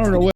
I don't know what.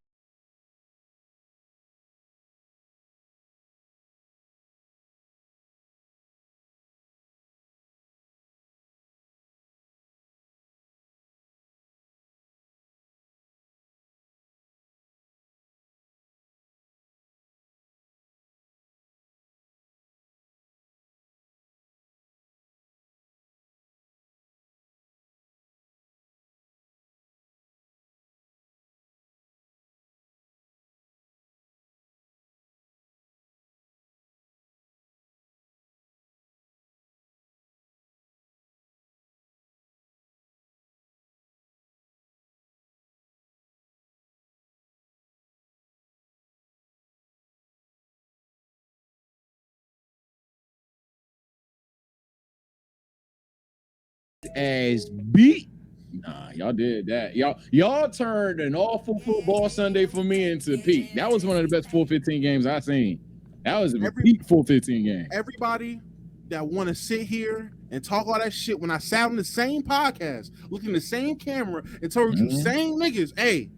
As beat. Nah, y'all did that. Y'all turned an awful football Sunday for me into peak. That was one of the best 415 games I've seen. That was a peak 415 game. Everybody that want to sit here and talk all that shit when I sat on the same podcast, looking the same camera, and told you same niggas, hey,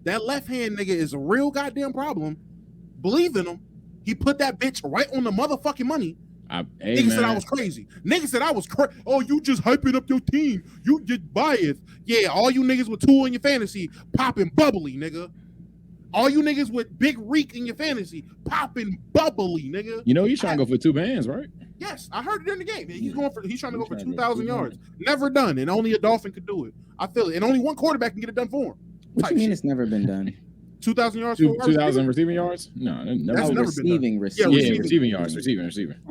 that left hand nigga is a real goddamn problem. Believe in him. He put that bitch right on the motherfucking money. Niggas said I was crazy. Niggas said I was crazy. Oh, you just hyping up your team. You get biased. Yeah, all you niggas with two in your fantasy popping bubbly, nigga. All you niggas with big reek in your fantasy popping bubbly, nigga. You know he's trying to go for 2 bands, right? Yes, I heard it in the game. He's trying to go for 2,000 yards. Never done, and only a Dolphin could do it. I feel it, and only one quarterback can get it done for him. What you mean it's never been done? 2,000 yards. 2,000 receiving yards? No, that's never receiving. Receiving yards.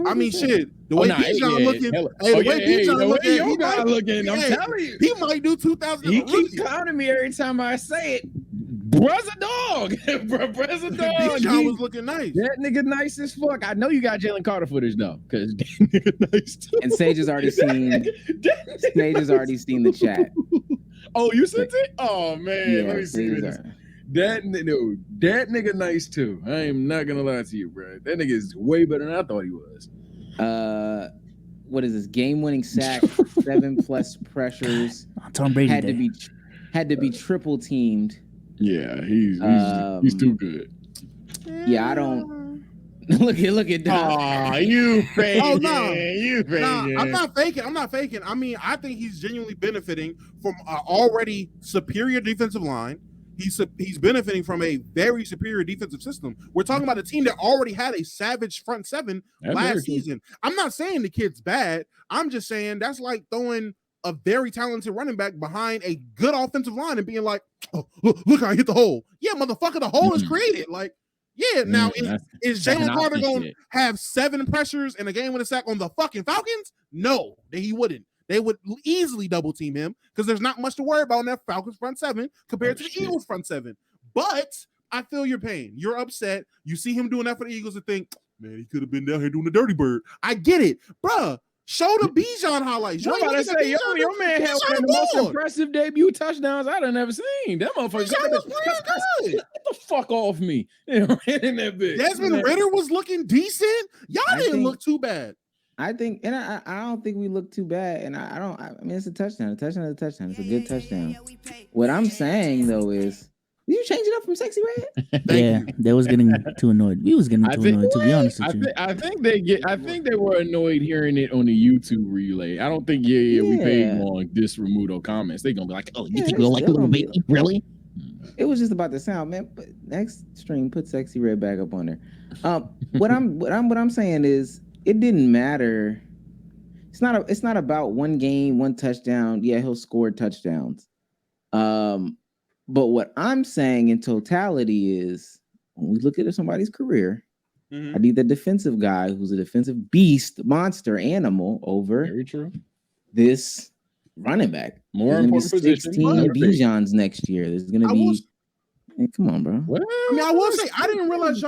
I mean, shit. The way Bijan looking, the way Bijan looking, I'm telling you, he might do 2,000. He keeps clowning me every time I say it. Brother's a dog. Brother's a dog. Bijan was looking nice. That nigga nice as fuck. I know you got Jalen Carter footage though, because that nigga nice too. And Sage has already seen. Sage has already seen the chat. Oh, you sent it? Oh man, yeah, let me see this. That nigga nice too. I am not gonna lie to you, bro. That nigga is way better than I thought he was. What is this? Game-winning sack, 7+ pressures. Tom Brady had to be triple teamed. Yeah, he's too good. Yeah, I don't. look at Dom. Oh, you faking. Oh no, you faking. Nah, I'm not faking. I mean, I think he's genuinely benefiting from an already superior defensive line. He's benefiting from a very superior defensive system. We're talking about a team that already had a savage front seven last season. I'm not saying the kid's bad. I'm just saying that's like throwing a very talented running back behind a good offensive line and being like, oh, look, I hit the hole. Yeah, motherfucker, the hole is created. Like, yeah, now is Jalen Carter going to have 7 pressures and a game with a sack on the fucking Falcons? No, he wouldn't. They would easily double team him because there's not much to worry about in that Falcons front seven compared to the Eagles front seven. But I feel your pain. You're upset. You see him doing that for the Eagles and think, man, he could have been down here doing the dirty bird. I get it. Bruh, show the Bijan highlights. I'm about to say, your man had one of the most impressive debut touchdowns I'd have never seen. That motherfucker get the fuck off me. In that bitch. Desmond Ridder was looking decent. Y'all didn't look too bad. I think, and I don't think we look too bad. And I mean, it's a touchdown. A touchdown is a touchdown. It's a good touchdown. What I'm saying though is, you change it up from Sexy Red? Yeah, they was getting too annoyed. We was getting too annoyed, to be honest with you. I think they were annoyed hearing it on the YouTube relay. I don't think we paid on this Remuto comments. They gonna be like, oh, you think we'll like a little baby? Really? It was just about the sound, man. But next stream, put Sexy Red back up on there. What I'm saying is, it didn't matter. It's not about one game, one touchdown. Yeah, he'll score touchdowns. But what I'm saying in totality is, when we look at somebody's career, I need the defensive guy who's a defensive beast, monster, animal over this running back. More important 16 Bijans next year. There's gonna be. Hey, come on, bro. What? I mean, I will say I didn't realize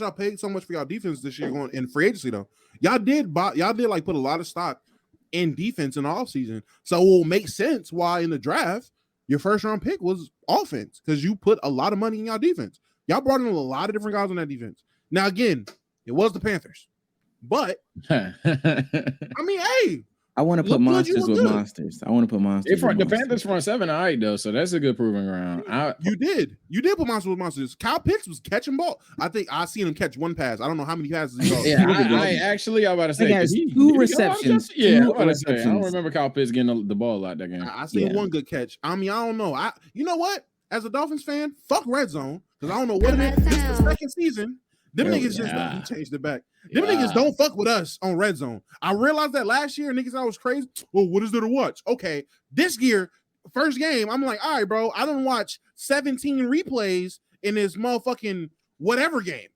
y'all paid so much for y'all defense this year going in free agency though. Y'all did like put a lot of stock in defense in the offseason. So it will make sense why in the draft your first round pick was offense, because you put a lot of money in y'all defense. Y'all brought in a lot of different guys on that defense. Now again, it was the Panthers. But I mean, hey, I want to put monsters with monsters. I want to put monsters. The Panthers front seven, all right though, so that's a good proving ground. You did put monsters with monsters. Kyle Pitts was catching ball. I think I seen him catch one pass. I don't know how many passes he got. Yeah, I was about to say he has two receptions. I don't remember Kyle Pitts getting the ball a lot that game. I seen one good catch. I mean, I don't know. You know what? As a Dolphins fan, fuck red zone because I don't know what it is. This is the second season. Them niggas just changed it back. Them niggas don't fuck with us on red zone. I realized that last year, niggas thought I was crazy. Well, what is there to watch? Okay, this year, first game, I'm like, all right, bro, I done watch 17 replays in this motherfucking whatever game.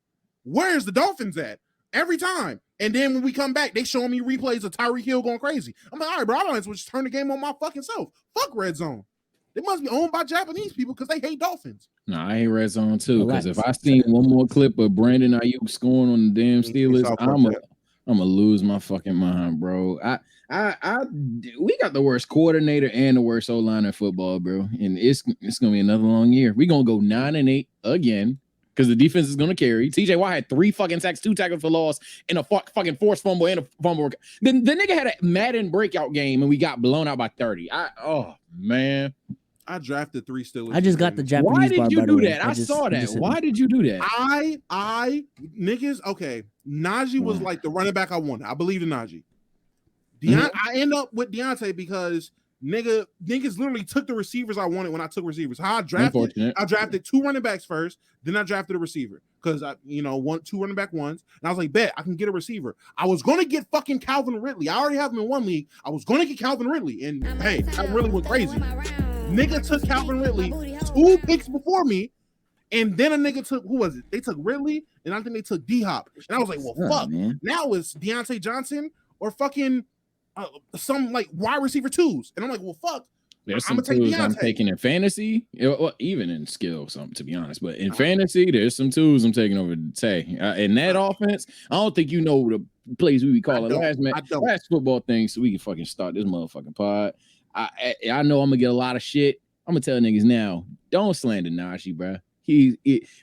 Where's the Dolphins at? Every time. And then when we come back, they showing me replays of Tyreek Hill going crazy. I'm like, all right, bro, I don't have to just turn the game on my fucking self. Fuck red zone. They must be owned by Japanese people because they hate Dolphins. No, I hate red zone too. Because if I see one more clip of Brandon Ayuk scoring on the damn Steelers, I'm gonna lose my fucking mind, bro. We got the worst coordinator and the worst O-line in football, bro. And it's gonna be another long year. We're gonna go 9-8 again because the defense is gonna carry. TJ Watt had 3 fucking sacks, 2 tackles for loss, and a fucking forced fumble and a fumble. The nigga had a Madden breakout game and we got blown out by 30. Oh man. I drafted 3 Steelers. I just got the Japanese. Why did you do that? I saw that. Why did you do that? Niggas, okay. Najee was like the running back I wanted. I believe in Najee. I end up with Deontay because niggas literally took the receivers I wanted when I took receivers. How I drafted 2 running backs first, then I drafted a receiver because I, 2 running back ones, and I was like, bet I can get a receiver. I was gonna get fucking Calvin Ridley. I already have him in one league. I was gonna get Calvin Ridley, and hey, I really went crazy. Nigga took Calvin Ridley 2 picks before me, and then a nigga took, who was it? They took Ridley, and I think they took D-Hop. And I was like, well, fuck. Man. Now it's Deontay Johnson or fucking some like wide receiver 2s. And I'm like, well, fuck. There's some twos I'm taking in fantasy, even in skill, something to be honest. But in fantasy, there's some twos I'm taking over Tay. In that offense, I don't think you know the plays we call it last football thing, so we can fucking start this motherfucking pod. I know I'm gonna get a lot of shit. I'm gonna tell niggas now, don't slander Najee, bro.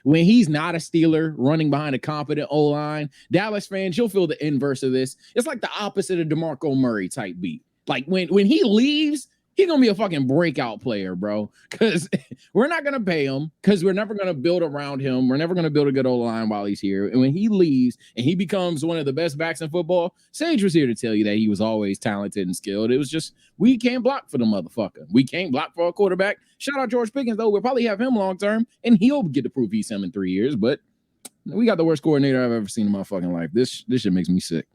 When he's not a Steeler running behind a competent O-line, Dallas fans, you'll feel the inverse of this. It's like the opposite of DeMarco Murray type beat. Like when he leaves, he's gonna be a fucking breakout player, bro. Because we're not gonna pay him, because we're never gonna build around him. We're never gonna build a good O-line while he's here. And when he leaves and he becomes one of the best backs in football, Sage was here to tell you that he was always talented and skilled. It was just we can't block for the motherfucker. We can't block for a quarterback. Shout out George Pickens, though. We'll probably have him long term, and he'll get to prove he's him in 3 years. But we got the worst coordinator I've ever seen in my fucking life. This shit makes me sick.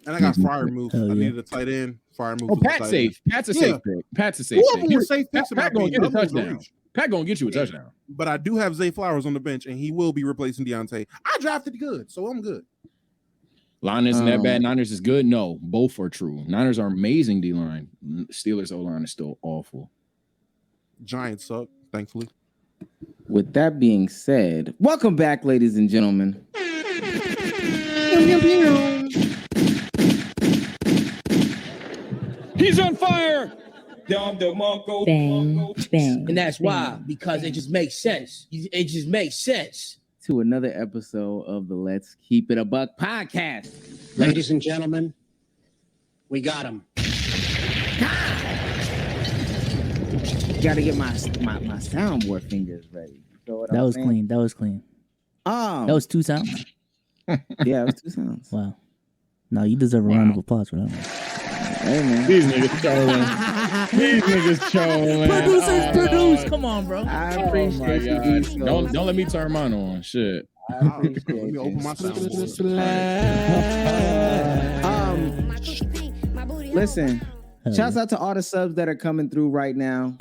And I got Fryer move. I needed a tight end. Fryer move. Oh, Pat's safe. Pat's a safe pick. Pat's a safe pick. Safe picks. Pat gonna get a touchdown. Pat gonna get you a touchdown. But I do have Zay Flowers on the bench, and he will be replacing Deontay. I drafted good, so I'm good. Line isn't that bad. Niners is good. No, both are true. Niners are amazing D-line. Steelers O-line is still awful. Giants suck, thankfully. With that being said, welcome back, ladies and gentlemen. He's on fire. Bang, bang. And that's why, because it just makes sense. It just makes sense. To another episode of the Let's Keep It a Buck podcast. Ladies and gentlemen, we got him. Got to get my soundboard fingers ready. That was clean. That was clean. That was 2 sounds. Yeah, it was 2 sounds. Wow. No, you deserve a round of applause for that one. Hey, man. These niggas trolling. Producers, produce. Come on, bro. I appreciate you. Don't let me turn mine on. Shit. I appreciate you. Let me open my soundboard. Listen, shouts out to all the subs that are coming through right now.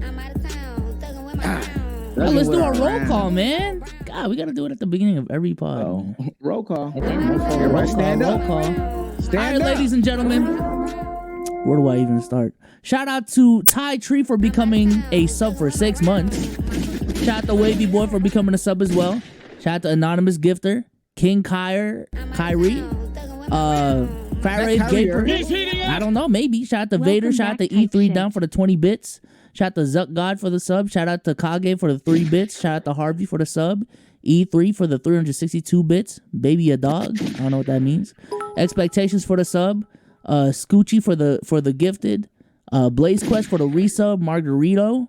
Let's do a roll call, man. God, we got to do it at the beginning of every pod. Oh, roll call. Okay, everybody stand up. Roll call. Stand up. Ladies and gentlemen. Where do I even start? Shout out to Ty Tree for becoming a sub for 6 months. Shout out to Wavy Boy for becoming a sub as well. Shout out to Anonymous Gifter, King Kyrie, Faraday Gaper. I don't know, maybe. Shout out to Vader. Shout out to E3 down for the 20 bits. Shout out to Zuck God for the sub. Shout out to Kage for the 3 bits. Shout out to Harvey for the sub. E3 for the 362 bits. Baby a dog. I don't know what that means. Expectations for the sub. Scoochie for the gifted, Blaze Quest for the resub, Margarito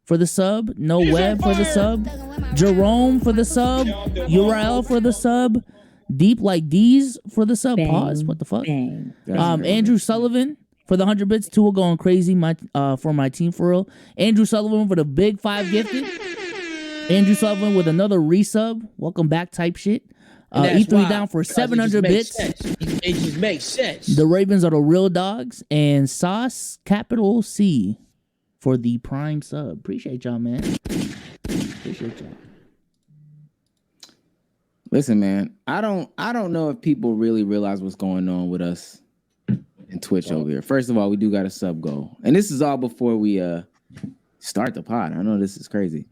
for the sub, No Web for the sub, Jerome for the sub, Uriel for the sub, Deep Like D's for the sub. Pause. What the fuck? Andrew Sullivan for the 100 bits. Tua going crazy. For my team for real. Andrew Sullivan for the big 5 gifted. Andrew Sullivan with another resub. Welcome back type shit. E3 down for 700 bits. It just makes sense. The Ravens are the real dogs. And Sauce capital C for the prime sub. Appreciate y'all, man. Appreciate y'all. Listen, man, I don't know if people really realize what's going on with us in Twitch over here. First of all, we do got a sub goal. And this is all before we start the pod. I know this is crazy.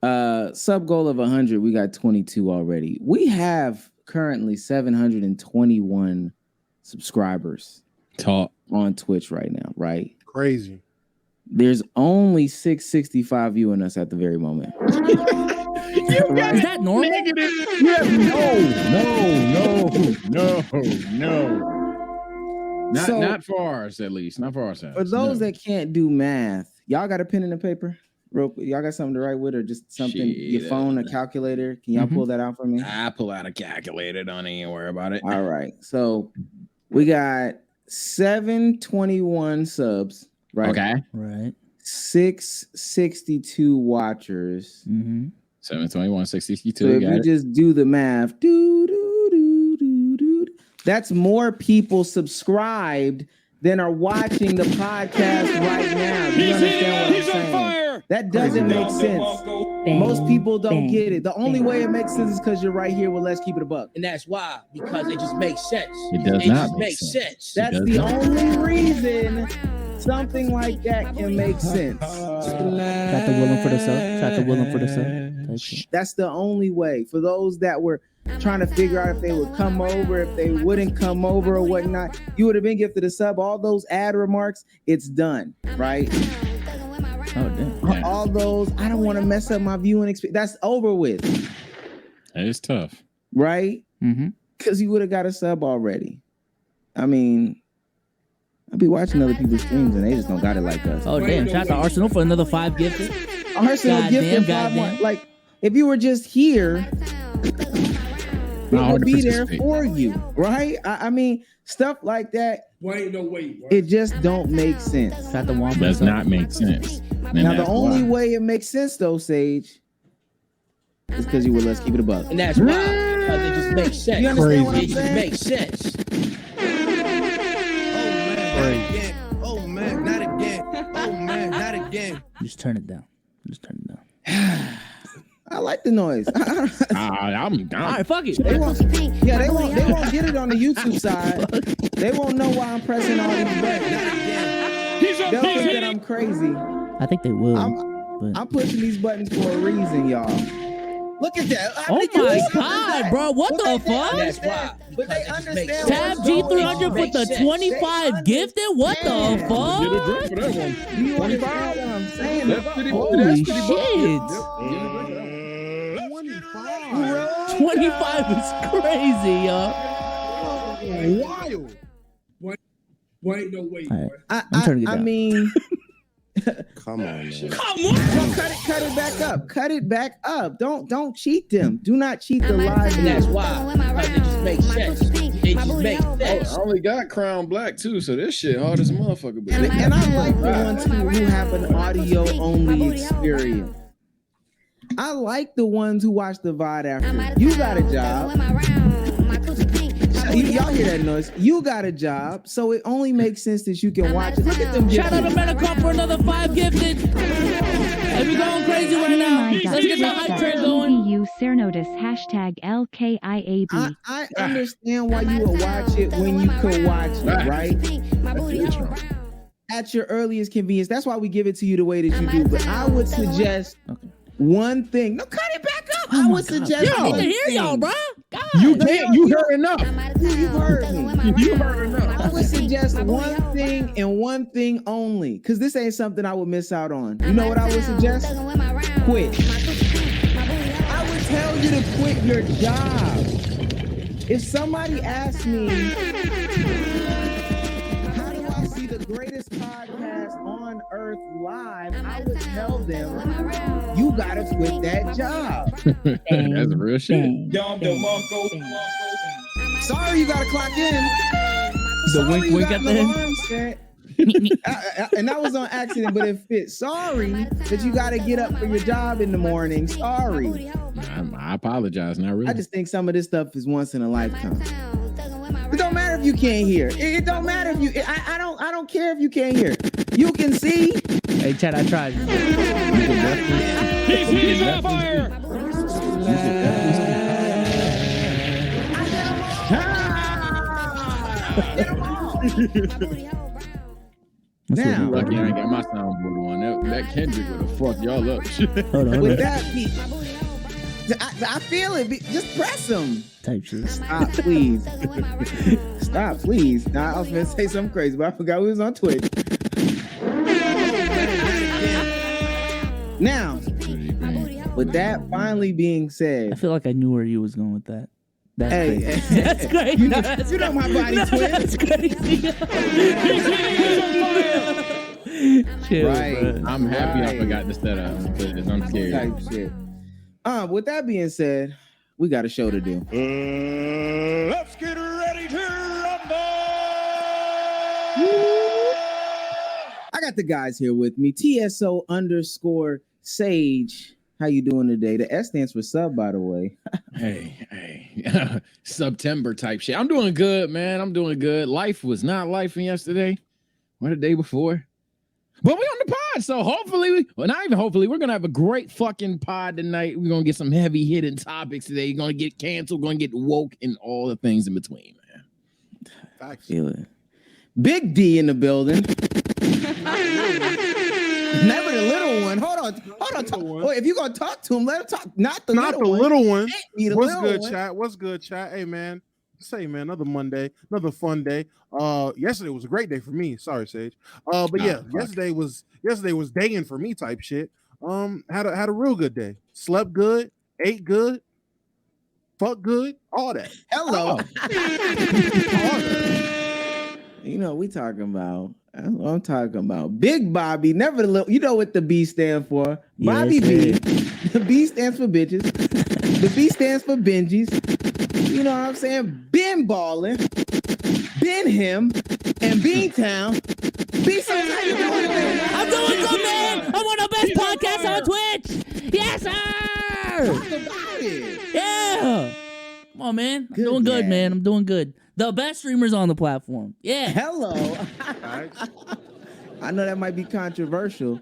Sub goal of 100, we got 22 already. We have currently 721 subscribers on Twitch right now, right? Crazy. There's only 665 viewing us at the very moment. Is that normal? No. Not for ours, at least. Not for ourselves. For those that can't do math, y'all got a pen and a paper? Real quick, y'all got something to write with, or just something? Your phone, a calculator? Can y'all pull that out for me? I pull out a calculator. Don't even worry about it. All right. So we got 721 subs. Right. Okay. Right. 662 watchers. 721, 662. So if you just do the math, that's more people subscribed than are watching the podcast right now. Do you understand what I'm saying? That doesn't make sense. Most people don't get it. The only way it makes sense is because you're right here with Let's Keep It a Buck. And that's why, because it just makes sense. It does not make sense. That's the only reason something like that can make sense. Got the Willem for the sub. Got the Willem for the sub. That's the only way. For those that were trying to figure out if they would come over, if they wouldn't come over or whatnot, you would have been gifted a sub. All those ad remarks, it's done, right? Oh, damn. All those, I don't want to mess up my viewing experience. That's over with. That is tough. Right? Because you would have got a sub already. I mean, I be watching other people's streams and they just don't got it like us. Oh, damn. Shout out to Arsenal for another 5 gifted. Arsenal gifted 5 more. Like, if you were just here, we would be there for you, right? I mean, stuff like that. It just don't make sense. Does not make sense. Now, the only way it makes sense, though, Sage, is because you were Let's Keep It a Buck. And that's why, because it just makes sense. You understand what I'm saying? It just makes sense. Oh man, not again. Oh man, not again. Just turn it down. I like the noise. I'm down. All right, fuck it. They won't get it on the YouTube side. They won't know why I'm pressing all these buttons. They'll think that I'm crazy. I think they will. I'm pushing these buttons for a reason, y'all. Look at that. Oh my god, bro. What the fuck? That's why. But they understand. Tab G300 with the 25 gifted? What the fuck? Get a drink for that one. You understand what I'm saying? Holy shit. 25 is crazy, yo. Wild. Wait, no, wait. Right. I'm turning it down. I mean, come on, man. cut it back up. Cut it back up. Don't cheat them. Do not cheat the live. And that's why, because it just makes sense. It just makes sense. I only got Crown Black too, so this shit hard as a motherfucker. And I like the ones who have an audio only experience. I like the ones who watch the VOD after. You got a job. Y'all hear that noise? You got a job, so it only makes sense that you can watch it. Look at them. Shout out to Metacop for another 5 gifted. Hey, we going crazy right now. Let's get the hype train going. EU Cernotis #LKIAB. I understand why you would watch it when you could watch it, right? At your earliest convenience. That's why we give it to you the way that you do. But I would suggest one thing. No, cut it back up. I would suggest. Yo, I can hear y'all, bro. God. You heard enough. You heard me. You heard enough. I would suggest one thing and one thing only, because this ain't something I would miss out on. You know what I would suggest? Quit. I would tell you to quit your job. If somebody asked me, Earth live, I would tell them, you gotta quit that job. That's real shit. Sorry, you gotta clock in. The wink, wink at the end. And that was on accident, but it fit. Sorry that you got to get up for your job in the morning. Sorry. I apologize. Not really. I just think some of this stuff is once in a lifetime. It don't matter if you can't hear. It don't matter if you. I don't care if you can't hear. You can see. Hey, Chad, I tried. He's on fire. Now, lucky I ain't got my soundboard on. That Kendrick would have fucked y'all up. Hold on. with that, I feel it. Just press him. Type shit. Stop, please. Stop, please. Now, I was going to say something crazy, but I forgot we was on Twitch. Now, with that finally being said, I feel like I knew where you was going with that. That's hey, crazy. That's crazy. You know my body twin. That's crazy. Chill, Right. bro. I'm happy I forgot to set up because I'm scared. Type shit. With that being said, we got a show to do. Let's get ready to rumble. I got the guys here with me. TSO_Sage. How you doing today? The S stands for sub, by the way. Hey. September type shit. I'm doing good, man. I'm doing good. Life was not life yesterday or the day before. But we on the pod, so hopefully, not even hopefully, we're gonna have a great fucking pod tonight. We're gonna get some heavy hitting topics today. You're gonna get canceled, gonna get woke, and all the things in between, man. Facts. Feel it. Big D in the building. Never the little one. Hold on. Oh, if you're gonna talk to him, let him talk. Not the little one. Be the What's little good, one. chat? What's good, chat? Hey, man. Say, man, another Monday, another fun day. Yesterday was a great day for me. Sorry, Sage. But yeah, yesterday was daying for me type shit. Had a real good day. Slept good, ate good, fuck good, all that. Hello. All that. You know we talking about. I'm talking about Big Bobby. Never the little. You know what the B stand for? Bobby B. The B stands for bitches. The B stands for Benjis. You know what I'm saying? Been balling, been him, and Beantown. I'm doing good, man. I'm on the best podcast on Twitch. Yes, sir. Talk about it. Yeah. Come on, man. I'm Good doing good, man. man. I'm doing good. The best streamers on the platform. Yeah. Hello. I know that might be controversial.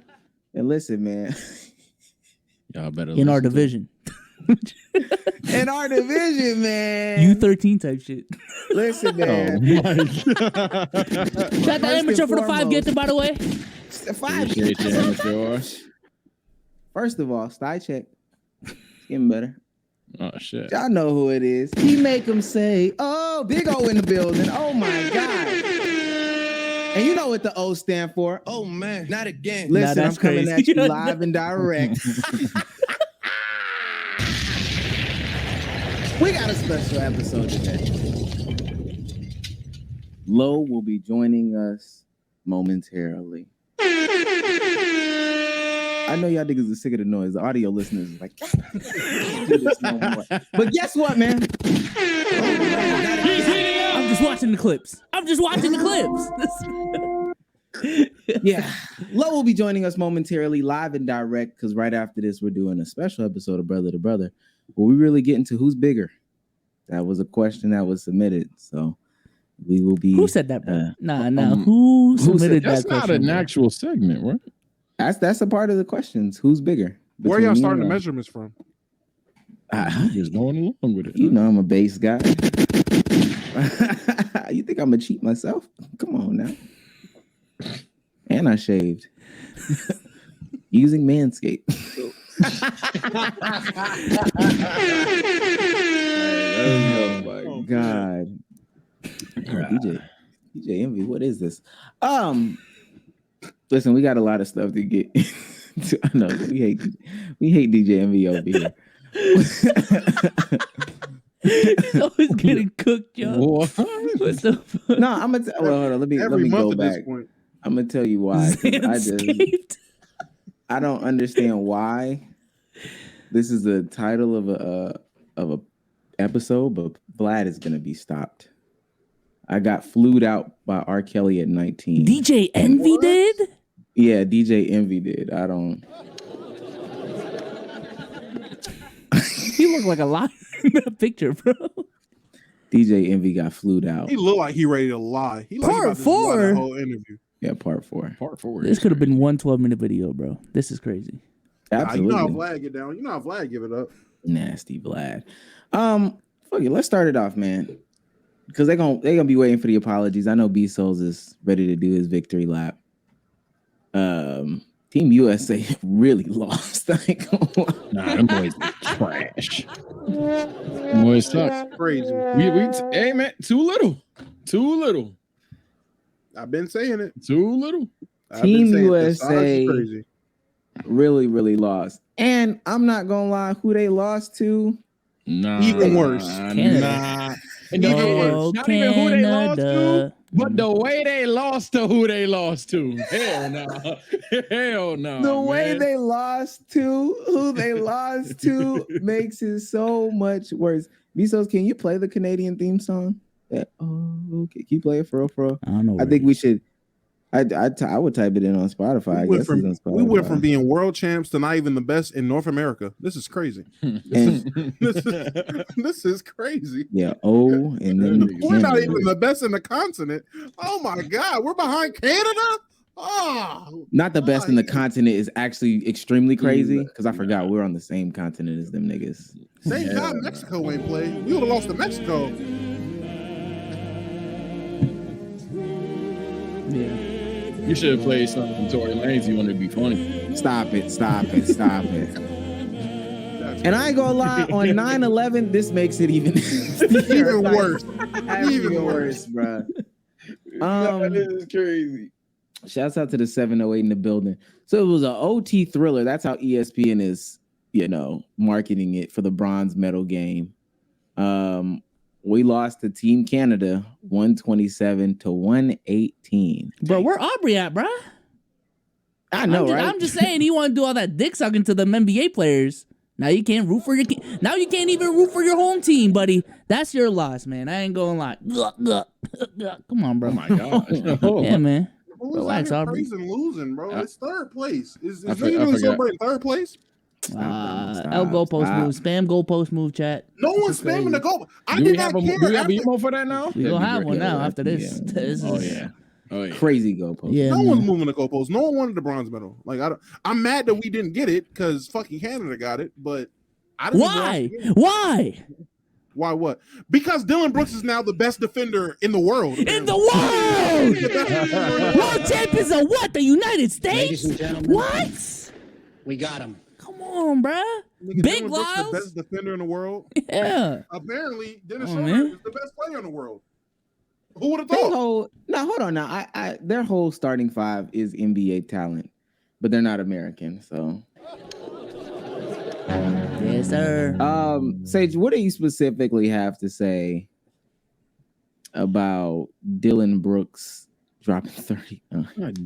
And listen, man. Y'all better In our listen to division. In our division, man. U13 type shit. Listen, it. man. Oh, Shout out to Amateur for the 5 gifted, by the way. appreciate you, amateur. First of all, style check. It's getting better. Oh shit. Y'all know who it is. He make them say, oh, Big O in the building. Oh my God. And you know what the O stand for. Oh man, not again. Listen, Nah, I'm that's coming crazy. at you live and direct. We got a special episode today. Lo will be joining us momentarily. I know y'all niggas are sick of the noise. The audio listeners is like, can't do this no more. But guess what, man? I'm just watching the clips. Yeah. Lo will be joining us momentarily, live and direct, because right after this, we're doing a special episode of Brother to Brother, where we really get into who's bigger. That was a question that was submitted. So we will be. Who said that, bro? Who submitted That's that not question? an bro? actual segment, right? That's a part of the questions. Who's bigger? Where y'all Between me starting the and Lo. measurements from? Just going along with it. You know I'm a base guy. You think I'm gonna cheat myself? Come on now. And I shaved. Using Manscaped. Oh my God. DJ Envy, what is this? Listen, we got a lot of stuff to get to. I know we hate DJ Envy over here. He's always getting cooked, yo. What? What the fuck? No, I'm gonna well, hold on. Let me Every month go at back. this point. I'm gonna tell you why. 'Cause Escaped. I don't understand why this is the title of a episode, but Vlad is gonna be stopped. I got flued out by R. Kelly at 19. DJ Envy did? Yeah, DJ Envy did. I don't. He looked like a liar in that picture, bro. DJ Envy got flued out. He looked like he ready to lie. He Part about to lie 4? the whole interview. Yeah, part 4. Part 4. This could have been one 12-minute video, bro. This is crazy. Absolutely. You know how Vlad get down. You know how Vlad give it up. Nasty Vlad. Fuck it. Let's start it off, man. Because they're gonna be waiting for the apologies. I know B Souls is ready to do his victory lap. Team USA really lost. Nah, them boys are trash. Them boys suck. Crazy. Hey man, too little. I've been saying it. Too little. Team USA really, really lost. And I'm not gonna lie, who they lost to? Nah, even worse. Nah. Not even who they lost to, but the way they lost to who they lost to. Hell no. Hell no. The way they lost to who they lost to makes it so much worse. Bezos, can you play the Canadian theme song? Yeah. Oh, okay. Can you play it for real? I don't know. I think we should. I would type it in on Spotify. We went from being world champs to not even the best in North America. This is crazy. This is crazy. Yeah. Oh, and then we're not even the best in the continent. Oh my God, we're behind Canada. Oh, not the best in the continent is actually extremely crazy because I forgot we're on the same continent as them niggas. Thank God Mexico ain't played. We would have lost to Mexico. Yeah. You should have played something from Tory Lanez. You wanted to be funny. Stop it. And I ain't gonna lie, on 9/11, this makes it even worse. Even worse, bro. This is crazy. Shouts out to the 708 in the building. So it was an OT thriller. That's how ESPN is, marketing it for the bronze medal game. We lost to Team Canada 127-118. Bro, where Aubrey at, bro? I know, right? I'm just saying, he want to do all that dick sucking to the NBA players. Now you can't root for now you can't even root for your home team, buddy. That's your loss, man. I ain't gonna lie. Come on, bro. Oh my God. Yeah, man. Relax, Aubrey. Losing, bro. It's third place. Is really celebrating third place? Goalpost move. Spam goalpost move, chat. No one's spamming the goal. Do we have a emo for that now? We gonna have one now after this. Yeah. Oh yeah. Crazy goalpost. Yeah, no one's moving the goalpost. No one wanted the bronze medal. Like I'm mad that we didn't get it because fucking Canada got it. But why? Why what? Because Dylan Brooks is now the best defender in the world. In the world! World champions of what? The United States? Ladies and gentlemen, what? We got him. Come on, bruh. Big Lyles, the Lyles. best defender in the world. Yeah. Apparently, Dennis Schroeder is the best player in the world. Who would have thought? Hold on now. Their whole starting five is NBA talent, but they're not American, so. Yes, sir. Sage, what do you specifically have to say about Dylan Brooks dropping 30?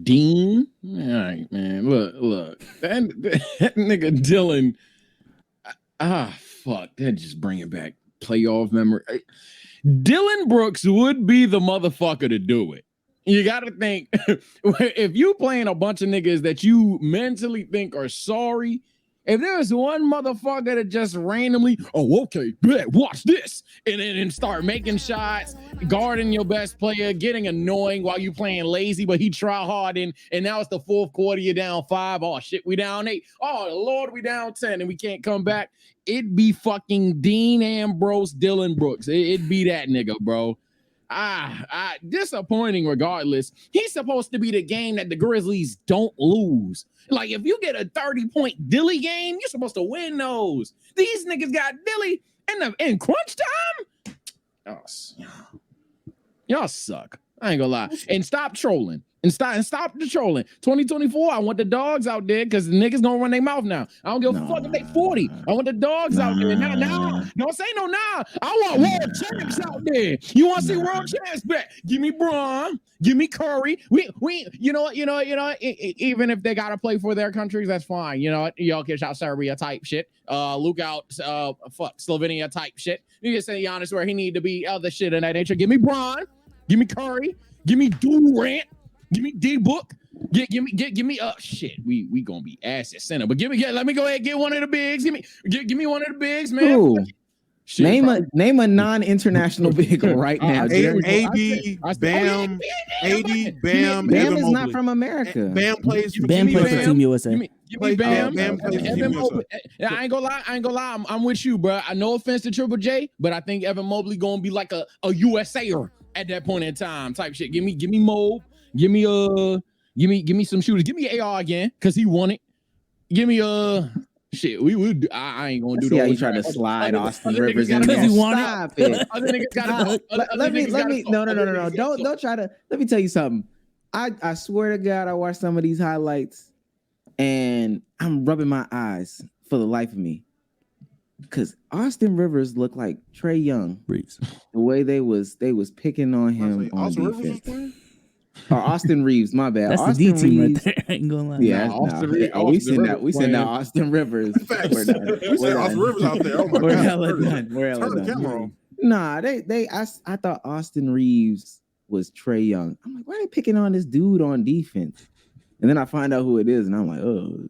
Dean? All right, man. Look. That nigga Dylan. Fuck. That just bring it back. Playoff memory. Dylan Brooks would be the motherfucker to do it. You got to think, if you playing a bunch of niggas that you mentally think are sorry, if there's one motherfucker that just randomly, okay, watch this, and then start making shots, guarding your best player, getting annoying while you playing lazy, but he try hard, and now it's the fourth quarter, you're down 5. Oh shit, we down 8. Oh Lord, we down 10, and we can't come back. It'd be fucking Dean Ambrose, Dylan Brooks. It'd be that nigga, bro. Disappointing regardless. He's supposed to be the game that the Grizzlies don't lose. Like, if you get a 30-point Dilly game, you're supposed to win those. These niggas got Dilly in crunch time. Y'all suck. I ain't gonna lie. And stop trolling. And stop the trolling. 2024, I want the dogs out there because the niggas gonna run their mouth now. I don't give a fuck if they 40. I want the dogs out there. Nah. Don't say no nah. I want world champs out there. You want to see world champs back? Give me Braun. Give me Curry. We you know even if they gotta play for their countries, that's fine. You know, y'all can shout Serbia type shit. Luke out Slovenia type shit. You can say Giannis where he need to be, other shit in that nature. Give me Braun. Give me Curry. Give me Durant. Give me D-Book. Give me shit. We gonna be ass at center. But let me go ahead and get one of the bigs. Give me one of the bigs, man. Ooh. Name a non-international big right now. AD, Bam. Bam is not from America. Bam plays for Team USA. Give me Bam. Bam plays for Team USA. I ain't gonna lie. I'm with you, bro. No offense to Triple J, but I think Evan Mobley gonna be like a USAer at that point in time type shit. Give me Mob. Give me some shooters. Give me AR again, because he won it. Give me shit. We would. I ain't gonna do that. How you trying to slide Austin Rivers in because there? he won it. Other niggas gotta go. Let me. No. Don't try to. Let me tell you something. I swear to God, I watched some of these highlights, and I'm rubbing my eyes for the life of me, because Austin Rivers looked like Trae Young. Reeves. The way they was picking on him on defense. Or Austin Reeves, my bad. That's Austin the D team Reeves, right there. I ain't gonna lie. Yeah, Austin Reeves. We send out Austin Rivers. We send Austin Rivers out there. Oh my We're God. hella done. We're hella Turn the camera done. on. Nah, I thought Austin Reeves was Trae Young. I'm like, why are they picking on this dude on defense? And then I find out who it is, and I'm like, oh,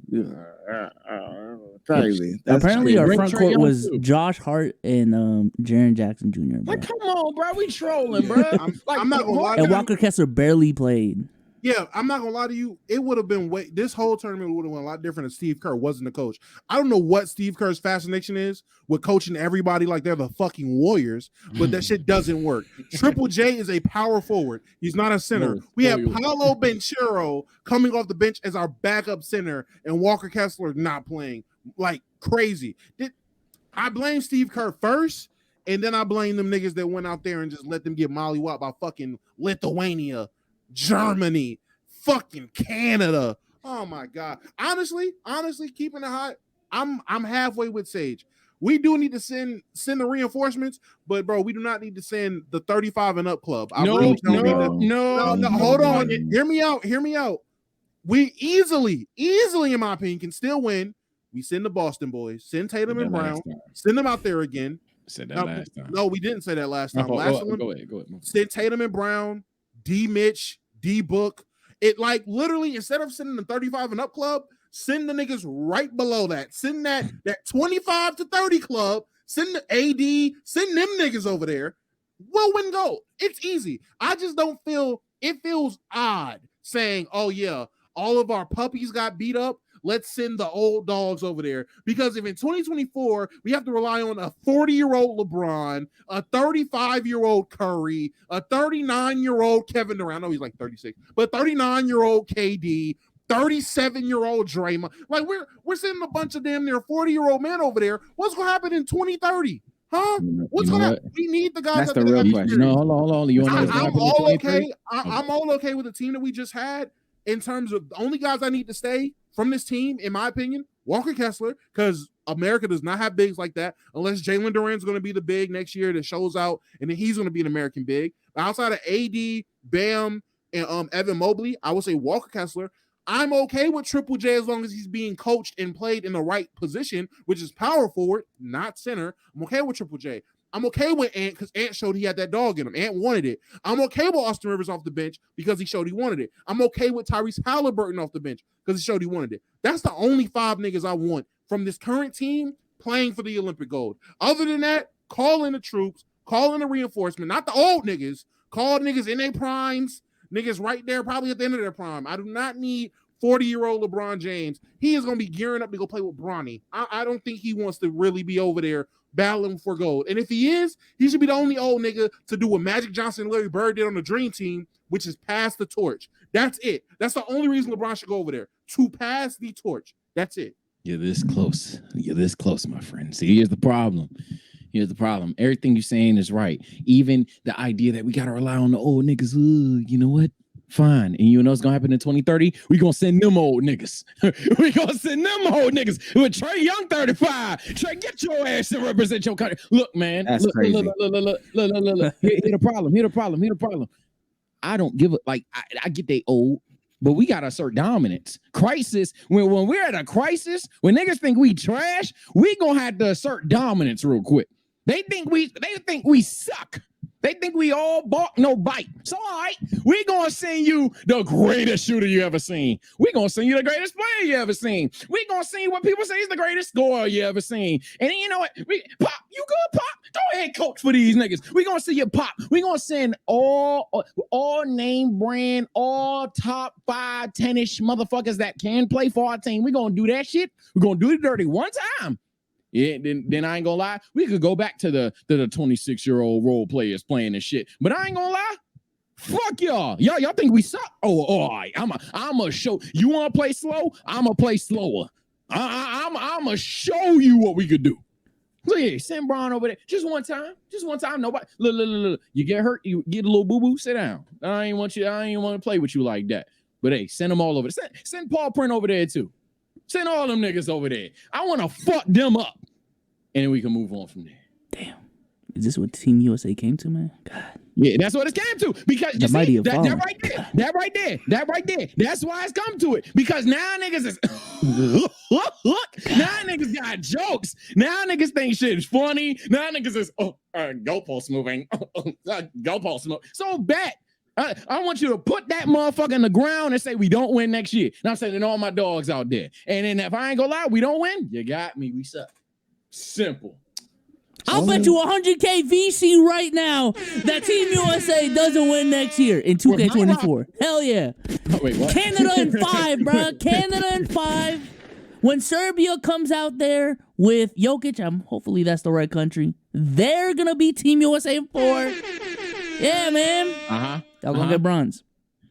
crazy. Apparently, our Great front Trae court Young, was too. Josh Hart and Jaren Jackson Jr. Bro. Like, come on, bro. We trolling, bro. I'm not gonna lie to And you. Walker Kessler barely played. Yeah, I'm not gonna lie to you. It would have been this whole tournament would have been a lot different if Steve Kerr wasn't the coach. I don't know what Steve Kerr's fascination is with coaching everybody like they're the fucking Warriors, but that shit doesn't work. Triple J is a power forward. He's not a center. We have Paolo Banchero coming off the bench as our backup center, and Walker Kessler not playing like crazy. I blame Steve Kerr first, and then I blame them niggas that went out there and just let them get mollywopped by fucking Lithuania, Germany, fucking Canada. Oh my God. Honestly, keeping it hot, I'm halfway with Sage. We do need to send the reinforcements, but bro, we do not need to send the 35 and up club. No. Hold on. Hear me out. We easily, in my opinion, can still win. We send the Boston boys, send Tatum and Brown, send them out there again. Said that last time. No, we didn't say that last time. Go ahead. Send Tatum and Brown, D Mitch, D Book. It like literally instead of sending the 35 and up club, send the niggas right below that. Send that 25 to 30 club. Send the AD. Send them niggas over there. We'll win gold. It's easy. I just don't feel it feels odd saying, oh yeah, all of our puppies got beat up. Let's send the old dogs over there. Because if in 2024, we have to rely on a 40-year-old LeBron, a 35-year-old Curry, a 39-year-old Kevin Durant, I know he's like 36, but 39-year-old KD, 37-year-old Draymond. Like we're sending a bunch of damn near 40-year-old men over there. What's going to happen in 2030? Huh? What's going to happen? We need the guys. That's the real question. No, hold on. You want to I'm all okay. I'm all okay with the team that we just had in terms of the only guys I need to stay from this team, in my opinion, Walker Kessler, because America does not have bigs like that unless Jalen Durant's going to be the big next year that shows out, and then he's going to be an American big. But outside of AD, Bam, and Evan Mobley, I would say Walker Kessler. I'm okay with Triple J as long as he's being coached and played in the right position, which is power forward, not center. I'm okay with Triple J. I'm okay with Ant because Ant showed he had that dog in him. Ant wanted it. I'm okay with Austin Rivers off the bench because he showed he wanted it. I'm okay with Tyrese Halliburton off the bench because he showed he wanted it. That's the only 5 niggas I want from this current team playing for the Olympic gold. Other than that, call in the troops, call in the reinforcement, not the old niggas. Call niggas in their primes, niggas right there probably at the end of their prime. I do not need 40-year-old LeBron James. He is going to be gearing up to go play with Bronny. I don't think he wants to really be over there battling for gold. And if he is, he should be the only old nigga to do what Magic Johnson and Larry Bird did on the Dream Team, which is pass the torch. That's it. That's the only reason LeBron should go over there, to pass the torch. That's it. You're this close. You're this close, my friend. See, here's the problem. Everything you're saying is right. Even the idea that we got to rely on the old niggas. You know what? Fine. And you know what's gonna happen in 2030? We gonna send them old niggas. We gonna send them old niggas with Trey Young 35. Trey, get your ass to represent your country. Look, man. That's crazy. Look. Here the problem. I don't give a I get they old, but we gotta assert dominance. Crisis. When we're at a crisis, when niggas think we trash, we gonna have to assert dominance real quick. They think we suck. They think we all bark, no bite. So, all right, we're going to send you the greatest shooter you ever seen. We're going to send you the greatest player you ever seen. We're going to send you what people say is the greatest scorer you ever seen. And then, you know what? Pop, you good, Pop? Go ahead, coach for these niggas. We're going to send you Pop. We're going to send all name brand, all top 5 tennis motherfuckers that can play for our team. We're going to do that shit. We're going to do it dirty one time. Yeah, then I ain't gonna lie. We could go back to the 26-year-old role players playing this shit. But I ain't gonna lie. Fuck y'all. Y'all think we suck? Oh, all right. I'm a show. You want to play slow? I'm gonna play slower. I'm gonna show you what we could do. So yeah, send Bron over there. Just one time. Nobody. Look. You get hurt, you get a little boo-boo, sit down. I ain't want to play with you like that. But hey, send them all over there. Send Paul Print over there too. Send all them niggas over there. I want to fuck them up. And then we can move on from there. Damn. Is this what Team USA came to, man? God. Yeah, that's what it came to. Because you see, that right there. That's why it's come to it. Because now niggas is look. Now niggas got jokes. Now niggas think shit is funny. Now niggas is goalpost moving. Goalpost moving. So bet. I want you to put that motherfucker in the ground and say we don't win next year. And I'm sending all my dogs out there. And then if I ain't gonna lie, we don't win. You got me. We suck. Simple. I'll bet you 100K VC right now that Team USA doesn't win next year in 2K24. Hell yeah. Oh, wait, what? Canada in 5, bro. Canada in 5. When Serbia comes out there with Jokic, hopefully that's the right country. They're gonna be Team USA in 4. Yeah, man. Y'all gonna get bronze.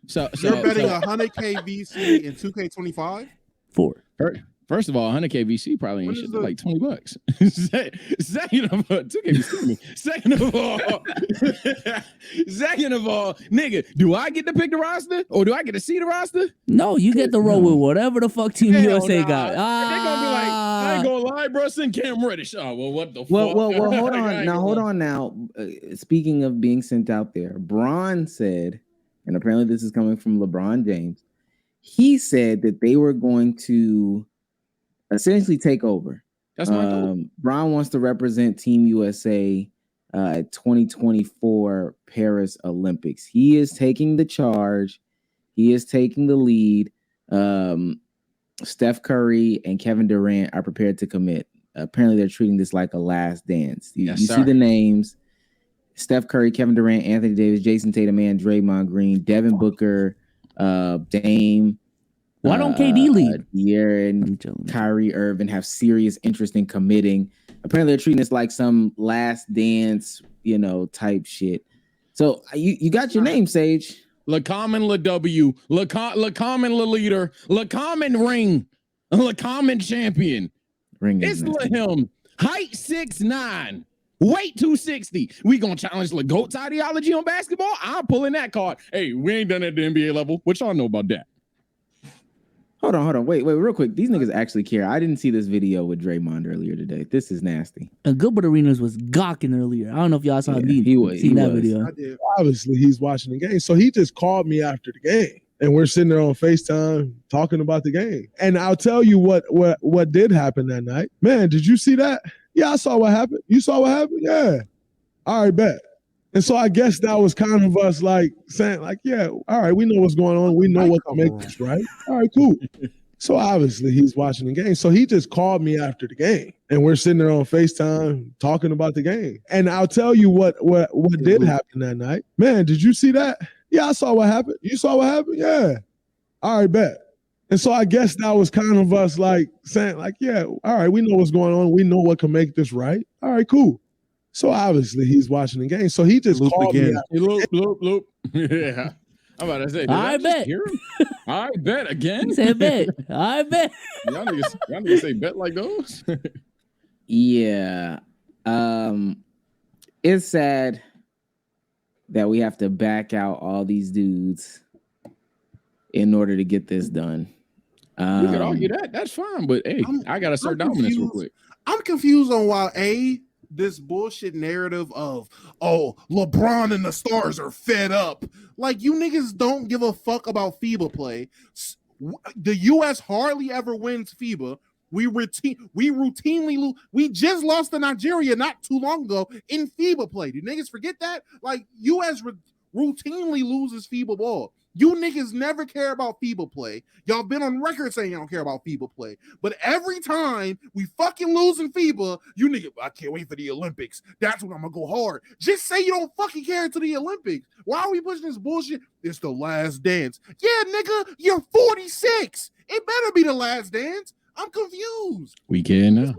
So you're betting 100K VC in 2K25? 4. First of all, 100K VC probably ain't shit like $20. Second of all, 2K VC. Second of all, nigga, do I get to pick the roster or do I get to see the roster? No, you get to roll with whatever the fuck Team USA got. They're gonna be like, I ain't gonna lie, bro. Send Cam Reddish. Oh, well, what the fuck? Well, hold on now. Speaking of being sent out there, Bron said, and apparently this is coming from LeBron James. He said that they were going to essentially take over. That's my goal. Bron wants to represent Team USA at 2024 Paris Olympics. He is taking the charge. He is taking the lead. Steph Curry and Kevin Durant are prepared to commit. Apparently, they're treating this like a last dance. You see the names: Steph Curry, Kevin Durant, Anthony Davis, Jason Tatum, and Draymond Green, Devin Booker, Dame. Why don't KD lead? And Kyrie Irving have serious interest in committing. Apparently, they're treating this like some last dance, type shit. So you got your name, Sage. La Common La W, La Common La Leader, La Common Ring, La Common Champion. It's him. Height 6'9", weight 260. We gonna challenge the GOAT's ideology on basketball? I'm pulling that card. Hey, we ain't done it at the NBA level. What y'all know about that? Hold on. Wait, real quick. These niggas actually care. I didn't see this video with Draymond earlier today. This is nasty. Gilbert Arenas was gawking earlier. I don't know if y'all saw that video. I did. Obviously, he's watching the game. So he just called me after the game. And we're sitting there on FaceTime talking about the game. And I'll tell you what did happen that night. Man, did you see that? Yeah, I saw what happened. You saw what happened? Yeah. All right, bet. And so I guess that was kind of us like saying like, yeah, all right, we know what's going on. We know what to make this right. All right, cool. So obviously he's watching the game. So he just called me after the game and we're sitting there on FaceTime talking about the game. And I'll tell you what did happen that night. Man, did you see that? Yeah, I saw what happened. You saw what happened? Yeah. All right, bet. And so I guess that was kind of us like saying like, yeah, all right, we know what's going on. We know what can make this right. All right, cool. So obviously he's watching the game. So he just called me. Loop. Yeah. I'm about to say, I bet. I bet again. He said bet. I bet. Y'all niggas say bet like those? Yeah. It's sad that we have to back out all these dudes in order to get this done. You could argue that. That's fine. But hey, I got to assert dominance real quick. I'm confused on why this bullshit narrative of LeBron and the stars are fed up. Like, you niggas don't give a fuck about FIBA play. The U.S. hardly ever wins FIBA. We routinely lose. We just lost to Nigeria not too long ago in FIBA play. Do niggas forget that? Like, U.S. routinely loses FIBA ball. You niggas never care about FIBA play. Y'all been on record saying you don't care about FIBA play. But every time we fucking lose in FIBA, you niggas, I can't wait for the Olympics. That's when I'm going to go hard. Just say you don't fucking care to the Olympics. Why are we pushing this bullshit? It's the last dance. Yeah, nigga, you're 46. It better be the last dance. I'm confused. We can now.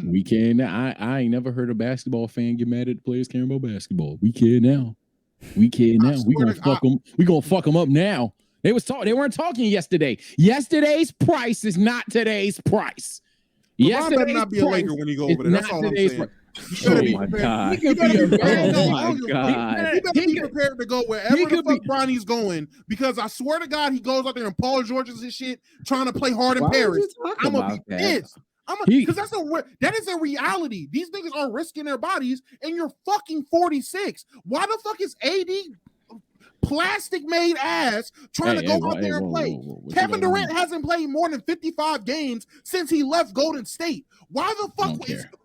We can now. I ain't never heard a basketball fan get mad at the players caring about basketball. We can now. We can now. We gonna fuck them. We gonna fuck them up now. They weren't talking yesterday. Yesterday's price is not today's price. LeBron better not be a Laker when you go over there. That's all I'm saying. Oh my God! He better be prepared to go wherever the fuck Bronny's going, because I swear to God, he goes out there and Paul George's and shit trying to play hard in Paris. I'm gonna be pissed. Because that is a reality. These niggas are risking their bodies, and you're fucking 46. Why the fuck is AD plastic made ass trying to go out there and play? Kevin Durant hasn't played more than 55 games since he left Golden State. Why the fuck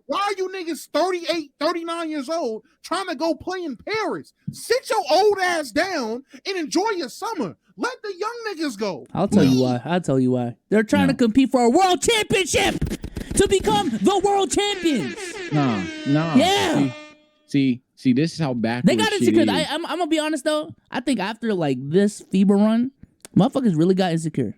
why are you niggas 38, 39 years old trying to go play in Paris? Sit your old ass down and enjoy your summer. Let the young niggas go. I'll tell you why. They're trying to compete for a world championship to become the world champions. No. Yeah. See, this is how backwards they got insecure. I'm gonna be honest though. I think after like this FIBA run, motherfuckers really got insecure,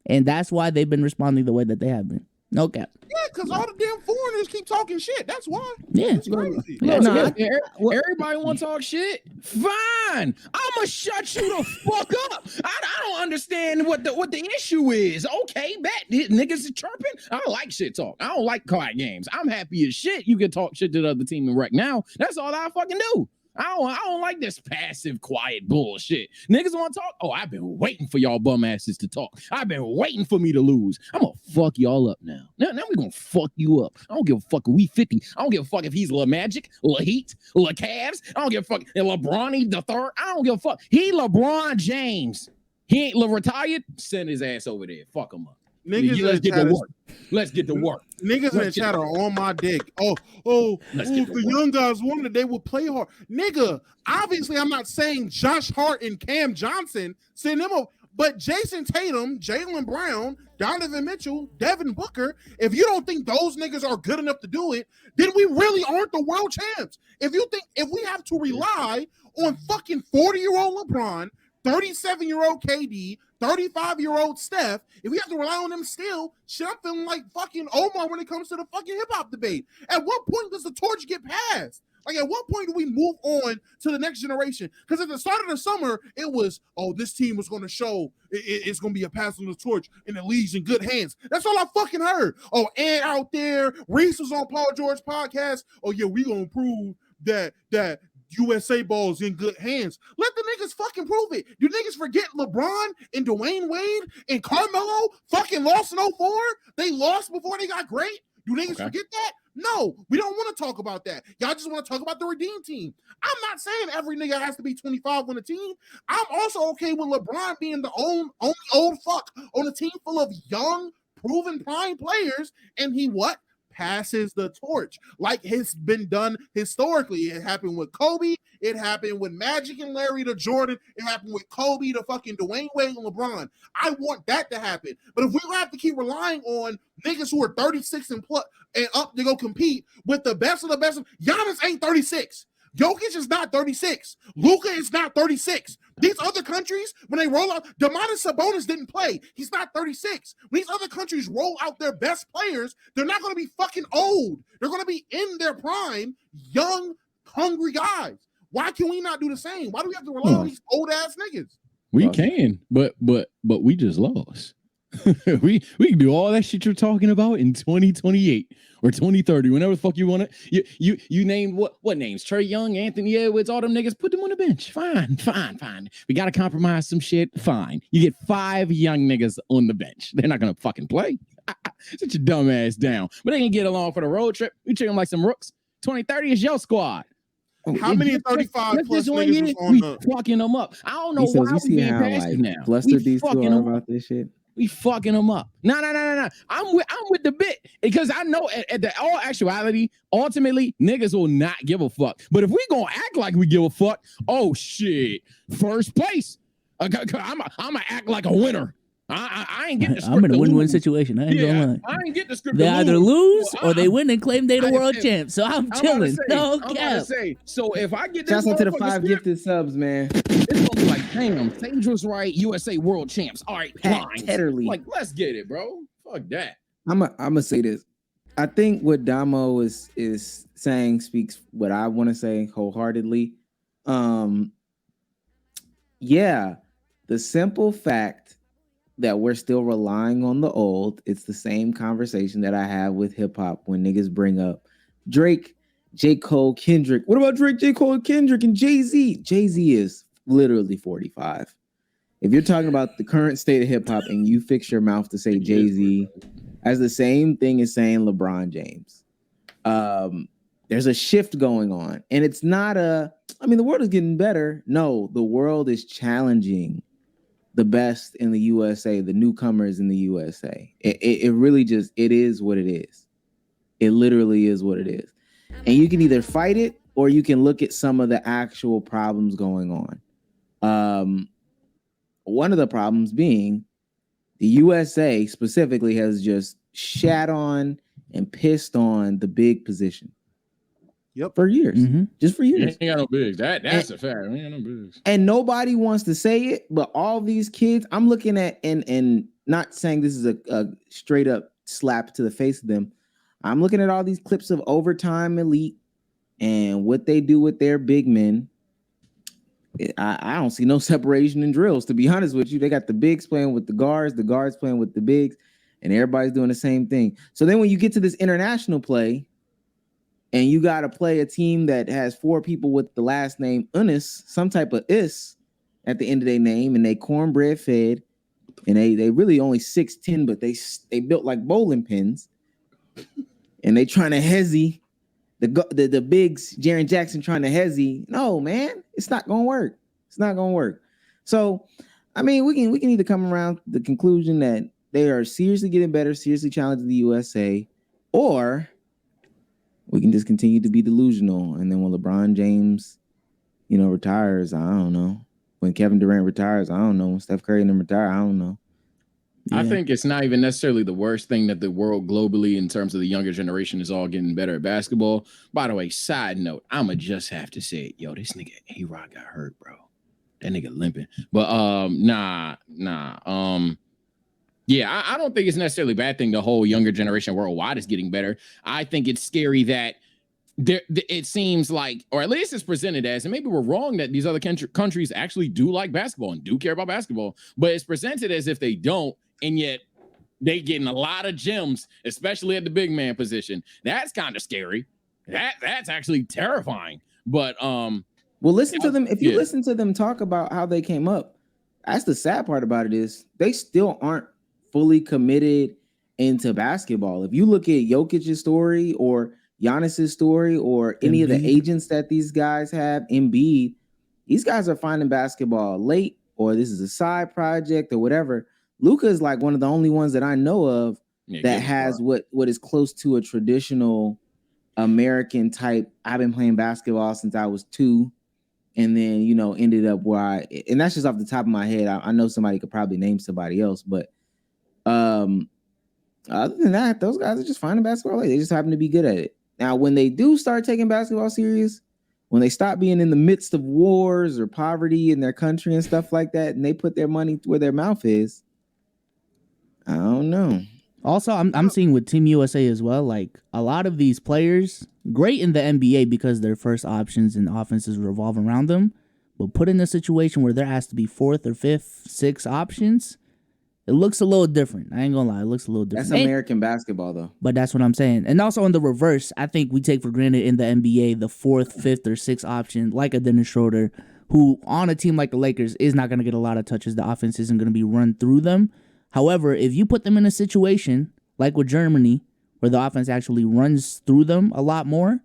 and that's why they've been responding the way that they have been. No cap. Yeah, because all the damn foreigners keep talking shit. That's why. Yeah, it's crazy. Everybody want to talk shit. Fine, I'ma shut you the fuck up. I don't understand what the issue is. Okay, bet niggas is chirping. I don't like shit talk. I don't like quiet games. I'm happy as shit. You can talk shit to the other team and wreck now. That's all I fucking do. I don't like this passive, quiet bullshit. Niggas want to talk? Oh, I've been waiting for y'all bum asses to talk. I've been waiting for me to lose. I'm going to fuck y'all up now. Now we're going to fuck you up. I don't give a fuck if we 50. I don't give a fuck if he's La Magic, La Heat, La Cavs. I don't give a fuck if LeBron the third. I don't give a fuck. He LeBron James. He ain't retired. Send his ass over there. Fuck him up. Niggas, let's get to work. Let's get to work. Niggas in the chat are on my dick. Oh, the young guys wanted they would play hard. Nigga, obviously I'm not saying Josh Hart and Cam Johnson, send them up, but Jason Tatum, Jaylen Brown, Donovan Mitchell, Devin Booker, if you don't think those niggas are good enough to do it, then we really aren't the world champs. If we have to rely on fucking 40-year-old LeBron, 37-year-old KD, 35-year-old Steph, if we have to rely on them still, shit, I'm feeling like fucking Omar when it comes to the fucking hip-hop debate. At what point does the torch get passed? Like, at what point do we move on to the next generation? Because at the start of the summer, it was, this team was going to show it's going to be a pass on the torch and the league's in good hands. That's all I fucking heard. Oh, and out there, Reese was on Paul George podcast. Oh, yeah, we going to prove that USA ball's in good hands. Let the niggas fucking prove it. Do niggas forget LeBron and Dwayne Wade and Carmelo fucking lost in 04? They lost before they got great? Do niggas forget that? No, we don't want to talk about that. Y'all just want to talk about the redeem team. I'm not saying every nigga has to be 25 on the team. I'm also okay with LeBron being the only old fuck on a team full of young, proven prime players, and he passes the torch like it's been done historically. It happened with Kobe. It happened with Magic and Larry to Jordan. It happened with Kobe to fucking Dwayne Wade and LeBron. I want that to happen. But if we have to keep relying on niggas who are 36 and up to go compete with the best of the best, Giannis ain't 36. Jokic is not 36. Luka is not 36. These other countries, when they roll out, Domantas Sabonis didn't play. He's not 36. When these other countries roll out their best players, they're not going to be fucking old. They're going to be in their prime, young, hungry guys. Why can we not do the same? Why do we have to rely on these old ass niggas? We can, but we just lost. we can do all that shit you're talking about in 2028 or 2030, whenever the fuck you want it. You named what names? Trey Young, Anthony Edwards, all them niggas. Put them on the bench. Fine. We gotta compromise some shit. Fine. You get 5 young niggas on the bench. They're not gonna fucking play. Sit your dumb ass down. But they can get along for the road trip. We treat them like some rooks. 2030 is your squad. How many 35 plus niggas was on the fucking them up? I don't know why we being passive now. Flustered these two are about this shit. We fucking them up. No. I'm with the bit because I know at the all actuality, ultimately niggas will not give a fuck. But if we gonna act like we give a fuck, oh shit, first place. I'm gonna act like a winner. I ain't getting the script. I'm in a win-win situation. I ain't gonna lie. I ain't get the script. They either lose or they win and claim they the world champs. So I'm chilling. No cap. So if I get this, shouts out to the 5 gifted subs, man. It's gonna be like, damn, Sage was right. USA world champs. All right, Petterly. Like, let's get it, bro. Fuck that. I'm gonna say this. I think what Damo is saying speaks what I want to say wholeheartedly. Yeah, the simple fact that we're still relying on the old, it's the same conversation that I have with hip hop when niggas bring up Drake, J. Cole, Kendrick. What about Drake, J. Cole, Kendrick, and Jay-Z? Jay-Z is literally 45. If you're talking about the current state of hip hop and you fix your mouth to say Jay-Z, as the same thing as saying LeBron James. There's a shift going on, and it's not the world is getting better. No, the world is challenging the best in the USA, the newcomers in the USA. It really just, it is what it is. It literally is what it is. And you can either fight it or you can look at some of the actual problems going on. One of the problems being the USA specifically has just shat on and pissed on the big position. Yep. For years. Mm-hmm. Just for years. Ain't got no bigs. That's a fact. We ain't got no bigs. And nobody wants to say it, but all these kids, I'm looking at and not saying this is a straight up slap to the face of them. I'm looking at all these clips of Overtime Elite and what they do with their big men. I don't see no separation in drills, to be honest with you. They got the bigs playing with the guards playing with the bigs, and everybody's doing the same thing. So then when you get to this international play, and you got to play a team that has 4 people with the last name Unis, some type of is at the end of their name, and they cornbread fed, and they really only 6'10", but they built like bowling pins, and they trying to hezzy the bigs, Jaren Jackson trying to hezzy. No, man, it's not gonna work. It's not gonna work. So, I mean, we can either come around to the conclusion that they are seriously getting better, seriously challenging the USA, or we can just continue to be delusional. And then when LeBron James, retires, I don't know. When Kevin Durant retires, I don't know. When Steph Curry and them retire, I don't know. Yeah. I think it's not even necessarily the worst thing that the world globally, in terms of the younger generation, is all getting better at basketball. By the way, side note, I'ma just have to say it. Yo, this nigga A-Rod got hurt, bro. That nigga limping. But nah. Yeah, I don't think it's necessarily a bad thing the whole younger generation worldwide is getting better. I think it's scary that it seems like, or at least it's presented as, and maybe we're wrong, that these other countries actually do like basketball and do care about basketball, but it's presented as if they don't, and yet they getting a lot of gems, especially at the big man position. That's kind of scary. That's actually terrifying. But well, listen to them. If you listen to them talk about how they came up, that's the sad part about it, is they still aren't fully committed into basketball. If you look at Jokic's story or Giannis's story or any of the agents that these guys have, Embiid, these guys are finding basketball late, or this is a side project or whatever. Luka is like one of the only ones that I know of that has what is close to a traditional American type. I've been playing basketball since I was 2, and then ended up where and that's just off the top of my head. I know somebody could probably name somebody else, but other than that, those guys are just finding basketball late. They just happen to be good at it. Now, when they do start taking basketball serious, when they stop being in the midst of wars or poverty in their country and stuff like that, and they put their money where their mouth is, I don't know. Also, I'm seeing with Team USA as well, like a lot of these players, great in the NBA because their first options and offenses revolve around them, but put in a situation where they're asked to be 4th or 5th, 6th options, It looks a little different. I ain't gonna lie, it looks a little different. That's American basketball, though. But that's what I'm saying. And also in the reverse, I think we take for granted in the NBA the 4th, 5th, or 6th option, like a Dennis Schroeder, who on a team like the Lakers is not going to get a lot of touches. The offense isn't going to be run through them. However, if you put them in a situation like with Germany, where the offense actually runs through them a lot more,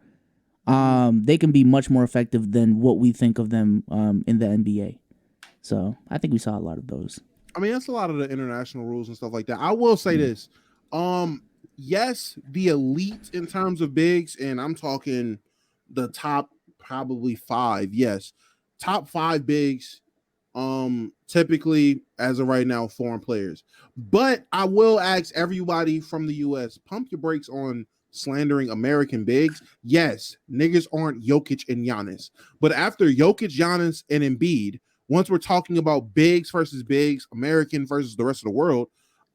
they can be much more effective than what we think of them in the NBA. So I think we saw a lot of those. I mean, that's a lot of the international rules and stuff like that. I will say this. Yes, the elite in terms of bigs, and I'm talking the top probably 5. Yes. Top 5 bigs, typically as of right now, foreign players. But I will ask everybody from the US, pump your brakes on slandering American bigs. Yes, niggas aren't Jokic and Giannis. But after Jokic, Giannis, and Embiid, once we're talking about bigs versus bigs, American versus the rest of the world,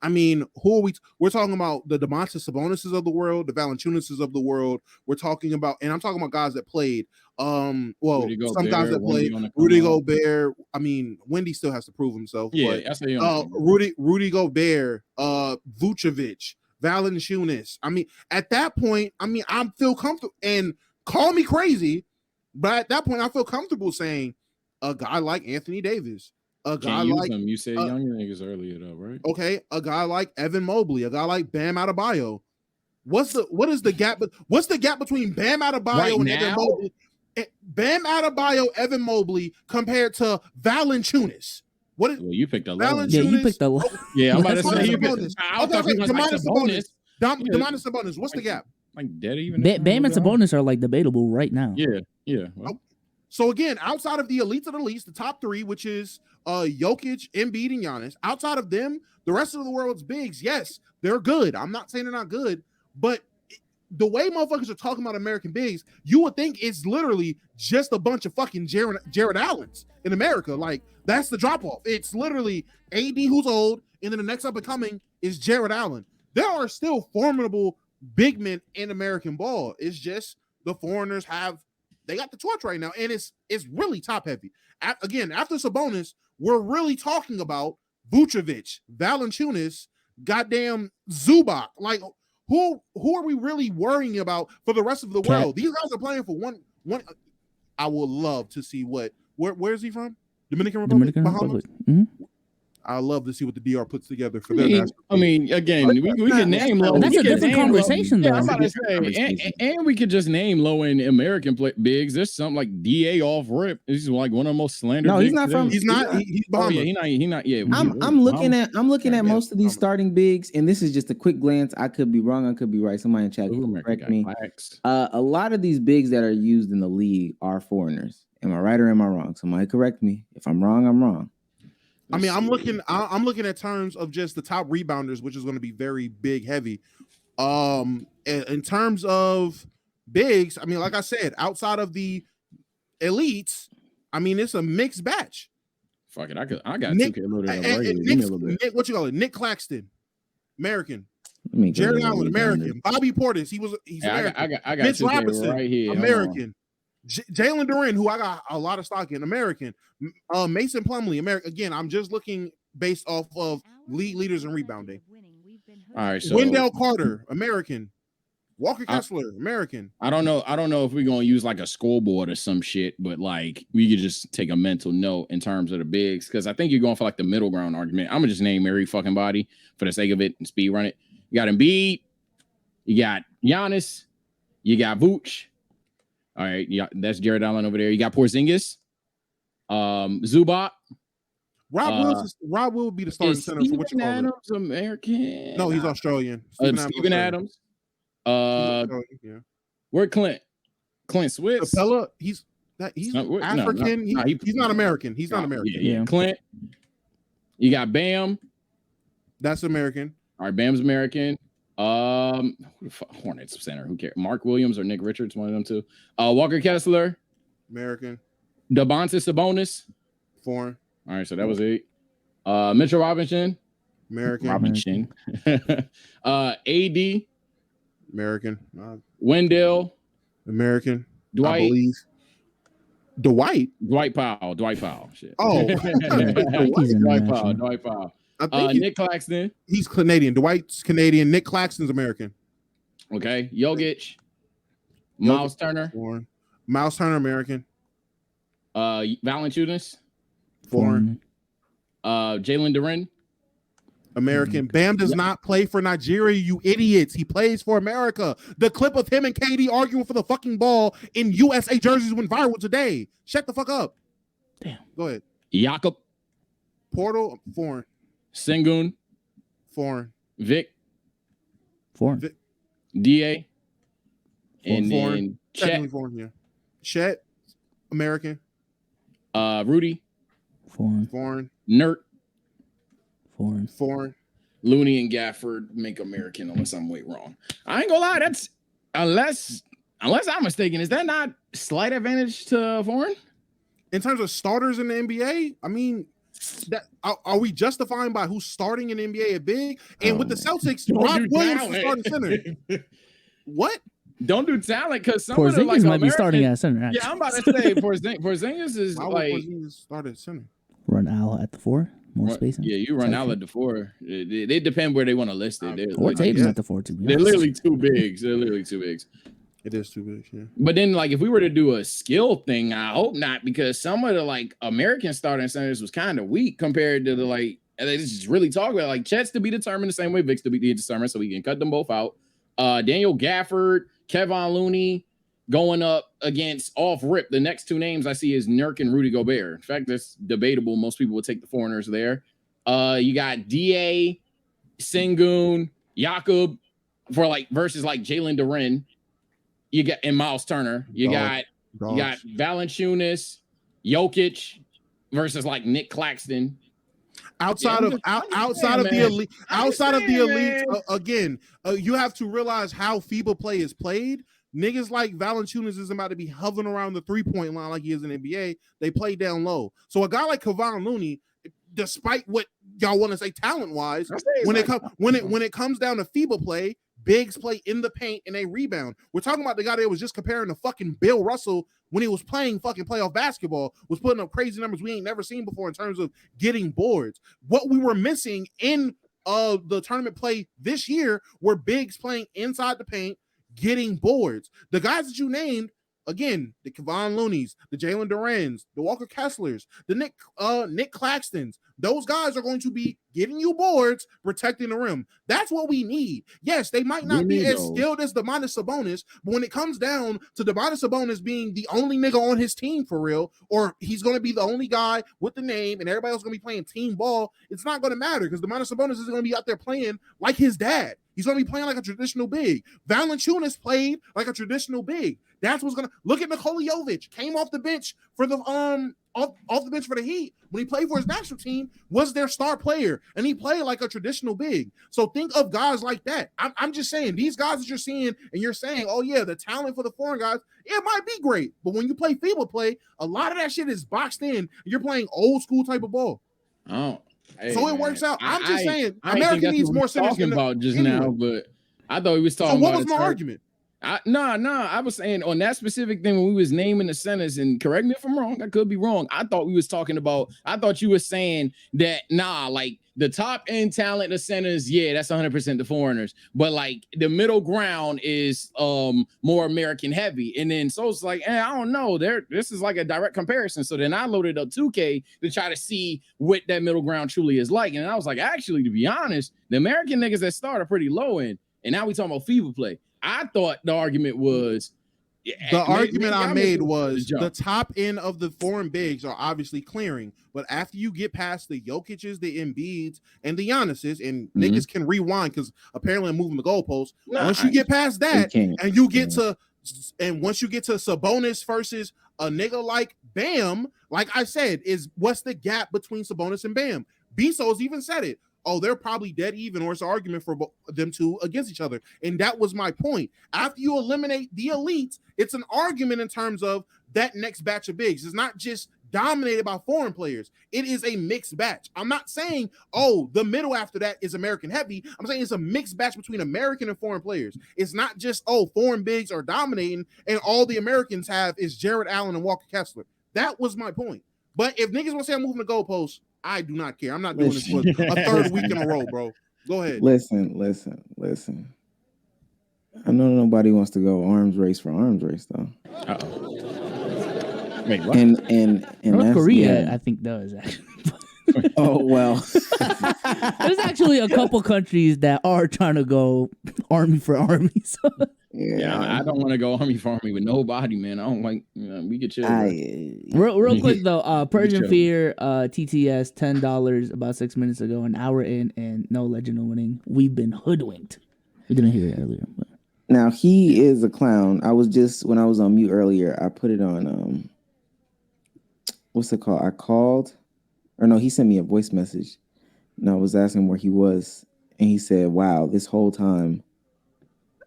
I mean, who are we? We're talking about the Domantas Sabonis of the world, the Valanciunas of the world. We're talking about, and I'm talking about guys that played. Some guys that played. Rudy Gobert. I mean, Wendy still has to prove himself. Yeah, but, I say Rudy Gobert, Vucevic, Valanciunas. I mean, at that point, I feel comfortable. And call me crazy, but at that point, I feel comfortable saying a guy like Anthony Davis. A guy like them. You said younger niggas earlier though, right? Okay, a guy like Evan Mobley, a guy like Bam Adebayo. What is the gap? What's the gap between Bam Adebayo and Evan Mobley? Bam Adebayo, Evan Mobley compared to Valanciunas. What is? Well, you picked a low. Yeah, you picked a low. Yeah, I'm about to say Domantas Sabonis. What's the gap? Like dead even. Bam and Sabonis are like debatable right now. Yeah. Well. So again, outside of the elites of the least, the top 3, which is Jokic, Embiid, and Giannis, outside of them, the rest of the world's bigs, yes, they're good. I'm not saying they're not good, but the way motherfuckers are talking about American bigs, you would think it's literally just a bunch of fucking Jared Allens in America. Like, that's the drop-off. It's literally AD who's old, and then the next up-and-coming is Jared Allen. There are still formidable big men in American ball. It's just the foreigners they got the torch right now, and it's really top heavy. Again, after Sabonis, we're really talking about Vucevic, Valanciunas, goddamn Zubac. Like, who are we really worrying about for the rest of the world? These guys are playing for one. I would love to see where is he from? Dominican Republic. Mm-hmm. I love to see what the DR puts together for their. I mean, again, we can name low. That's a different conversation, though. Yeah, I'm about to say, and we could just name low end American bigs. There's something like DA off rip. This is like one of the most slandered. No, he's bigs not from. He's not. He's Bahamas. He's not. Yeah, I'm looking at most of these starting bigs, and this is just a quick glance. I could be wrong. I could be right. Somebody in chat correct me. A lot of these bigs that are used in the league are foreigners. Am I right or am I wrong? Somebody correct me. If I'm wrong, I'm wrong. I mean, I'm looking at terms of just the top rebounders, which is going to be very big, heavy. In terms of bigs, I mean, like I said, outside of the elites, I mean, it's a mixed batch. Fuck it, I got Nick, 2K loaded up right here. Nick, what you call it? Nick Claxton, American. Jared Allen, American. Bobby Portis, he's American. I got Mitch 2K Robinson, right here. American. Jalen Duren, who I got a lot of stock in, American. Mason Plumlee, American. Again, I'm just looking based off of league leaders in rebounding. All right, so Wendell Carter, American. Walker Kessler, American. I don't know if we're gonna use like a scoreboard or some shit, but like we could just take a mental note in terms of the bigs, because I think you're going for like the middle ground argument. I'm gonna just name every fucking body for the sake of it and speed run it. You got Embiid, you got Giannis, you got Vooch. All right, yeah, that's Jared Allen over there. You got Porzingis, Zubac. Rob will be the starting center for what you call Adams, it. American. No, he's Australian. Steven Adams. Where Clint Swift. Capella, he's African. He's not American. He's not American. Yeah. Clint. You got Bam. That's American. All right, Bam's American. Hornets center. Who cares? Mark Williams or Nick Richards, one of them two. Walker Kessler, American. Domantas Sabonis, foreign. All right, so that was 8. Mitchell Robinson, American. AD, American. Wendell, American. Dwight. I believe. Dwight Powell. Shit. Oh, Dwight Powell. I think Nick Claxton. He's Canadian. Dwight's Canadian. Nick Claxton's American. Okay. Jokic. Miles Turner. Foreign. Miles Turner, American. Valanciunas. Foreign. Jalen Duren. American. Bam does not play for Nigeria, you idiots. He plays for America. The clip of him and KD arguing for the fucking ball in USA jerseys went viral today. Shut the fuck up. Damn. Go ahead. Jakob. Portal, foreign. Sengun. Foreign. Vic. Foreign. DA. And then then Chet. Foreign, yeah. Chet, American. Rudy. Foreign. Foreign. Nert. Foreign. Foreign. Looney and Gafford make American unless I'm way wrong. I ain't gonna lie, that's unless I'm mistaken, is that not slight advantage to foreign? In terms of starters in the NBA, I mean, that are we justifying by who's starting in the NBA at big? And with the Celtics, Rob Williams is starting center. What? Don't do talent because some of the Porzingis like might be starting at center. Yeah, I'm about to say Porzingis is Why like would Porzingis start at center? Run Al at the 4. More spacing. Yeah, you run out at the 4. They depend where they want to list it. Or Like, Tatum's at the 4 too. they're literally too big. They're literally too big. It is too big, yeah. But then, like, if we were to do a skill thing, I hope not, because some of the like American starting centers was kind of weak compared to the like. And they just really talk about like Chet's to be determined the same way Vic's to be determined, so we can cut them both out. Daniel Gafford, Kevon Looney going up against off rip. The next 2 names I see is Nurk and Rudy Gobert. In fact, that's debatable. Most people would take the foreigners there. You got DA, Sengun, Jakob for like versus like Jalen Duren. You got and Miles Turner. You got Valanciunas, Jokic versus like Nick Claxton. Outside of the elite, again, you have to realize how FIBA play is played. Niggas like Valanciunas isn't about to be hovering around the 3-point line like he is in the NBA. They play down low. So a guy like Kevon Looney, despite what y'all want to say talent-wise, when it comes down to FIBA play, bigs play in the paint and they rebound. We're talking about the guy that was just comparing to fucking Bill Russell when he was playing fucking playoff basketball, was putting up crazy numbers we ain't never seen before in terms of getting boards. What we were missing in the tournament play this year were bigs playing inside the paint, getting boards. The guys that you named, again, the Kevon Looneys, the Jalen Durens, the Walker Kesslers, the Nick Claxtons, those guys are going to be getting you boards, protecting the rim. That's what we need. Yes, they might not be as skilled as Domantas Sabonis, but when it comes down to Domantas Sabonis being the only nigga on his team for real, or he's going to be the only guy with the name and everybody else is going to be playing team ball, it's not going to matter because Domantas Sabonis is going to be out there playing like his dad. He's going to be playing like a traditional big. Valanciunas played like a traditional big. That's what's going to look at Nikola Jovic. Came off the bench for the off the bench for the Heat when he played for his national team, was their star player, and he played like a traditional big. So think of guys like that. I'm just saying these guys that you're seeing and you're saying, oh yeah, the talent for the foreign guys, it might be great, but when you play FIBA play, a lot of that shit is boxed in. You're playing old school type of ball. Oh. Hey, so it works out. I'm just saying, I America needs more centers. Talking about just now, but I thought he was talking. So what about was my argument? No, I was saying on that specific thing when we was naming the centers, and correct me if I'm wrong, I could be wrong. I thought we was talking about. I thought you were saying that like the top end talent of centers, yeah, that's 100% the foreigners, but like the middle ground is more American heavy, and then so it's like, I don't know, this is like a direct comparison. So then I loaded up 2K to try to see what that middle ground truly is like, and I was like, actually, to be honest, the American niggas that start are pretty low end, and now we talking about FIBA play. I thought the argument was I made was the top end of the foreign bigs are obviously clearing, but after you get past the Jokic's, the Embiids, and the Giannis's, and niggas can rewind because apparently I'm moving the goalposts. Once you get past that, and you get to, and once you get to Sabonis versus a nigga like Bam, like I said, is what's the gap between Sabonis and Bam? Bezos even said it. Oh, they're probably dead even, or it's an argument for them two against each other. And that was my point. After you eliminate the elites, it's an argument in terms of that next batch of bigs. It's not just dominated by foreign players. It is a mixed batch. I'm not saying, oh, the middle after that is American heavy. I'm saying it's a mixed batch between American and foreign players. It's not just, oh, foreign bigs are dominating and all the Americans have is Jared Allen and Walker Kessler. That was my point. But if niggas want to say I'm moving the goalposts, I do not care. I'm not doing this for a third week in a row, bro. Go ahead. Listen. I know nobody wants to go arms race for arms race though. Wait, what? And North Korea, I think, does actually. Oh well. There's actually a couple countries that are trying to go army for army. So. Yeah, I don't want to go army for army with nobody, man. I don't like. We get chill. Real quick though, Persian Fear, TTS, $10 about 6 minutes ago, an hour in, and no legend of winning. We've been hoodwinked. We didn't hear it earlier. But. Now he is a clown. I was just when I was on mute earlier, I put it on what's it called? I called, or no, he sent me a voice message, and I was asking where he was, and he said, "Wow, this whole time."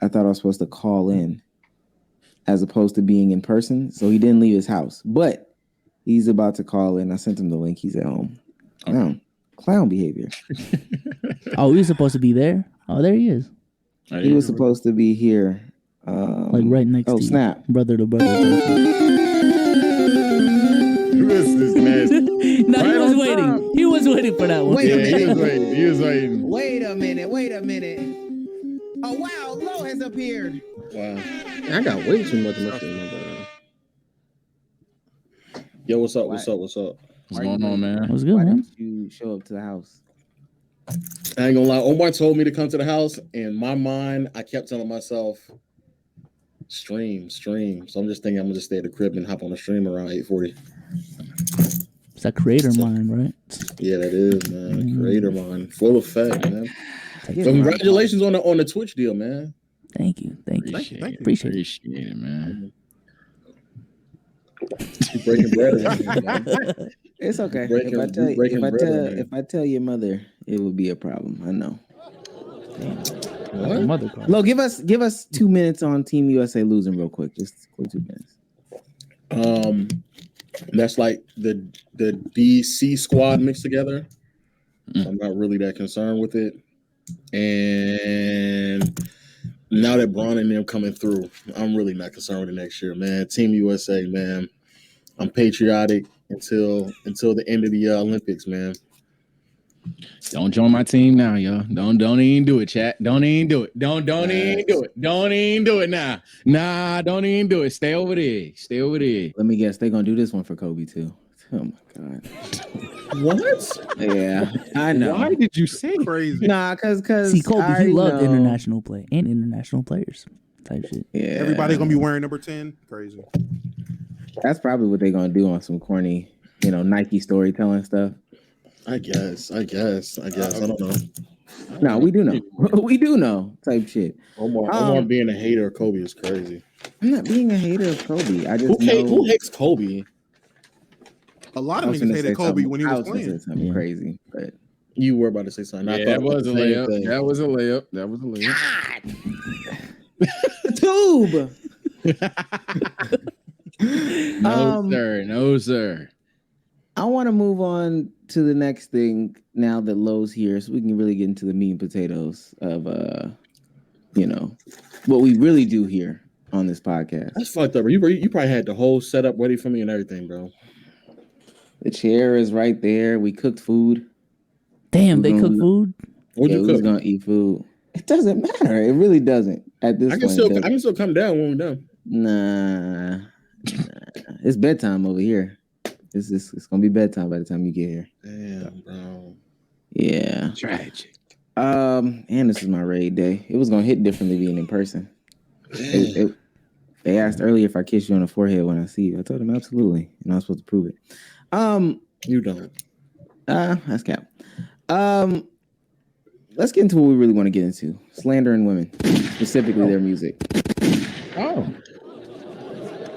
I thought I was supposed to call in as opposed to being in person. So he didn't leave his house, but he's about to call in. I sent him the link. He's at home. Clown behavior. Oh, he was supposed to be there? Oh, there he is. He was supposed to be here. Like right next to you. Snap. Brother to brother. This is nasty. No, he was waiting. He was waiting for that one. Wait a minute. He was waiting. Wait a minute. Oh, wow. Lo has appeared. Wow. I got way too much muscle in my body. Yo, what's up? What's going on, man? What's good, Why man? didn't you show up to the house? I ain't gonna lie. Omar told me to come to the house. In my mind, I kept telling myself, stream. So I'm just thinking I'm gonna just stay at the crib and hop on the stream around 8:40. It's that creator mind, right? Yeah, that is, man. Creator mind. Full effect, man. So congratulations on the Twitch deal, man. Thank you. Appreciate it, man. Breaking bread man. It's okay. If I tell your mother, it would be a problem. I know. What? Mother card. Lo, give us 2 minutes on Team USA losing real quick. Just quick 2 minutes. That's like the DC squad mixed together. So I'm not really that concerned with it. And now that Braun and them coming through, I'm really not concerned with it next year, man. Team USA, man. I'm patriotic until the end of the Olympics, man. Don't join my team now, yo. Don't even do it, chat. Don't even do it. Don't even do it. Don't even do it now. Nah, don't even do it. Stay over there. Let me guess, they're gonna do this one for Kobe too. Oh my god. What? Yeah, I know. Why did you say Crazy? Nah, cause see, Kobe, he loved know. international play and international players type shit. Yeah, Everybody's gonna be wearing number 10. Crazy. That's probably what they're gonna do on some corny, Nike storytelling stuff. I guess. I don't know. No, we do know. We do know type shit. Omar being a hater of Kobe is crazy. I'm not being a hater of Kobe. I just who hates Kobe? A lot of niggas hated Kobe when he was playing. Say something crazy, but You were about to say something. Yeah, that was a layup. That was a layup. The tube. No, sir. I want to move on to the next thing now that Lowe's here, so we can really get into the meat and potatoes of what we really do here on this podcast. That's fucked up, bro. You probably had the whole setup ready for me and everything, bro. The chair is right there. We cooked food. Damn, they cook food? What'd you cook? We was gonna eat food. It doesn't matter. It really doesn't. At this point, I can still come down when we're done. Nah. It's bedtime over here. It's gonna be bedtime by the time you get here. Damn, bro. Yeah. Tragic. And this is my raid day. It was gonna hit differently being in person. They asked earlier if I kissed you on the forehead when I see you. I told them absolutely. And I was supposed to prove it. You don't. That's cap. Let's get into what we really want to get into. Slandering women, specifically their music. Oh.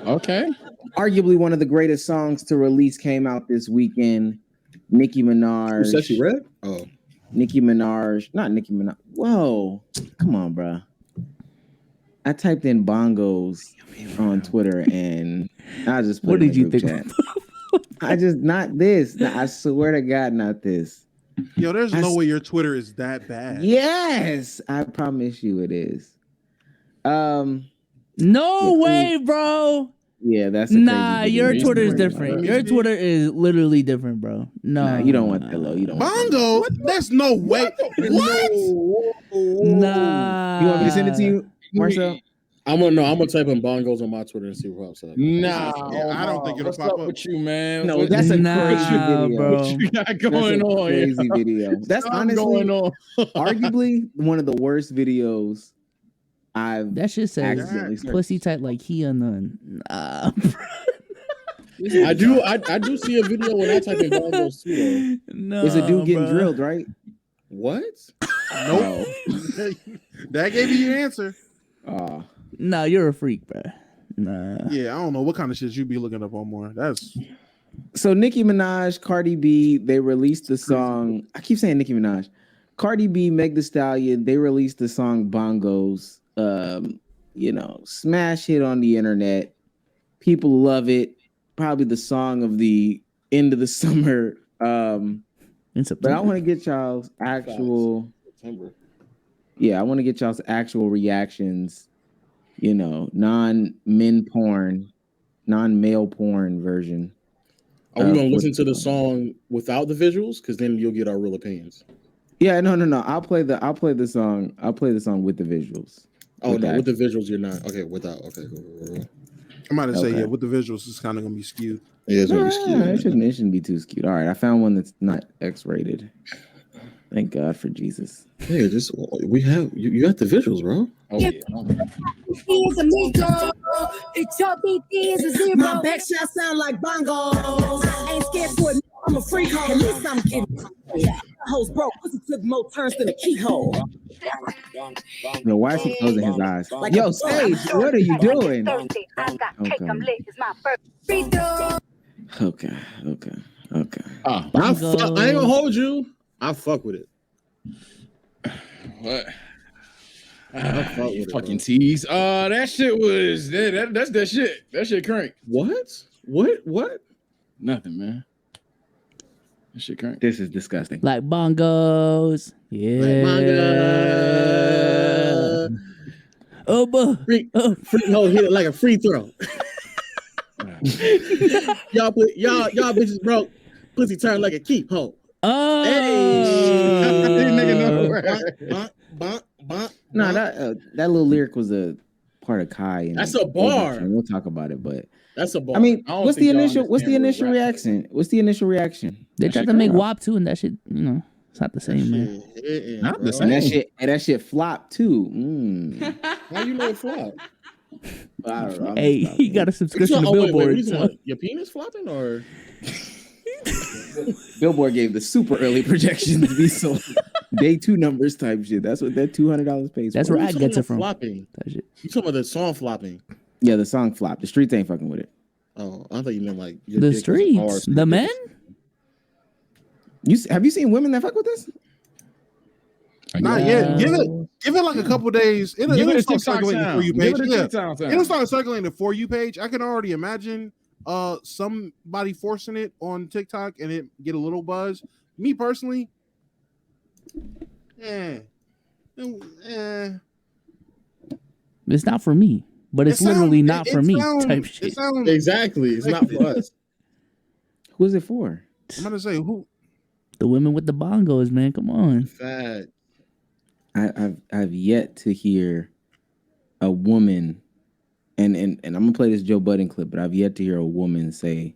Okay. Arguably one of the greatest songs to release came out this weekend. Nicki Minaj. Who said she read? Oh. Nicki Minaj. Not Nicki Minaj. Whoa. Come on, bro. I typed in bongos on Twitter and I just put what did you think? I just not this. I swear to God, not this. Yo, there's no way your Twitter is that bad. Yes, I promise you it is. No way, bro. Yeah, that's a Nah, crazy your video. Twitter is Crazy. different. Your Twitter is literally different, bro. No, Nah, you don't want that low. You don't want that low. Bongo? There's no way. What? Nah. You want me to send it to you, Marcel? I'm gonna type in bongos on my Twitter and see what pops up. Nah, Yeah, I don't think it'll what's pop up up. with you, man? No, What- that's a Nah, crazy video. bro. What you got That's going a on? crazy yo? video. That's What's honestly going on? arguably one of the worst videos I've That shit says accidentally searched. pussy tight like he or none. Nah, bro. I do see a video when I type in bongos too. Though. No, There's a dude getting bro. drilled, right? What? Nope. That gave you your answer. Oh, Nah, you're a freak, bro. Nah. Yeah, I don't know what kind of shit you be looking up on more. That's so Nicki Minaj, Cardi B, they released the song. I keep saying Nicki Minaj. Cardi B, Meg Thee Stallion, they released the song Bongos. Smash hit on the internet. People love it. Probably the song of the end of the summer. In September. But I want to get y'all's actual. September. Yeah, I want to get y'all's actual reactions. Non-male porn version. Are we gonna listen to the song without the visuals? Because then you'll get our real opinions. Yeah, no. I'll play the song. I'll play the song with the visuals. Oh no, with the visuals you're not. Okay, without. Okay, cool. I'm about to say, Okay. yeah, with the visuals, it's kind of gonna be skewed. Yeah, it's gonna be It skewed. shouldn't be too skewed. All right, I found one that's not X-rated. Thank God for Jesus. Yeah, just we have you got the visuals, bro. Oh yeah. My back shot sound like bongos. Ain't scared for it. I'm a freak hoe. At least I'm kidding. Hoes broke. Pussy took more turns than a keyhole. No, why is he closing his eyes? Yo, Sage, what are you doing? Okay. Ah, I ain't gonna hold you. I fuck with it. what? I fuck with it, Fucking bro. tease. That shit was that's that shit. That shit crank. What? Nothing, man. That shit crank. This is disgusting. Like bongos. Yeah. Oh, but Free hit it like a free throw. y'all bitches broke. Pussy turned like a keep hole. oh. No, that little lyric was a part of Kai. And That's a bar. and we'll talk about it, but That's a ball. I mean, I don't what's the think y'all initial understand real rap. reaction? What's the initial reaction? They That tried shit to make crack. WAP too, and that shit, it's not the same, man. Not the And same. that shit flopped too. How you know it flop? I don't know. Hey, he got a subscription to Billboard. So. Your penis flopping or? Billboard gave the super early projections to be sold. Day 2 numbers type shit. That's what that $200 pays That's for. where I gets it from. Flopping. That shit. You talking about the song flopping? Yeah, the song flopped. The streets ain't fucking with it. Oh, I thought you meant like your The dick was hard. streets, the men. Have you seen women that fuck with this? Not yet. Give it like a couple days. It'll Give it a start TikTok circulating the sound. For You Give page. it a Yeah. TikTok sound. It'll start circulating the For You page. I can already imagine somebody forcing it on TikTok and it get a little buzz. Me personally, It's not for me, but it's literally not for me. Type shit. It sounds Exactly. It's not for us. Who is it for? I'm gonna say who. The women with the bongos, man. Come on. Fat. I've yet to hear a woman, and I'm gonna play this Joe Budden clip, but I've yet to hear a woman say,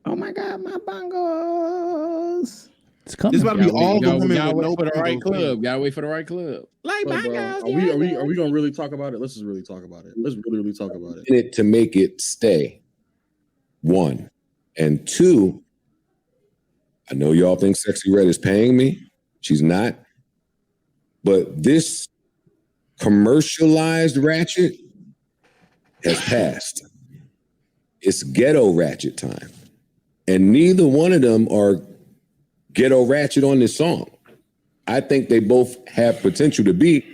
"Oh my God, my bongos." It's coming. This about to be all the women Gotta with wait no for the right bongos. club. Gotta wait for the right club. Like Bro, are we gonna really talk about it? Let's just really talk about it. Let's really talk about it. In it to make it stay. 1 and 2. I know y'all think Sexy Red is paying me. She's not. But this commercialized ratchet has passed. It's ghetto ratchet time. And neither one of them are ghetto ratchet on this song. I think they both have potential to be.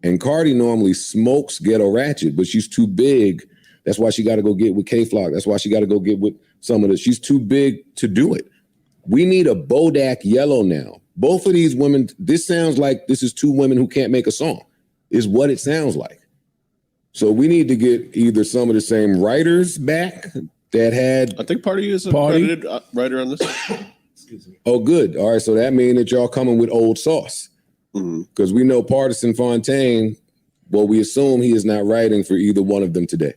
And Cardi normally smokes ghetto ratchet, but she's too big. That's why she got to go get with K-Flock. That's why she got to go get with some of the. She's too big to do it. We need a Bodak Yellow now. Both of these women, this sounds like this is 2 women who can't make a song, is what it sounds like. So we need to get either some of the same writers back that had. I think Party is a Party? credited writer on this. Excuse me. Oh, good. All right. So that means that y'all coming with old sauce. Because we know Partisan Fontaine, well, we assume he is not writing for either one of them today.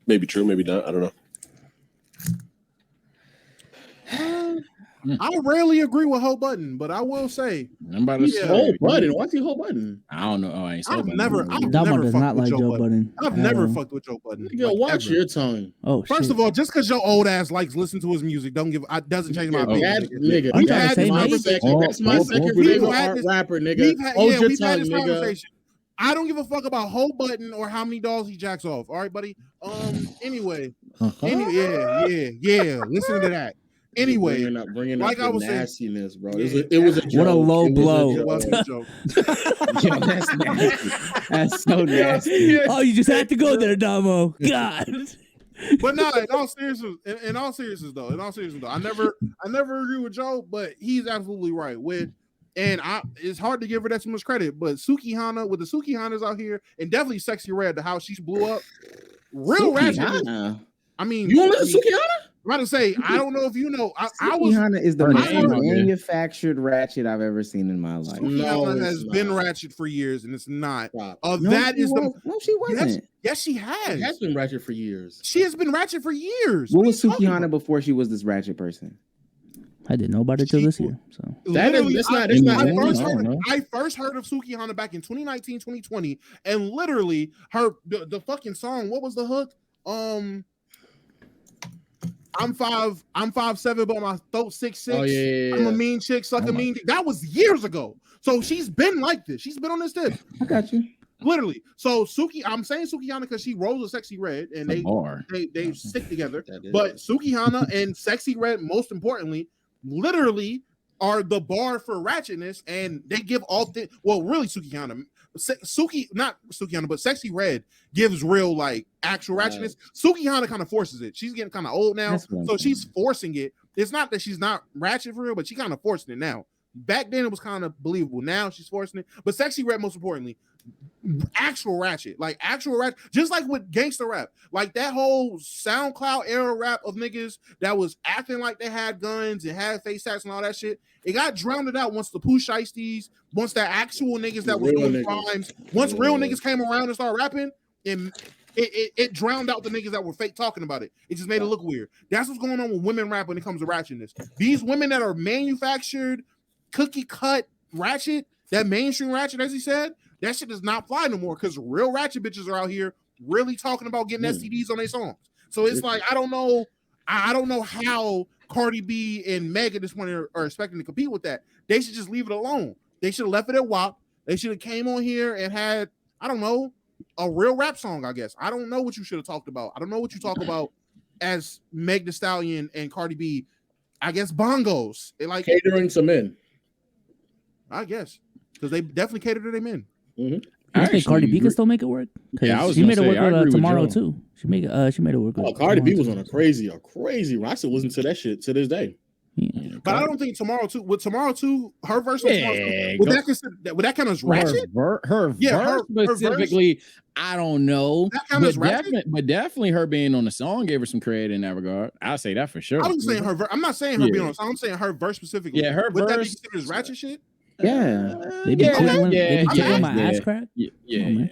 Maybe true, maybe not. I don't know. I rarely agree with Whole Button, but I will say, Whole Button. Why's he Whole Button? I don't know. Oh, I ain't I've never Damo fucked does not with like Joe Budden. I've never fucked with Joe Budden. Yo, watch your tongue. Oh, First of all, just because your old ass likes listen to his music, doesn't change my opinion. Nigga, I'm trying to say, that's my second favorite art rapper, nigga. Hold your tongue, nigga. I don't give a fuck about Whole Button or how many dolls he jacks off. All right, buddy. Anyway, yeah. Listen to that. Anyway, bringing like up I was saying, nastiness, bro. It was a joke. What a low blow. It was a joke. Yo, that's nasty. That's so nasty. Oh, you just had to go there, Damo. God. But no, in all seriousness, though, I never agree with Joe, but he's absolutely right it's hard to give her that too much credit, but Sukihana, with the Sukihanas out here, and definitely Sexy Red, the how she blew up, real ratchet. I mean, you want to listen to Sukihana? I'm about to say, I don't know if you know. Sukihana is the most name, manufactured ratchet I've ever seen in my life. Sukihana has been ratchet for years, and it's not. No, she wasn't. Yes, she has. She has been ratchet for years. She has been ratchet for years. What was Sukihana before she was this ratchet person? I didn't know about it till this year. So I first heard of Sukihana back in 2019, 2020, and literally the fucking song. What was the hook? I'm 5'7", but my throat 6'6". Oh, yeah. I'm a mean chick, suck a mean dick. That was years ago. So she's been like this. She's been on this tip. I got you. Literally. So I'm saying Sukihana because she rolls with Sexy Red and they stick together. But Sukihana and Sexy Red, most importantly, literally are the bar for ratchetness, and they give all things. Well, really, not Sukihana, but Sexy Red gives real like actual ratchetness. Sukihana kind of forces it. She's getting kind of old now, so she's forcing it. It's not that she's not ratchet for real, but she kind of forcing it now. Back then it was kind of believable. Now she's forcing it. But Sexy Red, most importantly, actual ratchet, just like with gangster rap, like that whole SoundCloud era rap of niggas that was acting like they had guns and had face tats and all that shit. It got drowned out once the Pooh Shiesties, once the actual niggas that was doing crimes, once real niggas came around and started rapping, and it drowned out the niggas that were fake talking about it. It just made it look weird. That's what's going on with women rap when it comes to ratchetness. These women that are manufactured, cookie cut ratchet, that mainstream ratchet, as he said, that shit does not fly no more because real ratchet bitches are out here really talking about getting STDs on their songs. So it's like, I don't know how Cardi B and Meg at this point are expecting to compete with that. They should just leave it alone. They should have left it at WAP. They should have came on here and had, I don't know, a real rap song, I guess. I don't know what you should have talked about. I don't know what you talk about as Meg Thee Stallion and Cardi B. I guess bongos. Like catering to men. I guess. Because they definitely cater to their men. Mm-hmm. I think Cardi B can still make it work. Yeah, she made it work with Tomorrow too. She made it work. Oh, Cardi B was on a crazy run. I still listen to that shit to this day. Yeah. But I don't think Tomorrow 2, her verse would that count as ratchet? Her verse specifically, I don't know. But definitely her being on the song gave her some credit in that regard. I'll say that for sure. I'm saying I'm not saying her being on the song. I'm saying her verse specifically. Yeah, her would verse. That be considered as ratchet shit? Yeah. They be tickling my ass crack? Yeah.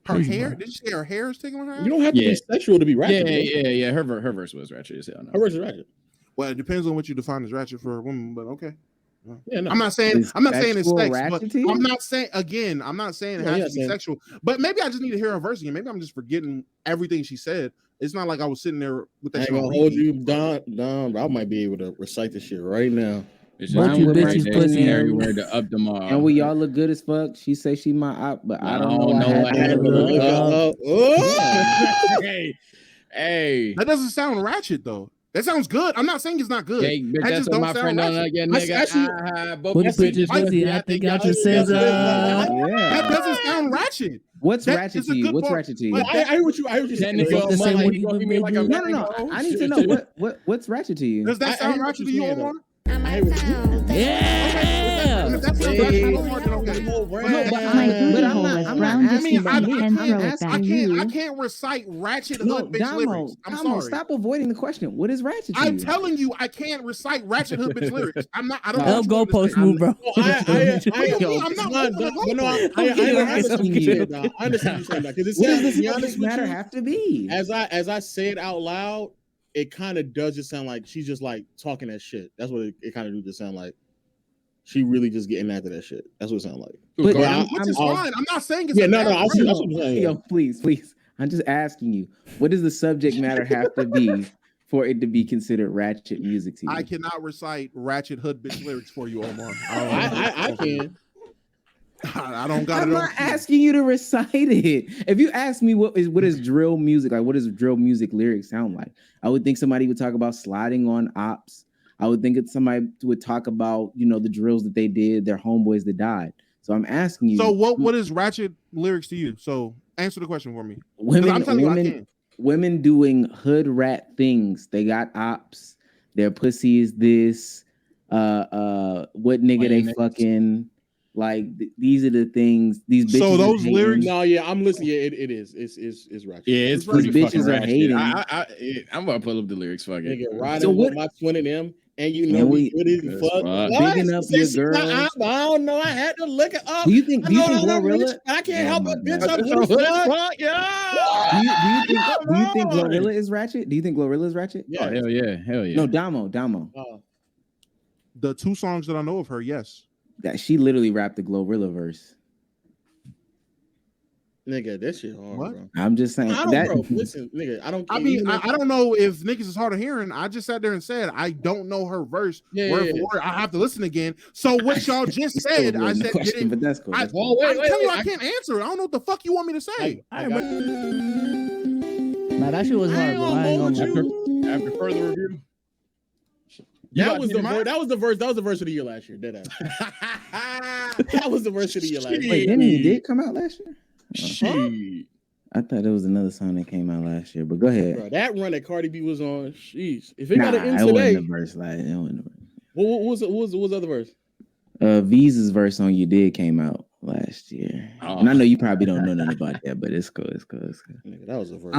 Her hair? Did you say her hair is tickling her ass? You don't have to be sexual to be ratchet. Yeah. Her verse was ratchet as hell. Her verse is ratchet. Well, it depends on what you define as ratchet for a woman, but okay. Yeah, no. I'm not saying it's sex, but ratchetty? I'm not saying it has to be sexual. But maybe I just need to hear her verse again. Maybe I'm just forgetting everything she said. It's not like I was sitting there with that. I ain't gonna hold you down. I might be able to recite this shit right now. Both you bitches pussy everywhere to up them all. And we all look good as fuck. She say she my op, but I don't know what happened. Hey, that doesn't sound ratchet though. That sounds good. I'm not saying it's not good. Hey, that just don't my friend sound on nigga. Both bitches pussy. I think I just says that doesn't sound ratchet. What's ratchet to you? What's ratchet to you? I hear what you saying. No. I need to know what's ratchet to you. Does that sound ratchet to you, Omar? Yeah. Yeah. And if that sounds ratchet to Omar, then okay. I can't recite ratchet hood bitch lyrics. I'm sorry. Stop avoiding the question. What is ratchet? I'm telling you, I can't recite ratchet hood bitch lyrics. I'm not. I don't. L goalpost move, bro. I understand you saying that because what does the subject matter have to be? As I say it out loud, it kind of does just sound like she's just like talking that shit. That's what it kind of do just sound like. She really just getting after that shit. That's what it sounds like. But which is fine. I'm not saying it's that's what I'm saying. Yo, please. I'm just asking you, what does the subject matter have to be for it to be considered ratchet music to you? I cannot recite ratchet hood bitch lyrics for you, Omar. I can. I don't got it. I'm not asking you to recite it. If you ask me what is drill music, like what does drill music lyrics sound like? I would think somebody would talk about sliding on ops. I would think somebody would talk about, the drills that they did, their homeboys that died. So I'm asking you. So what is ratchet lyrics to you? So answer the question for me. Women doing hood rat things. They got ops. Their pussy is this. What nigga they fucking. Like these are the things. These bitches. So those lyrics. No, yeah, I'm listening. Yeah, it is. It's ratchet. Yeah, it's pretty bitches fucking are hating. I'm about to pull up the lyrics. Fuck it. Nigga, riding with my twin of them, and you know we fuck. Bigging up your girl. I don't know. I had to look it up. Do you think Glorilla? I can't help but bitch up. Do you think Glorilla is ratchet? Do you think Glorilla is ratchet? Yeah. Oh, hell yeah. No, Damo. The two songs that I know of her, yes. That she literally rapped the Glorilla verse. Nigga, that shit hard, bro. I'm just saying. Listen, nigga, I don't. I mean, I don't know if niggas is hard of hearing. I just sat there and said I don't know her verse word for word. I have to listen again. So what y'all just said, I said. But that's cool. I'm telling you, I can't answer it. I don't know what the fuck you want me to say. Nah, that shit was hard. After further review. That was the verse of the year last year. That was the verse of the year last year. Wait, it did come out last year? Shit. I thought it was another song that came out last year, but go ahead. Bro, that run that Cardi B was on, sheesh. If it got an end today, it wasn't the verse. What was the other verse? Visa's verse on "You Did" came out last year, and I know you probably don't know nothing about that, but it's cool. Nigga, that was a verse.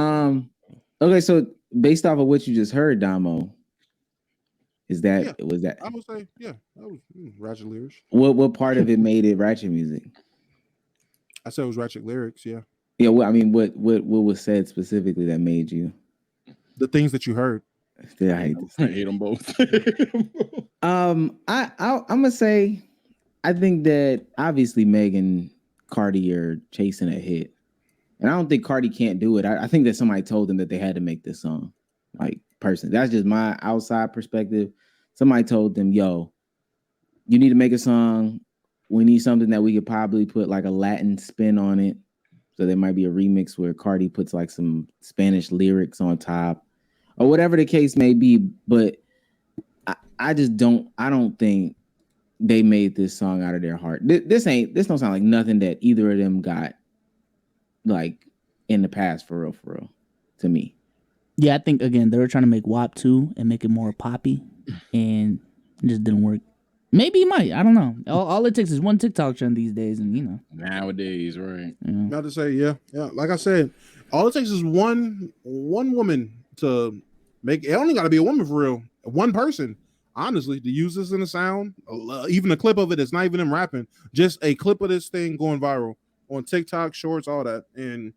Okay, so based off of what you just heard, Damo, was that? I would say, that was ratchet lyrics. What part of it made it ratchet music? I said it was ratchet lyrics, yeah. Yeah, well, I mean, what was said specifically that made you? The things that you heard. Yeah, I hate them both. I'm gonna say, I think that obviously Meg and Cardi are chasing a hit, and I don't think Cardi can't do it. I think that somebody told them that they had to make this song. Like, personally, that's just my outside perspective. Somebody told them, "Yo, you need to make a song. We need something that we could probably put like a Latin spin on it." So there might be a remix where Cardi puts like some Spanish lyrics on top, or whatever the case may be. But I don't think they made this song out of their heart. This don't sound like nothing that either of them got like in the past for real to me. Yeah, I think again they were trying to make WAP 2 and make it more poppy, and it just didn't work. Maybe it might. I don't know. All it takes is one TikTok trend these days, and nowadays, right? Not to say, yeah. Like I said, all it takes is one woman to make. It only got to be a woman for real. One person, honestly, to use this in a sound, even a clip of it. It's not even them rapping. Just a clip of this thing going viral on TikTok, Shorts, all that, and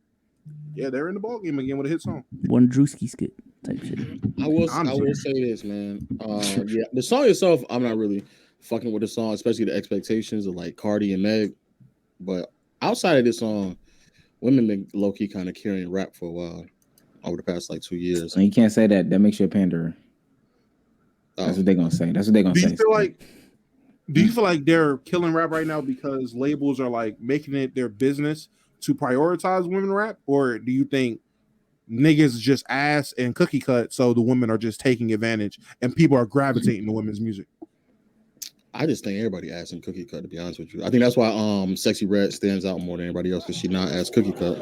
yeah, they're in the ball game again with a hit song. One Drewski skit type shit. I will say this, man. Yeah, the song itself, I'm not really fucking with the song, especially the expectations of like Cardi and Meg. But outside of this song, women been low key kind of carrying rap for a while over the past like 2 years. And you can't say that. That makes you a panderer. That's what they're gonna say. Do you feel like they're killing rap right now because labels are like making it their business to prioritize women rap, or do you think niggas just ass and cookie cut, so the women are just taking advantage and people are gravitating to women's music? I just think everybody ass and cookie cut, to be honest with you. I think that's why Sexy Red stands out more than everybody else, because she not ass cookie cut.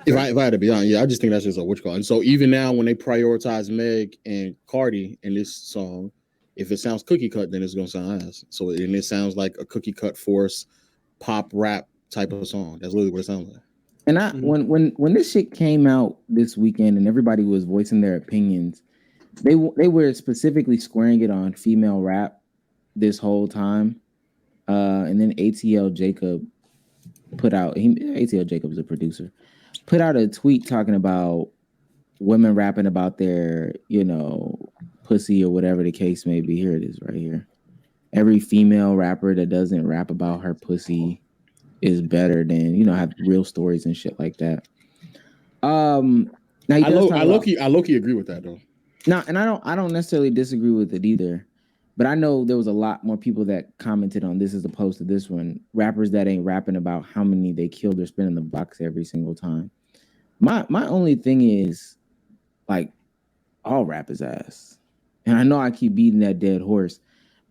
If I had to be honest, I just think that's just a witch call. And so even now when they prioritize Meg and Cardi in this song, If it sounds cookie cut, then it's gonna sound ass. So and it sounds like a cookie cut force pop rap type of song. That's literally what it sounds like. And when this shit came out this weekend and everybody was voicing their opinions, they were specifically squaring it on female rap this whole time. And then ATL Jacob put out, ATL Jacob's a producer, put out a tweet talking about women rapping about their, pussy or whatever the case may be. Here it is right here. Every female rapper that doesn't rap about her pussy is better than, have real stories and shit like that. Now I low-key agree with that though. No, and I don't necessarily disagree with it either. But I know there was a lot more people that commented on this as opposed to this one. Rappers that ain't rapping about how many they killed or spin in the box every single time. My only thing is, like, all rap is ass. And I know I keep beating that dead horse,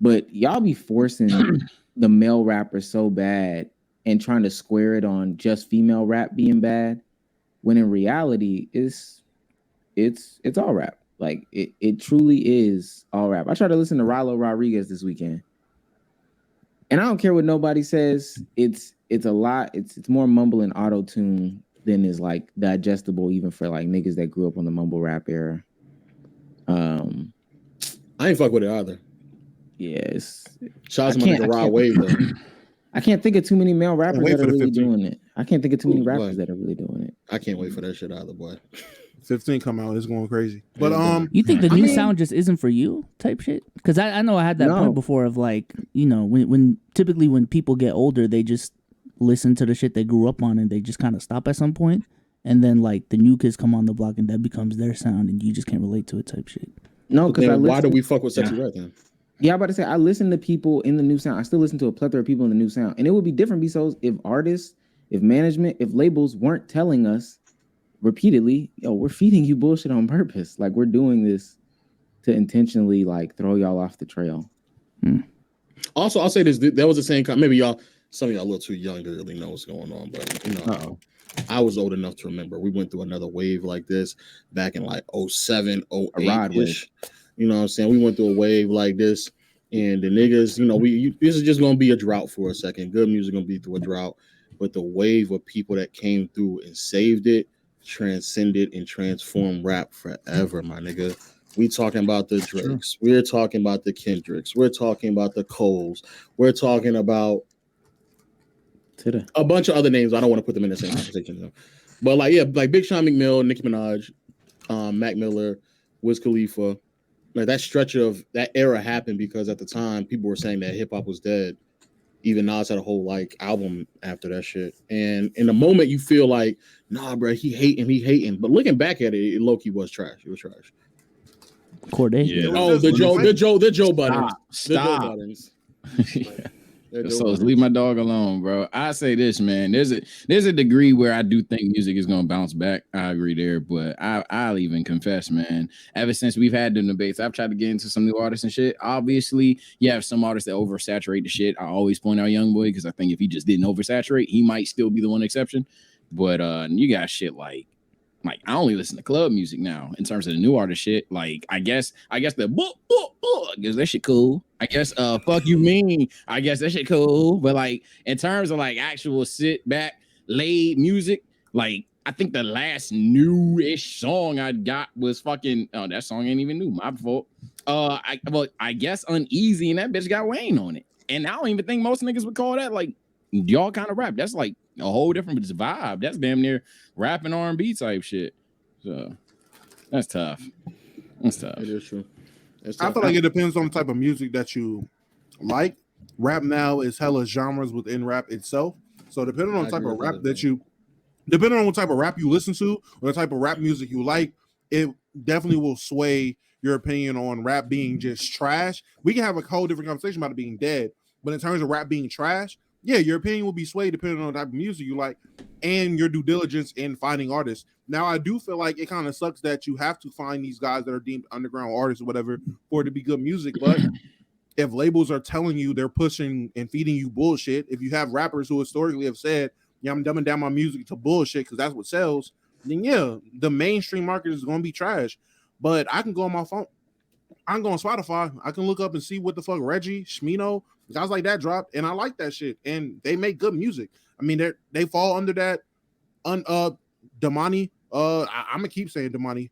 but y'all be forcing the male rappers so bad and trying to square it on just female rap being bad, when in reality it's all rap. Like it truly is all rap. I tried to listen to Rilo Rodriguez this weekend, and I don't care what nobody says. It's a lot. It's more mumble and auto tune than is like digestible, even for like niggas that grew up on the mumble rap era. I ain't fuck with it either. Yes, shout out to my raw wave though. I can't think of too many male rappers that are really doing it. I can't think of too many rappers that are really doing it. I can't wait for that shit either, boy. 15 come out, it's going crazy. But you think the new sound just isn't for you type shit? Because I know I had that point before of like, when typically when people get older, they just listen to the shit they grew up on and they just kind of stop at some point, and then like the new kids come on the block and that becomes their sound and you just can't relate to it type shit. No, because why do we fuck with Sexy Red then? Yeah, I'm about to say I listen to people in the new sound. I still listen to a plethora of people in the new sound, and it would be different because if artists, if management, if labels weren't telling us repeatedly, we're feeding you bullshit on purpose. Like we're doing this to intentionally like throw y'all off the trail. Also, I'll say this: that was the same. Maybe some of y'all a little too young to really know what's going on, but I was old enough to remember we went through another wave like this back in like 07, 08-ish. You know what I'm saying? We went through a wave like this, and the niggas, this is just gonna be a drought for a second. Good music gonna be through a drought, but the wave of people that came through and saved it, transcended, and transformed rap forever, my nigga. We talking about the Drakes, we're talking about the Kendricks, we're talking about the Coles, we're talking about a bunch of other names. I don't want to put them in the same conversation though. But like Big Sean McMill, Nicki Minaj, Mac Miller, Wiz Khalifa. Like that stretch of that era happened because at the time people were saying that hip hop was dead. Even Nas had a whole like album after that shit. And in the moment you feel like, nah, bro, he hating. But looking back at it, low-key was trash. It was trash. Corday. Yeah. Oh, the Joe Buttons. Stop. The Joe Buttons. So leave my dog alone, bro. I say this, man. There's a degree where I do think music is gonna bounce back. I agree there, but I'll even confess, man. Ever since we've had the debates, I've tried to get into some new artists and shit. Obviously, you have some artists that oversaturate the shit. I always point out YoungBoy because I think if he just didn't oversaturate, he might still be the one exception. But you got shit like I only listen to club music now in terms of the new artist shit. Like I guess the book because that shit cool. I guess fuck you mean. I guess that shit cool. But like in terms of like actual sit back laid music, like I think the last new-ish song I got was fucking that song ain't even new. My fault. I guess Uneasy and that bitch got Wayne on it. And I don't even think most niggas would call that like y'all kind of rap. That's like a whole different vibe. That's damn near rapping R&B type shit. So that's tough. That's tough. It is true. I feel like it depends on the type of music that you like. Rap now is hella genres within rap itself. So depending on the type of rap depending on what type of rap you listen to or the type of rap music you like, it definitely will sway your opinion on rap being just trash. We can have a whole different conversation about it being dead, but in terms of rap being trash, yeah, your opinion will be swayed depending on the type of music you like and your due diligence in finding artists. Now, I do feel like it kind of sucks that you have to find these guys that are deemed underground artists or whatever for it to be good music. But if labels are telling you they're pushing and feeding you bullshit, if you have rappers who historically have said, yeah, I'm dumbing down my music to bullshit because that's what sells, then yeah, the mainstream market is going to be trash. But I can go on my phone. I can go on Spotify. I can look up and see what the fuck Reggie, Shmino, guys like that dropped, and I like that shit. And they make good music. I mean, they fall under that Damani. I'm gonna keep saying Damani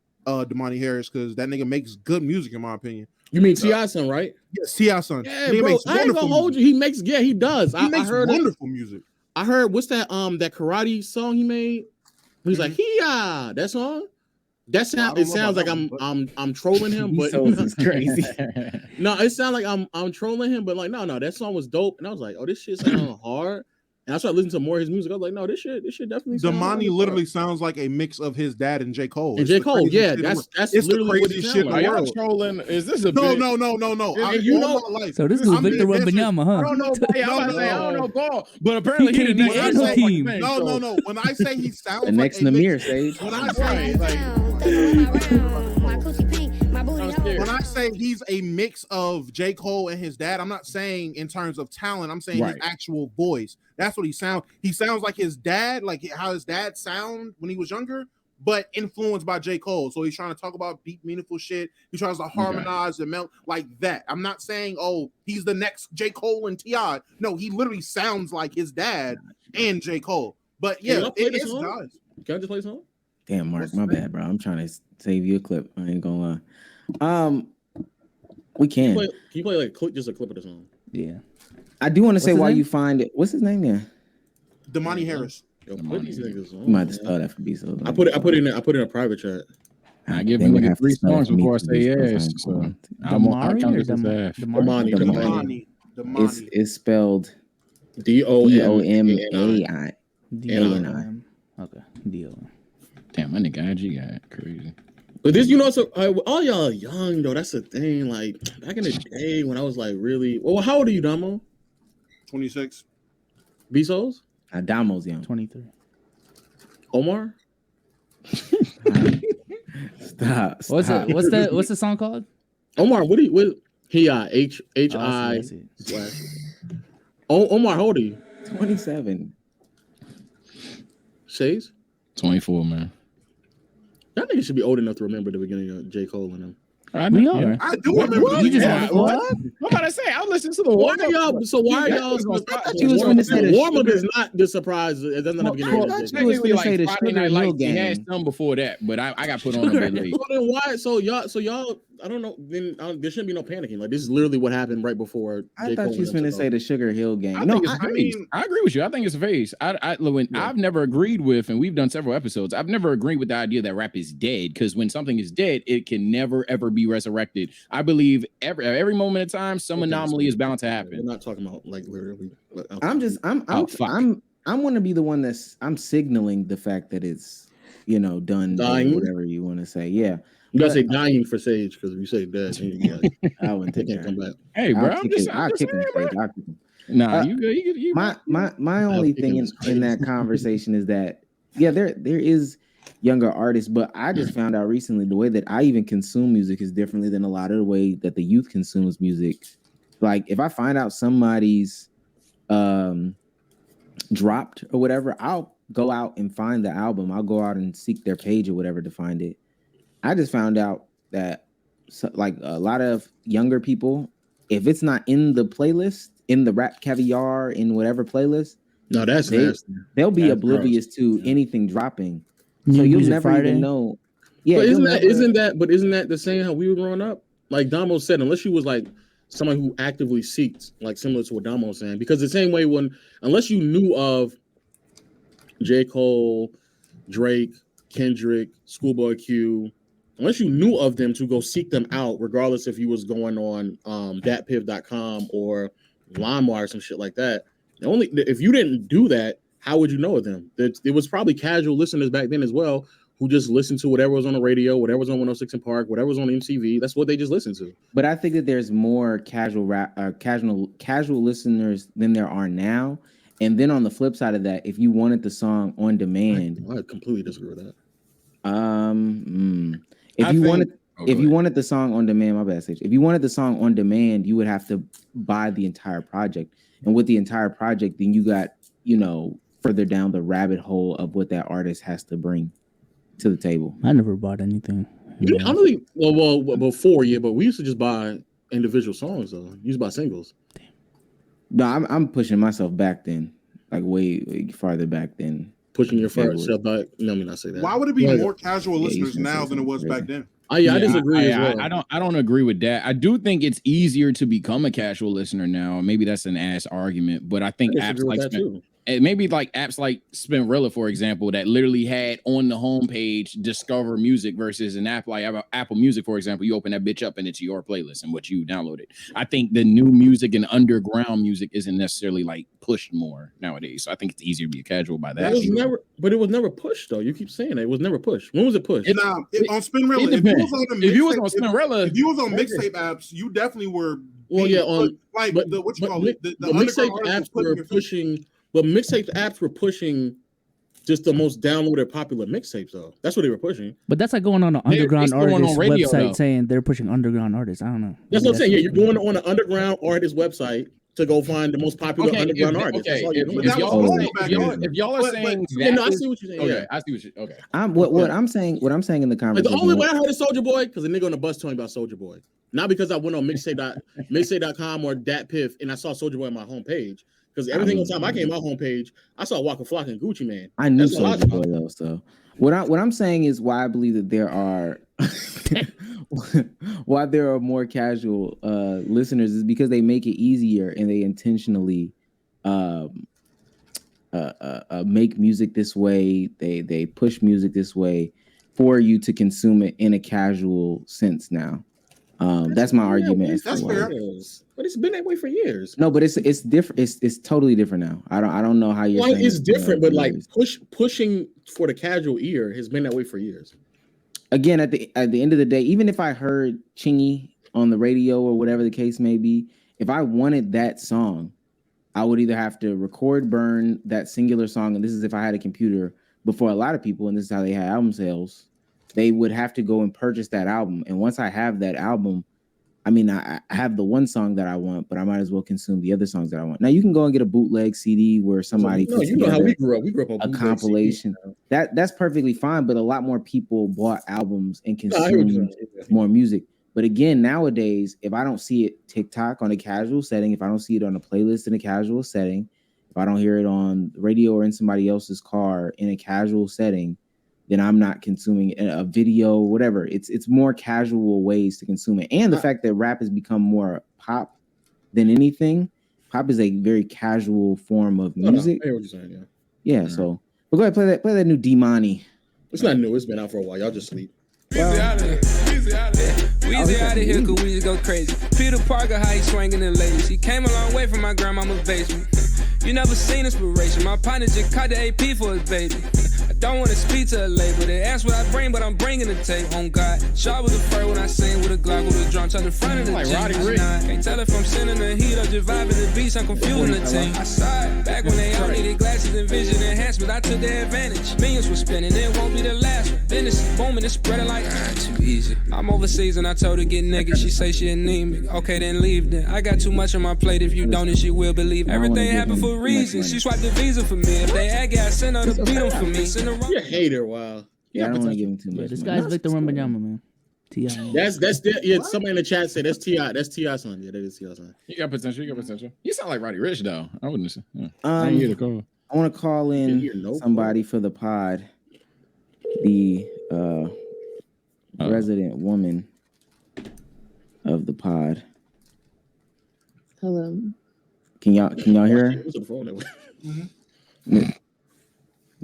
Harris because that nigga makes good music in my opinion. You mean T.I. son, right? Yes, T.I. son. Yeah, bro. I ain't gonna hold you. He makes he does. He makes wonderful music. I heard what's that that karate song he made? He's like, "Hee-ya!" That song. That sound. It sounds like I'm trolling him, but it's crazy. No, it sounds like I'm trolling him, but like no, that song was dope, and I was like, oh, this shit sounds hard. And I started listening to more of his music. I was like, no, this shit definitely. Damani literally sounds like a mix of his dad and J. Cole. And J. Cole, yeah, that's it's literally the craziest shit in the world. Trolling? Is this a no? You know, so this is Victor Wembanyama, huh? I don't know. I don't know Paul, but apparently he didn't. No. When I say he sounds the next Namir Sage. When I say he's a mix of J. Cole and his dad, I'm not saying in terms of talent. I'm saying his actual voice. That's what he sounds. He sounds like his dad, like how his dad sounded when he was younger, but influenced by J. Cole. So he's trying to talk about deep, meaningful shit. He tries to harmonize and melt like that. I'm not saying, oh, he's the next J. Cole and T.I. No, he literally sounds like his dad and J. Cole. But yeah, it is nice. Can I just play a song? Damn, Mark, my bad, bro. I'm trying to save you a clip. I ain't gonna lie. We can. Can you play like just a clip of the song? Yeah. I do want to say why you find it. What's his name there? Damani Harris. Yo, put these niggas on, you might have to spell that for me. So I put it in a private chat. I give him like 3 songs before I say yes. So Damani. It's spelled Domai. Domai. Okay. D-O. Damn, my nigga IG got crazy. But this, so all y'all are young though. That's the thing. Like back in the day when I was like really. Well, how old are you, Damo? 26. Bezos? Damo's young. 23. Omar? Stop. What's the song called? Omar, what H-I. Omar, how old are you? 27. Shays? 24, man. Y'all niggas should be old enough to remember the beginning of J. Cole and them. We are. Yeah. I do remember. What? I'm about to say, I listened to the warm up. So why are y'all? The warm up is not the surprise. It doesn't have beginning. Technically, like Friday Night Lights, he had some before that, but I got put on a bit late. So then why? So y'all. I don't know. Then there shouldn't be no panicking. Like this is literally what happened right before. I thought you was going to say the Sugar Hill Gang. I agree with you. I think it's a phase. I've never agreed with, and we've done several episodes. I've never agreed with the idea that rap is dead because when something is dead, it can never ever be resurrected. I believe every moment of time, some anomaly is bound to happen. We're not talking about like literally. I'm going to be the one I'm signaling the fact that it's done. Dying. Whatever you want to say. Yeah. You gotta say dying for Sage because if you say dead, I wouldn't take that. Come back. Hey, bro, I'll kick him. Nah, you good. My only thing in that conversation is that there is younger artists, but I just found out recently the way that I even consume music is differently than a lot of the way that the youth consumes music. Like if I find out somebody's dropped or whatever, I'll go out and find the album. I'll go out and seek their page or whatever to find it. I just found out that like a lot of younger people, if it's not in the playlist, in the Rap Caviar, in whatever playlist, no, they'll be oblivious to anything dropping. So you'll never even know. Yeah, but isn't that the same how we were growing up? Like Damo said, unless you was like someone who actively seeks, like similar to what Damo was saying, because the same way unless you knew of J. Cole, Drake, Kendrick, Schoolboy Q, unless you knew of them to go seek them out, regardless if you was going on datpiv.com or LimeWire or some shit like that. If you didn't do that, how would you know of them? It was probably casual listeners back then as well who just listened to whatever was on the radio, whatever was on 106 and Park, whatever was on MTV. That's what they just listened to. But I think that there's more casual listeners than there are now. And then on the flip side of that, if you wanted the song on demand, I completely disagree with that. If you wanted the song on demand, my bad, Sage. If you wanted the song on demand, you would have to buy the entire project. And with the entire project, then you got, further down the rabbit hole of what that artist has to bring to the table. I never bought anything. I don't think. Well, before, yeah, but we used to just buy individual songs though. You used to buy singles. No, I'm pushing myself back then, like way farther back then. Pushing your first step back. No, I mean, I say that. Why would it be more casual listeners now than it was back then? I disagree as well. I don't agree with that. I do think it's easier to become a casual listener now. Maybe that's an ass argument, but I think apps like maybe like apps like Spinrilla, for example, that literally had on the homepage discover music versus an app like Apple Music, for example. You open that bitch up and it's your playlist and what you downloaded. I think the new music and underground music isn't necessarily like pushed more nowadays. So I think it's easier to be casual by that. But it was never pushed though. You keep saying it was never pushed. When was it pushed? On Spinrilla, if you was on mixtape apps, you definitely were. Well, yeah, on like the mixtape apps were pushing. But mixtape apps were pushing just the most downloaded popular mixtapes, though. That's what they were pushing. But that's like going on an underground artist website saying they're pushing underground artists. I don't know. That's what I'm saying. Yeah, you're going on an underground artist website to go find the most popular underground artists. Okay, if y'all are saying that, I see what you're saying. Okay, I see what you. Okay, what I'm saying in the conversation. Like the only way I heard of Soulja Boy because a nigga on the bus told me about Soulja Boy. Not because I went on mixtape.com or DatPiff and I saw Soulja Boy on my homepage. Because everything on time I came on my homepage, I saw Waka Flocka and Gucci Mane. I knew Soulja Boy though. So what I'm saying is why I believe that there are why there are more casual listeners is because they make it easier and they intentionally make music this way. They push music this way for you to consume it in a casual sense now. That's my argument. That's fair. But it's been that way for years. No, but it's different. It's totally different now. I don't know how you're. Like it's different, but like pushing for the casual ear has been that way for years. Again, at the end of the day, even if I heard Chingy on the radio or whatever the case may be, if I wanted that song, I would either have to burn that singular song, and this is if I had a computer. But for a lot of people, and this is how they had album sales, they would have to go and purchase that album. And once I have that album, I mean, I have the one song that I want, but I might as well consume the other songs that I want. Now you can go and get a bootleg CD where somebody puts you know how we grew up. We grew up on a compilation. CD. That's perfectly fine, but a lot more people bought albums and consumed more music. But again, nowadays, if I don't see it TikTok on a casual setting, if I don't see it on a playlist in a casual setting, if I don't hear it on the radio or in somebody else's car in a casual setting, then I'm not consuming a video, whatever. It's more casual ways to consume it. And the fact that rap has become more pop than anything. Pop is a very casual form of music. I hear what you're saying, yeah. So but go ahead, play that new D-Money. It's not new, it's been out for a while. Y'all just sleep. Weezy out of here, cause we just go crazy. Peter Parker, how he swinging the ladies. He came a long way from my grandmama's basement. You never seen inspiration. My partner just caught the AP for his baby. I don't want to speak to a label. They ask what I bring, but I'm bringing the tape. On God, sharp with the fur when I sing with a Glock with a drum. Turn the front of the Jeep. Can't tell if I'm sending the heat or just vibing the beats. I'm confusing the team. I saw it back when they all needed glasses and vision enhancement. I took their advantage. Millions were spending, it won't be the last one. Business is booming, it's spreading like too easy. I'm overseas and I told her get naked. She say she anemic. Okay, then leave then. I got too much on my plate. If you don't, then she will believe. Everything happened for a reason. She swiped the visa for me. If they aggy, I send her to beat them for me. You're a hater, wow. Yeah, I don't want to give him too much. This guy's Victor Wembanyama, man. T.I. Somebody in the chat said that's T.I. That's T.I.'s son. Yeah, that is T.I.'s son. You got potential. You sound like Roddy Ricch, though. I wouldn't say. I ain't here to call. I want to call in somebody for the pod. The resident woman of the pod. Hello. Can y'all hear her?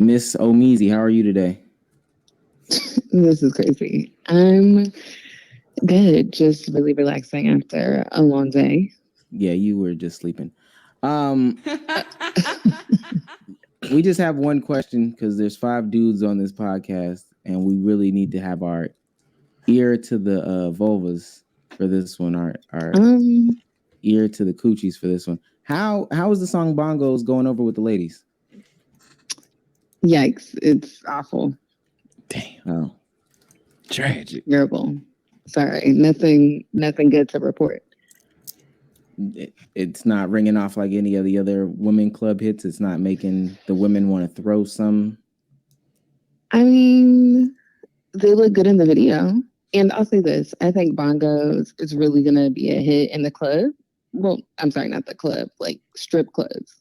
Miss Omeezy, how are you today? This is crazy. I'm good. Just really relaxing after a long day. Yeah, you were just sleeping. We just have one question because there's 5 dudes on this podcast, and we really need to have our ear to the vulvas for this one. Our ear to the coochies for this one. How is the song Bongos going over with the ladies? Yikes! It's awful. Damn. Oh, tragic. Terrible. Sorry, nothing good to report. It's not ringing off like any of the other women club hits. It's not making the women want to throw some. I mean, they look good in the video. And I'll say this: I think Bongos is really gonna be a hit in the club. Well, I'm sorry, not the club, like strip clubs,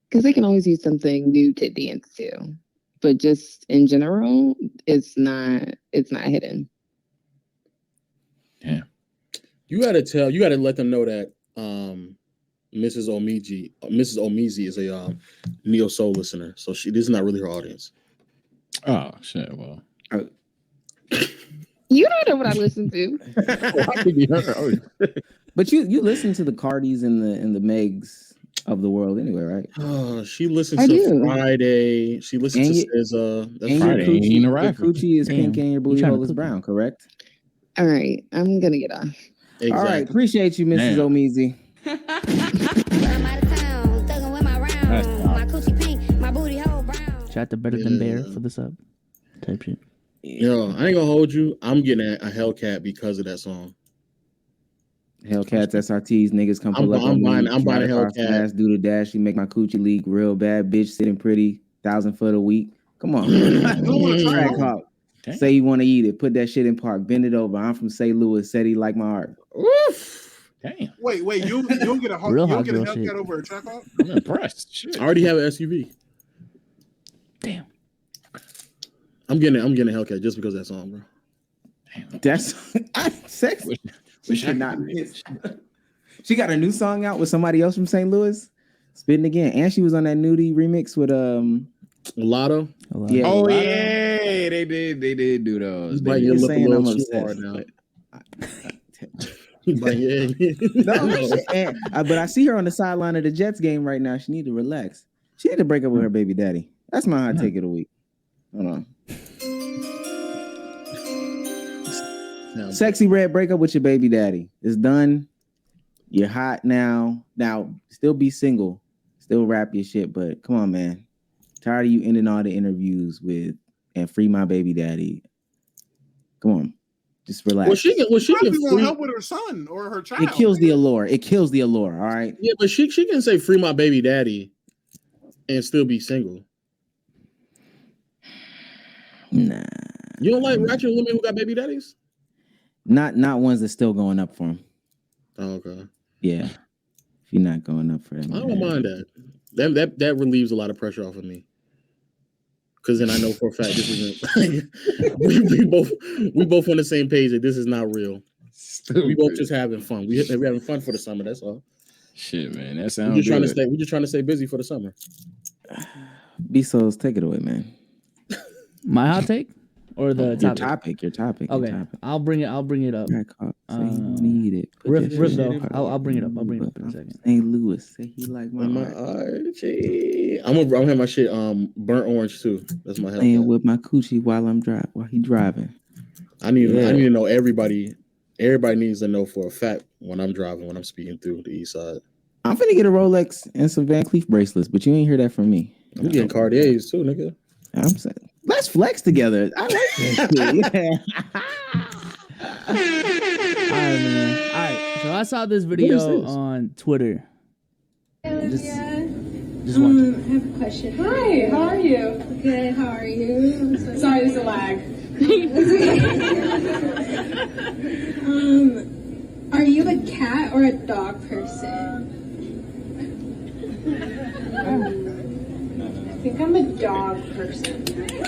because they can always use something new to dance to. But just in general, it's not hidden. Yeah. You gotta let them know that Mrs. Omizi is a neo soul listener, so this is not really her audience. Oh shit! Well, you don't know what I listen to. But you listen to the Cardis and the Megs of the world anyway, right? She listens to Friday. She listens to SZA. That's Friday. Your coochie is pink and your booty hole is brown, correct? All right, I'm gonna get off. Exactly. All right, appreciate you, Mrs. Omizi. Shout out to Better Than Bear for the sub type shit. Yo, I ain't gonna hold you. I'm getting a Hellcat because of that song. Hellcats, SRTs, niggas come pull up on me. I'm buying a Hellcat. Do the dash, you make my coochie leak real bad. Bitch sitting pretty, 1,000 foot a week. Come on. Track hawk. Say you want to eat it. Put that shit in park. Bend it over. I'm from St. Louis. Said he like my art. Oof. Damn. Wait, you'll get a Hellcat over a track hawk? I'm impressed. Shit. I already have an SUV. Damn. I'm getting a Hellcat just because of that song, bro. Damn. That's sexy. She should not miss. She got a new song out with somebody else from St. Louis. Spitting again. And she was on that Nudie remix with Lotto. Yeah. Oh yeah, they did do those. But you're saying I'm upset now. But I see her on the sideline of the Jets game right now. She need to relax. She need to break up with her baby daddy. That's my hot take of the week. Hold on. Sexy Red, break up with your baby daddy. It's done. You're hot now. Now, still be single. Still rap your shit, but come on, man. Tired of you ending all the interviews with and free my baby daddy. Come on. Just relax. Well, she can help with her son or her child. It kills the allure. All right. Yeah, but she can say free my baby daddy and still be single. Nah. You don't like ratchet women who got baby daddies? Not ones that's still going up for him. Oh, okay. Yeah. If you're not going up for them. I don't mind that. That relieves a lot of pressure off of me. Because then I know for a fact this isn't we both on the same page that this is not real. Stupid. We both just having fun. We're having fun for the summer, that's all. Shit, man. That sounds we're just trying to stay busy for the summer. B-Souls, take it away, man. My hot take? Or the topic? Your topic. Okay, I'll bring it up. Need it. Riff though. I'll bring it up. I'll bring it up in a second. St. Louis, say he like my Archie. I'm gonna have my shit burnt orange too. That's my hell. Playing with my coochie while he driving. I need to know everybody. Everybody needs to know for a fact when I'm driving, when I'm speeding through the east side. I'm finna get a Rolex and some Van Cleef bracelets, but you ain't hear that from me. I'm getting Cartiers too, nigga. I'm saying, let's flex together. I like that. All right, man. All right. So I saw this video on Twitter. Just watch it. I have a question. Hi, how are you? Good, how are you? Sorry, there's a lag. Are you a cat or a dog person? I think I'm a dog person. I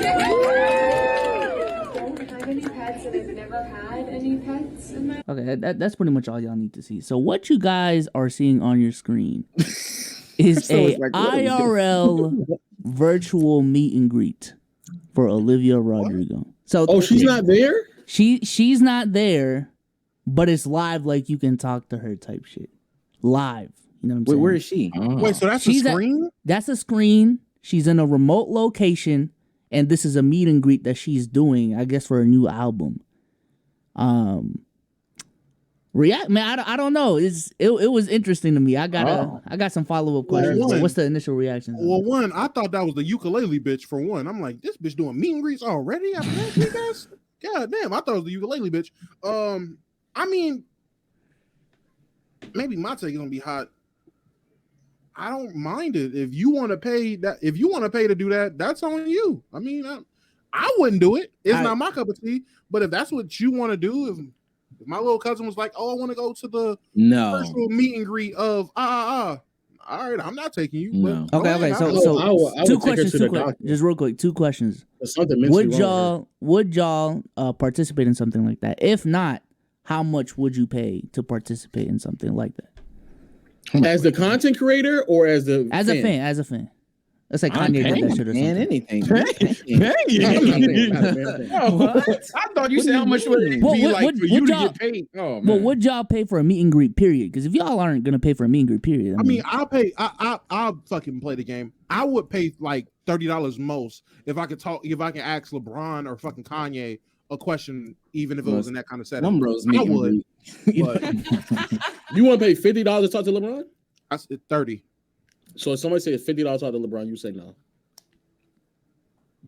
don't have any pets and I've never had any pets in my Okay, that's pretty much all y'all need to see. So what you guys are seeing on your screen is a IRL virtual meet and greet for Olivia Rodrigo. So she's not there? She's not there, but it's live, like you can talk to her type shit. Live. You know what I'm saying? Where is she? Oh. Wait, so that's a screen? That's a screen. She's in a remote location, and this is a meet and greet that she's doing, I guess, for a new album. React, man. I don't know. It was interesting to me. I got some follow-up questions. What's the initial reaction? Well, one, I thought that was the ukulele bitch for one. I'm like, this bitch doing meet and greets already after that, you guys? God damn, I thought it was the ukulele bitch. I mean, maybe my take is gonna be hot. I don't mind it if you want to pay that. If you want to pay to do that, that's on you. I mean, I wouldn't do it. It's I- not my cup of tea. But if that's what you want to do, if my little cousin was like, "Oh, I want to go to the virtual meet and greet of all right, I'm not taking you." No. But Okay. I So would two take her questions. to Two the questions. doctor. Just real quick. Two questions. There's something mentally wrong Would y'all participate in something like that? If not, how much would you pay to participate in something like that? As the content creator or as a fan? As a fan. Let's say I'm Kanye did paying, that shit or man, something. anything. I thought you said how much would it Well, be what- like what- for what you to y'all- get paid? Oh man. Well, would y'all pay for a meet and greet period? Because if y'all aren't gonna pay for a meet and greet period, I mean, I'll pay. I'll fucking play the game. I would pay like $30 most if I could talk. If I can ask LeBron or fucking Kanye a question, even if it was in that kind of setting. Them bros I meet and would. But You want to pay $50 to talk to LeBron? that's 30. So if somebody says $50 to talk to LeBron, you say no.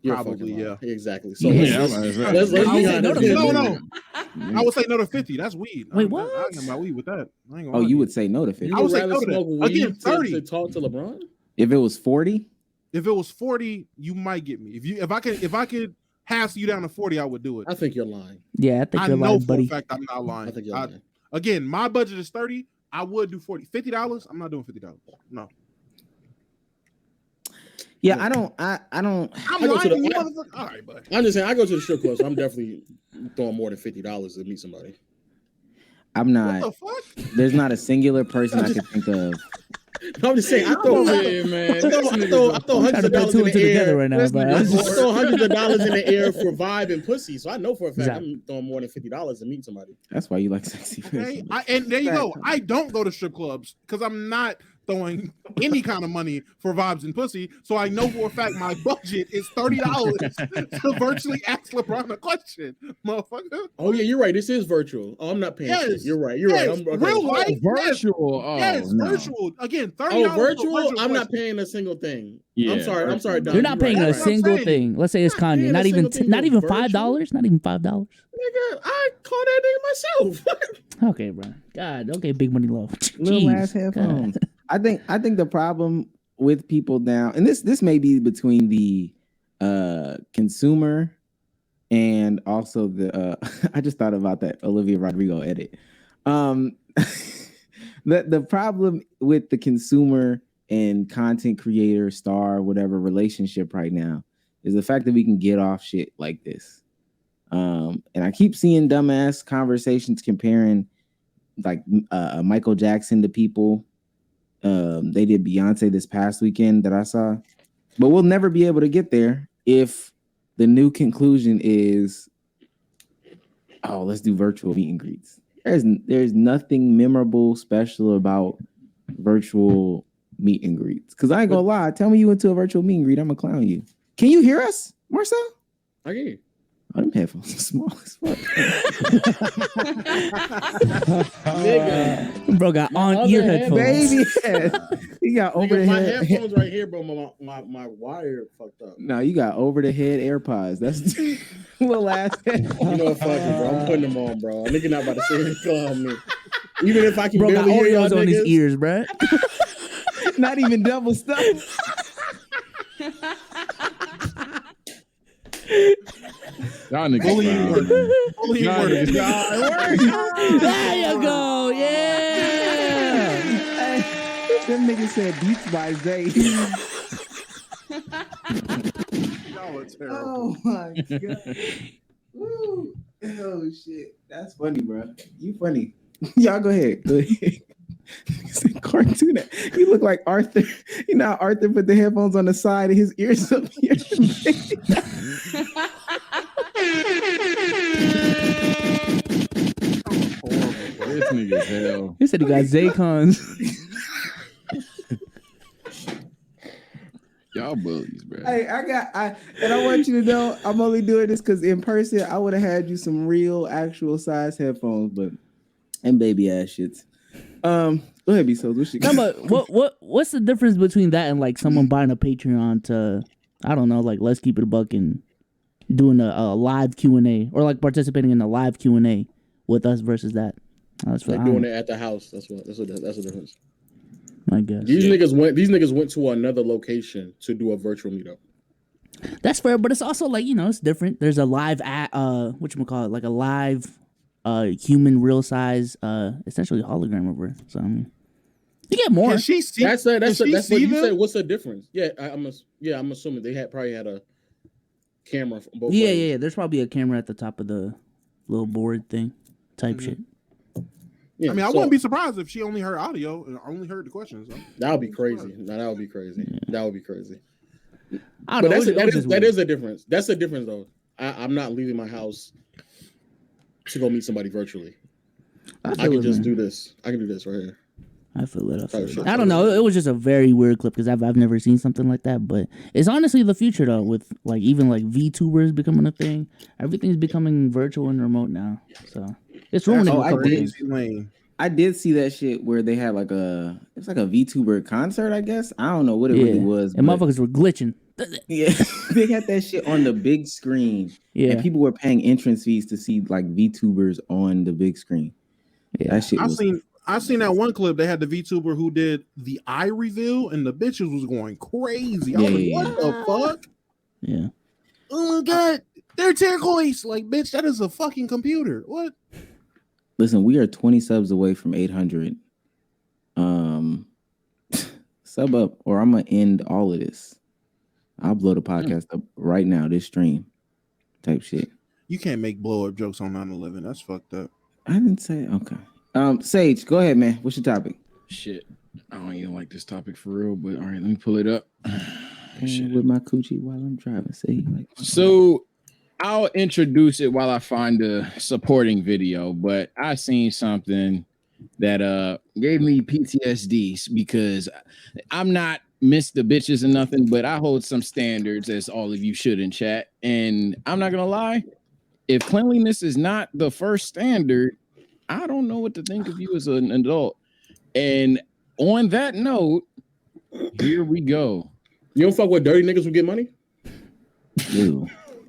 You're a Probably, fucking yeah. liar. Exactly. So Yeah, let's I'm be gonna say. honest. No. I would say no to 50. That's weed. Wait, I what? ain't gonna buy weed with that. I ain't gonna Oh, lie you to would say no to 50. You I would would say rather no to that. smoke weed Again, 30. to talk to LeBron? If it was 40, If it was 40, you might get me. If I could hassle you down to 40, I would do it. I think you're lying. yeah, I think I you're know lying, for buddy. a fact I'm not lying. I think you're lying. Again, my budget is 30. I would do 40. $50. I'm not doing $50. No. yeah, I don't. I don't. I'm I go to lying, the- you motherfucker. All right, bud. I'm just saying, I go to the strip club, so I'm definitely throwing more than $50 to meet somebody. I'm What the not. fuck? There's not a singular person I could think of. I'm just saying, I throw man. I throw I'm trying hundreds to of put dollars two in and the two together air. right now, but I throw hundreds of dollars in the air for vibe and pussy. So I know for a fact Exactly. I'm throwing more than $50 to meet somebody. That's why you like sexy Okay, face. and there you go. I don't go to strip clubs because I'm not throwing any kind of money for vibes and pussy. So I know for a fact my budget is $30 to virtually ask LeBron a question, motherfucker. Oh yeah, you're right. This is virtual. Oh, I'm not paying shit. Yes. You're right. You're Yes. right. I'm, okay. Real life. Virtual. Oh, Yes, no. virtual. Again, $30. Oh, for virtual? virtual I'm not question. paying a single thing. Yeah, I'm sorry. I'm sorry, Don. You're not paying right. a That's what I'm single saying. thing. Let's say it's Not Kanye. paying Not a even single thing not for even virtual? $5. Not even $5. Nigga, I call that nigga myself. Okay, bro. God. Okay, big money low. Little Jeez. ass headphones. I think the problem with people now, and this may be between the consumer and also the I just thought about that Olivia Rodrigo edit. The problem with the consumer and content creator, star, whatever relationship right now is the fact that we can get off shit like this. And I keep seeing dumbass conversations comparing like Michael Jackson to people. They did Beyonce this past weekend that I saw, but we'll never be able to get there if the new conclusion is, oh, let's do virtual meet and greets. There's nothing memorable, special about virtual meet and greets. Because I ain't gonna lie, tell me you went to a virtual meet and greet, I'm gonna clown you. Can you hear us, Marcel? I get you. Oh, them headphones are small as fuck. Nigga. Bro got on other ear headphones. headphones. Baby, you got over Nigga, the my head. headphones right here, bro. My wire fucked up. No, you got over the head AirPods. That's little ass. You know what? Fuck it, bro. I'm putting them on, bro. A nigga not about to sit here and clown me. Even if I can Bro got barely hear y'all Oreos on his niggas. ears, bro. Not even double stuff. Y'all niggas. Bullying wild, work. man. Bullying Y'all work. niggas- There you go. Yeah. Them niggas said Beats by Zay. Y'all are terrible. Oh my god. Woo. Oh shit. That's funny, bro. You funny. Y'all go ahead. Go ahead. It's a cartoon. You look like Arthur. You know how Arthur put the headphones on the side of his ears up here. This nigga's hell. He said he got Zaycons. Y'all bullies, bro. Hey, and I want you to know I'm only doing this because in person I would have had you some real actual size headphones, but and baby ass shits. Go ahead, B-Sos. What you No, got? but what's the difference between that and like someone buying a Patreon to, I don't know, like Let's Keep It a Buck and doing a live Q&A or like participating in a live Q&A with us versus that? That's what They're doing it at the house. That's the difference. I guess. These niggas went to another location to do a virtual meetup. That's fair, but it's also like, it's different. There's a live whatchamacallit, like a live human real size essentially hologram of her. So I mean, you get more. Can she see? That's what you them? said. What's the difference? Yeah, I'm assuming they probably had a camera from both Yeah, ways. yeah. There's probably a camera at the top of the little board thing type shit. Yeah, I mean, I wouldn't be surprised if she only heard audio and only heard the questions. That would be crazy. No, that would be crazy. Yeah. That would be crazy. But that is a difference. That's a difference, though. I'm not leaving my house to go meet somebody virtually. I can just do this. I can do this right here. I feel it. I don't know. It was just a very weird clip because I've never seen something like that. But it's honestly the future, though, with like even like VTubers becoming a thing. Everything's becoming virtual and remote now. So it's ruining. I did see that shit where they had like it's like a VTuber concert, I guess. I don't know what it really was. And motherfuckers were glitching. Yeah, they had that shit on the big screen. Yeah, and people were paying entrance fees to see like VTubers on the big screen. Yeah, that shit. I seen that one clip. They had the VTuber who did the eye reveal, and the bitches was going crazy. I was like, what the fuck? Yeah. Oh my god, they're turquoise. Like, bitch, that is a fucking computer. What? Listen, we are 20 subs away from 800. Sub up, or I'm gonna end all of this. I'll blow the podcast up right now. This stream, type shit. You can't make blow up jokes on 9/11. That's fucked up. I didn't say okay. Sage, go ahead, man. What's your topic? Shit, I don't even like this topic for real, but all right, let me pull it up. With my coochie while I'm driving. See, like so. I'll introduce it while I find the supporting video, but I seen something that gave me PTSD because I'm not miss the bitches and nothing, but I hold some standards, as all of you should in chat. And I'm not gonna lie, if cleanliness is not the first standard, I don't know what to think of you as an adult. And on that note, here we go. You don't fuck with dirty niggas who get money? Ew.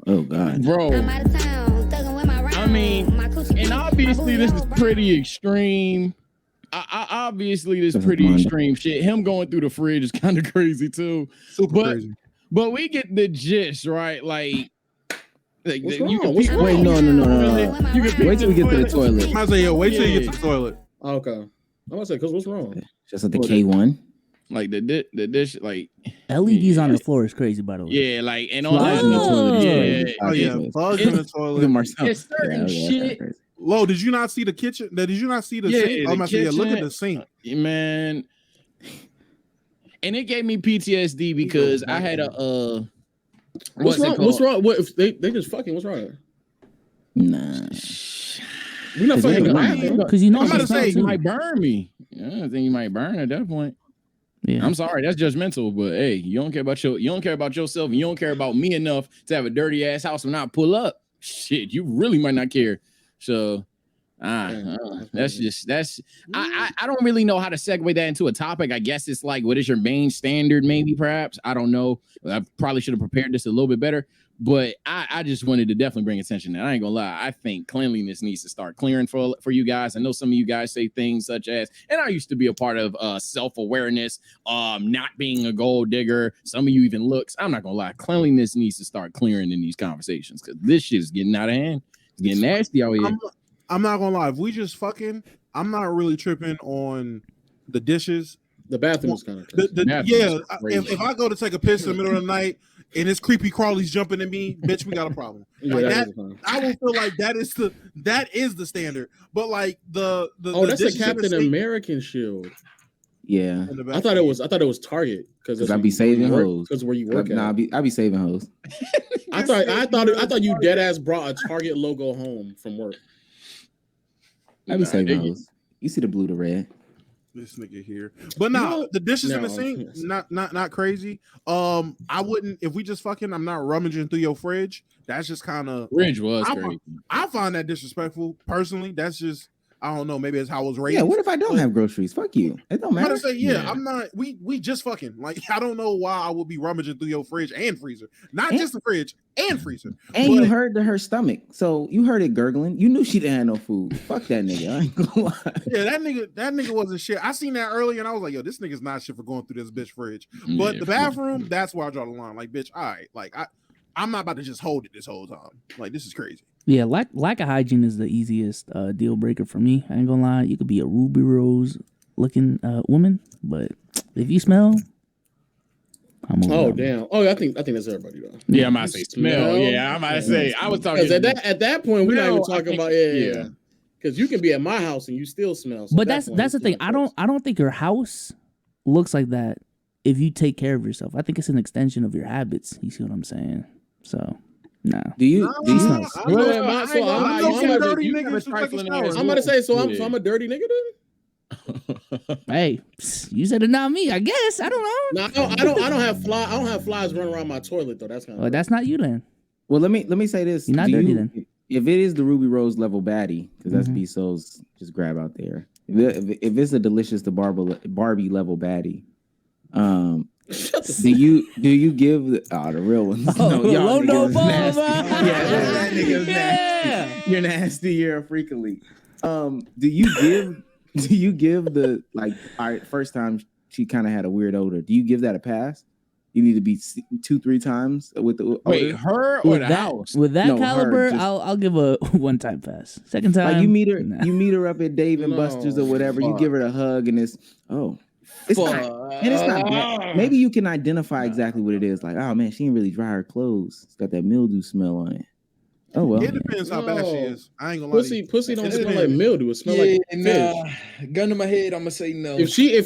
Oh God, bro. I mean, and obviously this is pretty extreme. Obviously this is pretty extreme shit. Him going through the fridge is kind of crazy too. Super crazy. But we get the gist, right? Like what's wrong? Wait, no. You can wait till we get to the toilet. I say, wait till you get to the toilet. Okay. I'm gonna say, cause what's wrong? Just at the K1. Like the dish, like LEDs on the floor is crazy, by the way. Yeah, like and on the toilet. Bugs in the toilet. It's certain shit. Lo, did you not see the kitchen? Did you not see the sink? Look at the sink, man. And it gave me PTSD because I had a what's wrong? What's wrong? What if they just fucking? What's wrong? Nah. We're not fucking because you know I'm about to say you might burn me. Yeah, I think you might burn at that point. Yeah. I'm sorry, that's judgmental, but hey, you don't care about yourself, and you don't care about me enough to have a dirty ass house and not pull up. Shit, you really might not care. So I don't really know how to segue that into a topic. I guess it's like, what is your main standard? Maybe, perhaps. I don't know. I probably should have prepared this a little bit better, but I just wanted to definitely bring attention. And I ain't gonna lie, I think cleanliness needs to start clearing for you guys. I know some of you guys say things such as, and I used to be a part of self-awareness, not being a gold digger. Some of you even looks. I'm not gonna lie, cleanliness needs to start clearing in these conversations because this shit is getting out of hand. It's getting nasty out here. I'm not gonna lie. If we just fucking, I'm not really tripping on the dishes. The bathroom is kind of If I go to take a piss in the middle of the night and it's creepy crawlies jumping at me, bitch, we got a problem. Like I will feel like that is the standard. But like the that's a Captain American shield. Yeah, I thought it was Target because I'd be saving hoes. Because where you work at. I'd be saving hoes. I thought you dead ass brought a Target logo home from work. I'd be saving hoes. You see the blue to red. This nigga here, but the dishes in the sink, not crazy. I wouldn't if we just fucking. I'm not rummaging through your fridge. That's just kind of fridge was crazy. I find that disrespectful personally. That's just I don't know. Maybe it's how I was raised. Yeah, what if I don't have groceries? Fuck you. It don't I'm matter. gonna say, yeah, I'm not. We just fucking like. I don't know why I would be rummaging through your fridge and freezer, not just the fridge and freezer. And you heard her stomach, so you heard it gurgling. You knew she didn't have no food. Fuck that nigga. I ain't gonna lie. Yeah, that nigga wasn't shit. I seen that earlier, and I was like, yo, this nigga's not shit for going through this bitch fridge. But the bathroom, that's where I draw the line. Like, bitch, all right, like I'm not about to just hold it this whole time. Like, this is crazy. Yeah, lack of hygiene is the easiest deal breaker for me. I ain't gonna lie. You could be a Ruby Rose looking woman, but if you smell, I'm oh damn. Oh, I think that's everybody though. Yeah, I'm about to say smell. Yeah, I'm about to say. I was talking at that point. We're not even talking about yeah. Because you can be at my house and you still smell. So but that's the thing. I don't think your house looks like that if you take care of yourself. I think it's an extension of your habits. You see what I'm saying? So. No. Do you smell? I'm about to say, so I'm a dirty nigga then? Hey, you said it, not me. I guess I don't know. No, I don't have flies. I don't have flies running around my toilet though. That's kind of. Well, that's not you then. Well, let me say this. You're not dirty then. If it is the Ruby Rose level baddie, because that's B-Soul's just grab out there. If it's a delicious the Barbie level baddie, do you give the real ones? Oh, no, no, nasty. Yeah, that nigga's nasty. You're nasty. You're a freak elite. Do you give the like? All right, first time she kind of had a weird odor. Do you give that a pass? You need to be 2-3 times with the her or the house with that caliber. I'll give a one-time pass. Second time, like you meet her up at Dave and Buster's or whatever. You give her a hug and it's not bad. Maybe you can identify exactly what it is. Like, oh man, she didn't really dry her clothes. It's got that mildew smell on it. Oh well. It depends how bad she is. I ain't gonna lie. Pussy don't smell like mildew. It smell like fish. Gun to my head, I'm gonna say no. If she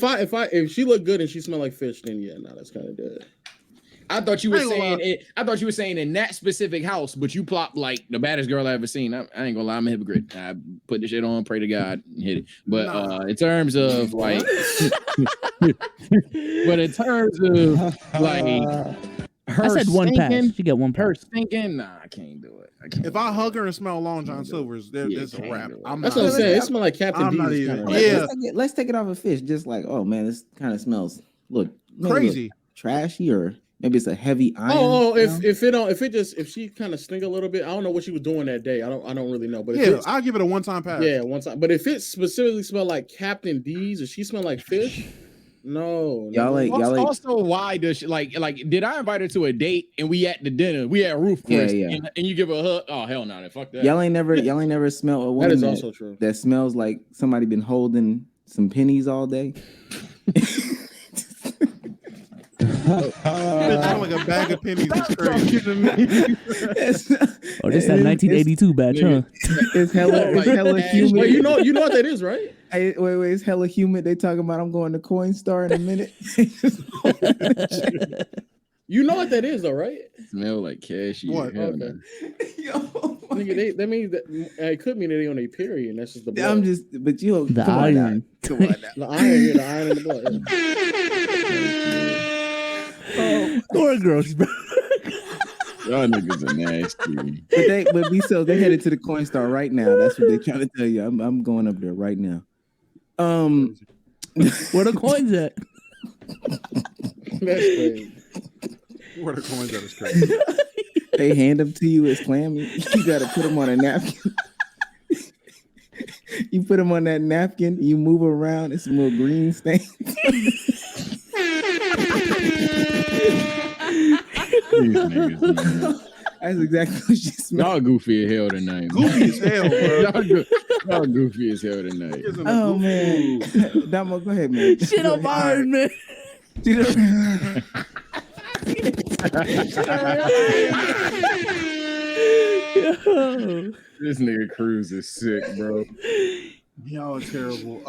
look good and she smell like fish, then yeah, no, that's kind of dead. I thought you were saying it. I thought you were saying in that specific house, but you plopped like the baddest girl I ever seen. I ain't gonna lie, I'm a hypocrite. I put the shit on, pray to God, and hit it. But in terms of like, her, I said one stinking, pass. She got one pass. Her stinking, nah, I can't do it. If I hug her and smell Long John Silver's, there's a wrap. That's what I'm saying. It smells like Captain D's. Let's take it off a fish. Just like, oh man, this kind of smells crazy. Trashy, or maybe it's a heavy iron. If she kind of stink a little bit, I don't know what she was doing that day. I don't really know. But I'll give it a one-time pass. Yeah, one time. But if it specifically smell like Captain D's or she smell like fish, no. Also, why does she like? Did I invite her to a date and we at the dinner? We at Roof Chris, and you give her a hug? Oh hell no, fuck that. Y'all ain't never smelled a woman that is also true. That smells like somebody been holding some pennies all day. Like a bag of pennies is crazy. This that 1982 batch, huh? It's hella humid. Wait, you know what that is, right? Wait, it's hella humid. They talking about I'm going to Coinstar in a minute. You know what that is, though, right? Smell like cashew. What? Okay. Nigga, that means that it could mean that they on a period. And that's just the blood. But you the iron. Come on now. The iron in the blood. Or gross, bro. Y'all niggas are nasty. But they headed to the Coinstar right now. That's what they're trying to tell you. I'm going up there right now. Where the coins at? That's crazy. Where the coins at is crazy. They hand them to you as clammy. You gotta put them on a napkin. You put them on that napkin. You move around. It's some little green stains. That's exactly what she smelled. Y'all goofy as hell tonight. Goofy as hell, bro. Y'all goofy as hell tonight. Oh man, Damo, go ahead, man. Shit up Iron Man. This nigga Cruz is sick, bro. Y'all are terrible.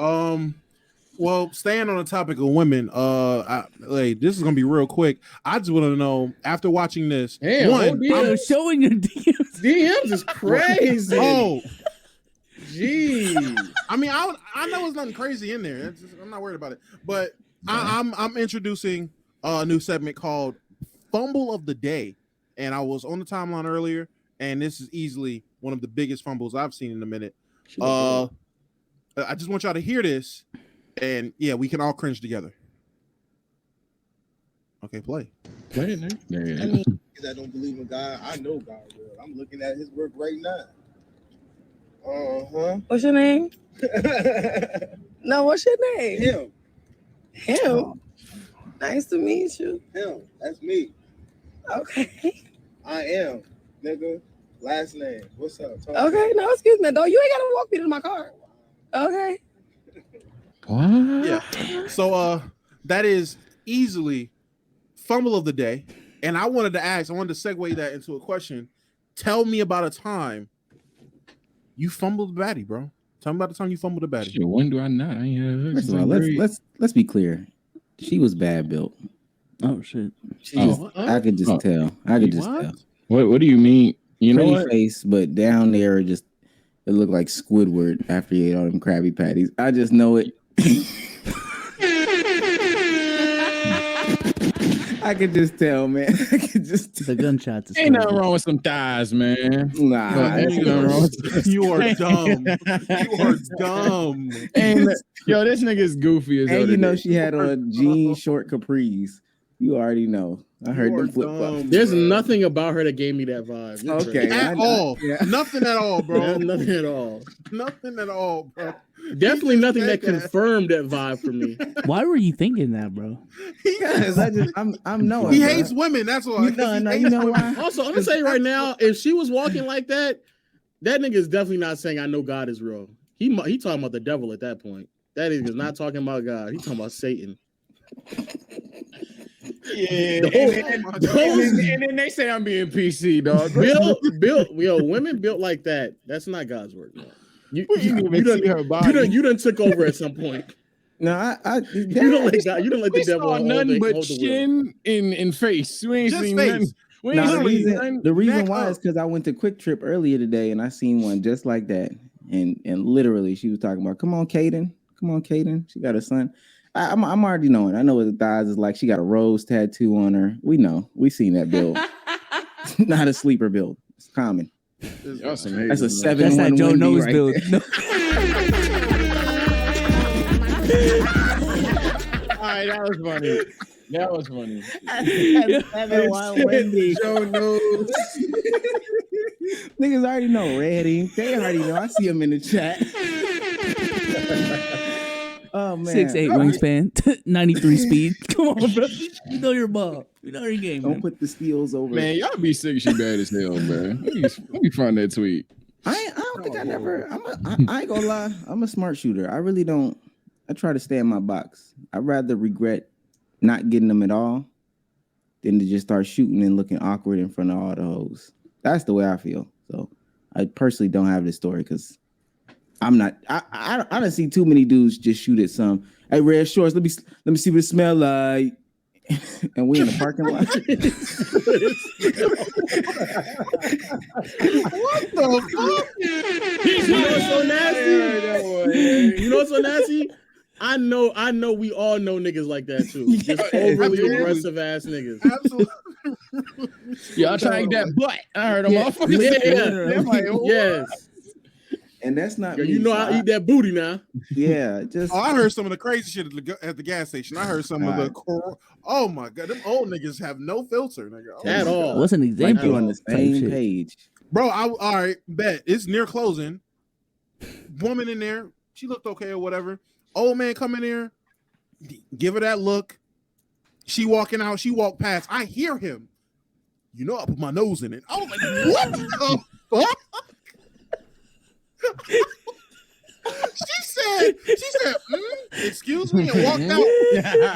Well, staying on the topic of women, this is gonna be real quick. I just want to know, after watching this, I'm showing your DMs. DMs is crazy. Oh, gee. I mean, I know there's nothing crazy in there. I'm not worried about it. But I'm introducing a new segment called Fumble of the Day, and I was on the timeline earlier, and this is easily one of the biggest fumbles I've seen in a minute. I just want y'all to hear this, and yeah, we can all cringe together. Okay, play. Play it, nigga. There you I go. mean, I don't believe in God. I know God will. I'm looking at his work right now. What's your name? No, what's your name? Him. Nice to meet you. Him. That's me. Okay. I am, nigga. Last name. What's up? Okay, no, excuse me, though. You ain't gotta walk me to my car. Okay. What? Yeah. So that is easily fumble of the day. And I wanted to segue that into a question. Tell me about a time you fumbled the baddie, bro. Tell me about the time you fumbled the baddie. Shit, when do I not? I ain't First of all, let's be clear. She was bad built. Oh shit. I could just tell. I could just tell. What do you mean? You know Pretty what? face, but down there it looked like Squidward after he ate all them Krabby Patties. I just know it. I could just tell, man. I could just tell. The gunshots. Ain't nothing wrong with some thighs, man. Nah, ain't nothing wrong with You are dumb. You are dumb. And yo, this nigga's goofy as hell. And you know today. she had on jean short capris. You already know. I heard them flip flops. There's nothing about her that gave me that vibe. You're Okay. crazy. At all. Yeah. Nothing at all, bro. Nothing at all. Nothing at all, bro. Definitely nothing that said that. confirmed that vibe for me. Why were you thinking that, bro? Because I'm knowing. He bro. hates women. That's why. You know why? Also, I'm gonna say right now, if she was walking like that, that nigga is definitely not saying I know God is real. He talking about the devil at that point. That nigga is not talking about God. He talking about Satan. Yeah, and then they say I'm being PC, dog. Women built like that. That's not God's work. No. You done took over at some point. No, you don't let the devil saw hold nothing but hold the chin in face. We ain't Just seen face. nothing. We Nah, ain't seen the reason Back why up. is because I went to Quick Trip earlier today and I seen one just like that. And literally she was talking about, come on, Caden. She got a son. I'm already knowing. I know what the thighs is like. She got a rose tattoo on her. We know. We seen that build. Not a sleeper build. It's common. That's amazing. That's a 7-1 That's that Joe Wendy Knows right build. there. All right, that was funny. That was funny. 7-1 Wendy. Joe knows. Niggas already know. Red ink. They already know. I see them in the chat. Oh man. 6'8" wingspan, 93 speed. Come on, bro. You know your ball. You know your game. Don't Man. put the steals over. Man, y'all be sick. She bad as hell, man. Let me find that tweet. I don't think I never. I ain't gonna lie. I'm a smart shooter. I really don't. I try to stay in my box. I'd rather regret not getting them at all than to just start shooting and looking awkward in front of all the hoes. That's the way I feel. So I personally don't have this story because I'm not. I don't see too many dudes just shoot at some. Hey, red shorts. Let me see what it smell like. And we in the parking lot. What the fuck? You know what's so nasty? You know what's so nasty? I know we all know niggas like that too. Just overly aggressive ass niggas. Absolutely. Y'all trying that butt. I heard them motherfuckers say that. Like, Yes. And that's not Yo, me. you know So I eat that booty now. Yeah, just. Oh, I heard some of the crazy shit at the gas station. I heard some of the. Oh my god, them old niggas have no filter, nigga. Oh At all. What's an Like example you on the same page. Bro, all right, bet it's near closing. Woman in there, she looked okay or whatever. Old man come in there, give her that look. She walking out, she walked past. I hear him. You know, I put my nose in it. I was like, what the fuck? She said, excuse me, and walked out.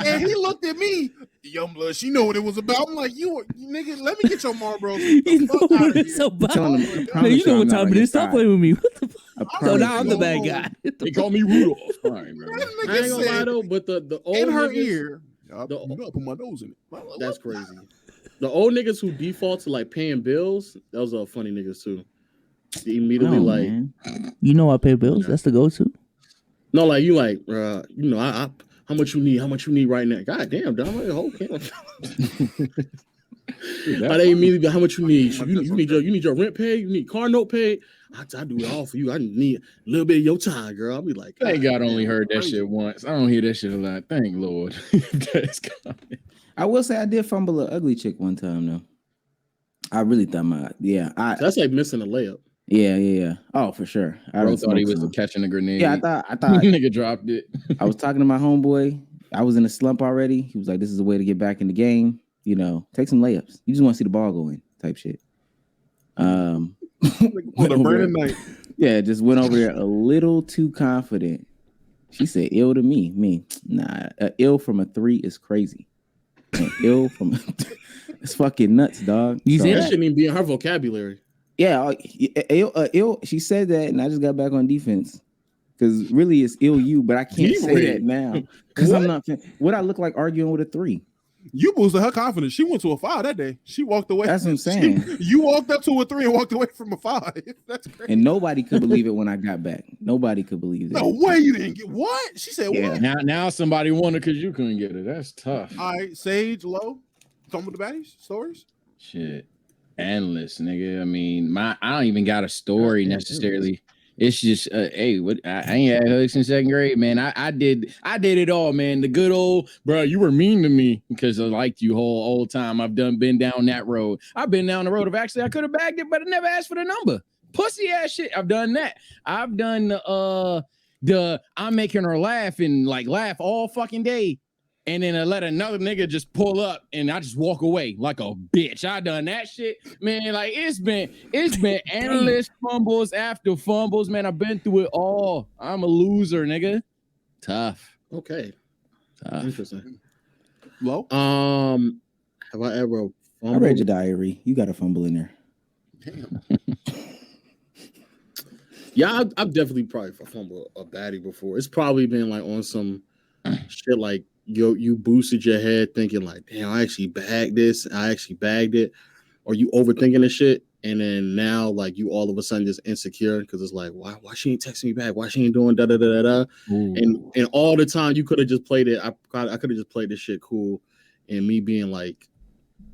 And he looked at me. Young blood, she know what it was about. I'm like, you nigga, let me get your Marlboro. You know what it's about. Man, you know what time it is. Stop playing with me. What the fuck? So now I'm the bad guy. They call me Rudolph. All right, man. I ain't gonna lie though, but the old In her niggas, ear. I put my nose in it. that's crazy. The old niggas who default to like paying bills, those are funny niggas too. They immediately Man. You know I pay bills. That's the go-to. No, like you like, you know, I how much you need? How much you need right now? God damn, dog, I'm like, okay. They immediately how much you need? You need your rent paid? You need car note paid? I do it all for you. I need a little bit of your time, girl. I'll be like, Thank God, man, only heard that crazy. shit once. I don't hear that shit a lot. Thank Lord. That's coming. I will say I did fumble an ugly chick one time though. I really thought that's like missing a layup. Yeah. Oh, for sure. Bro thought he was catching a grenade. Yeah, I thought nigga dropped it. I was talking to my homeboy. I was in a slump already. He was like, "This is a way to get back in the game. You know, take some layups. You just want to see the ball go in, type shit." On a Brandon night. Yeah, just went over there a little too confident. She said, "Ill to me." Me, nah. Ill from a 3 is crazy. And ill from it's fucking nuts, dog. You see That that? shouldn't even be in her vocabulary. Yeah, ill. She said that, and I just got back on defense because really it's ill you, but I can't say that now because I'm not. What I look like arguing with a 3? You boosted her confidence. She went to a 5 that day. She walked away. That's what I'm saying. You walked up to a 3 and walked away from a 5. That's crazy. And nobody could believe it when I got back. Nobody could believe that. No way you didn't get what? She said what? Now somebody won it because you couldn't get it. That's tough. All right, Sage, Low, some of the baddies stories. Shit, endless, nigga. I mean, I don't even got a story necessarily. It's just, hey, what? I ain't had hugs in 2nd grade, man. I did it all, man. The good old, bro. You were mean to me because I liked you whole time. I've been down that road. I've been down the road of actually I could have bagged it, but I never asked for the number. Pussy ass shit. I've done that. I've done the I'm making her laugh and like laugh all fucking day. And then I let another nigga just pull up and I just walk away like a bitch. I done that shit, man. Like it's been endless fumbles after fumbles, man. I've been through it all. I'm a loser, nigga. Tough. Okay. Tough. Interesting. Low. Have I ever I read your diary. You got a fumble in there. Damn. Yeah, I've definitely probably fumbled a baddie before. It's probably been like on some shit like you boosted your head thinking like, damn, I actually bagged this. I actually bagged it. Or you overthinking the shit. And then now like you all of a sudden just insecure because it's like, why she ain't texting me back? Why she ain't doing da da da da da? And all the time you could have just played it. I could have just played this shit cool. And me being like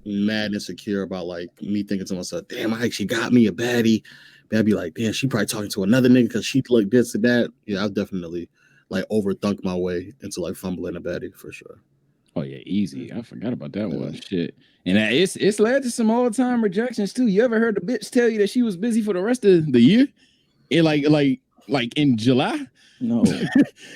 mad and insecure about like me thinking to myself, damn, I actually got me a baddie. But I'd be like, damn, she probably talking to another nigga because she like this and that. Yeah, I've definitely like overthunk my way into like fumbling a baddie for sure. Oh yeah, easy. I forgot about that one. Shit. And it's led to some all-time rejections too. You ever heard the bitch tell you that she was busy for the rest of the year? And like in July? No.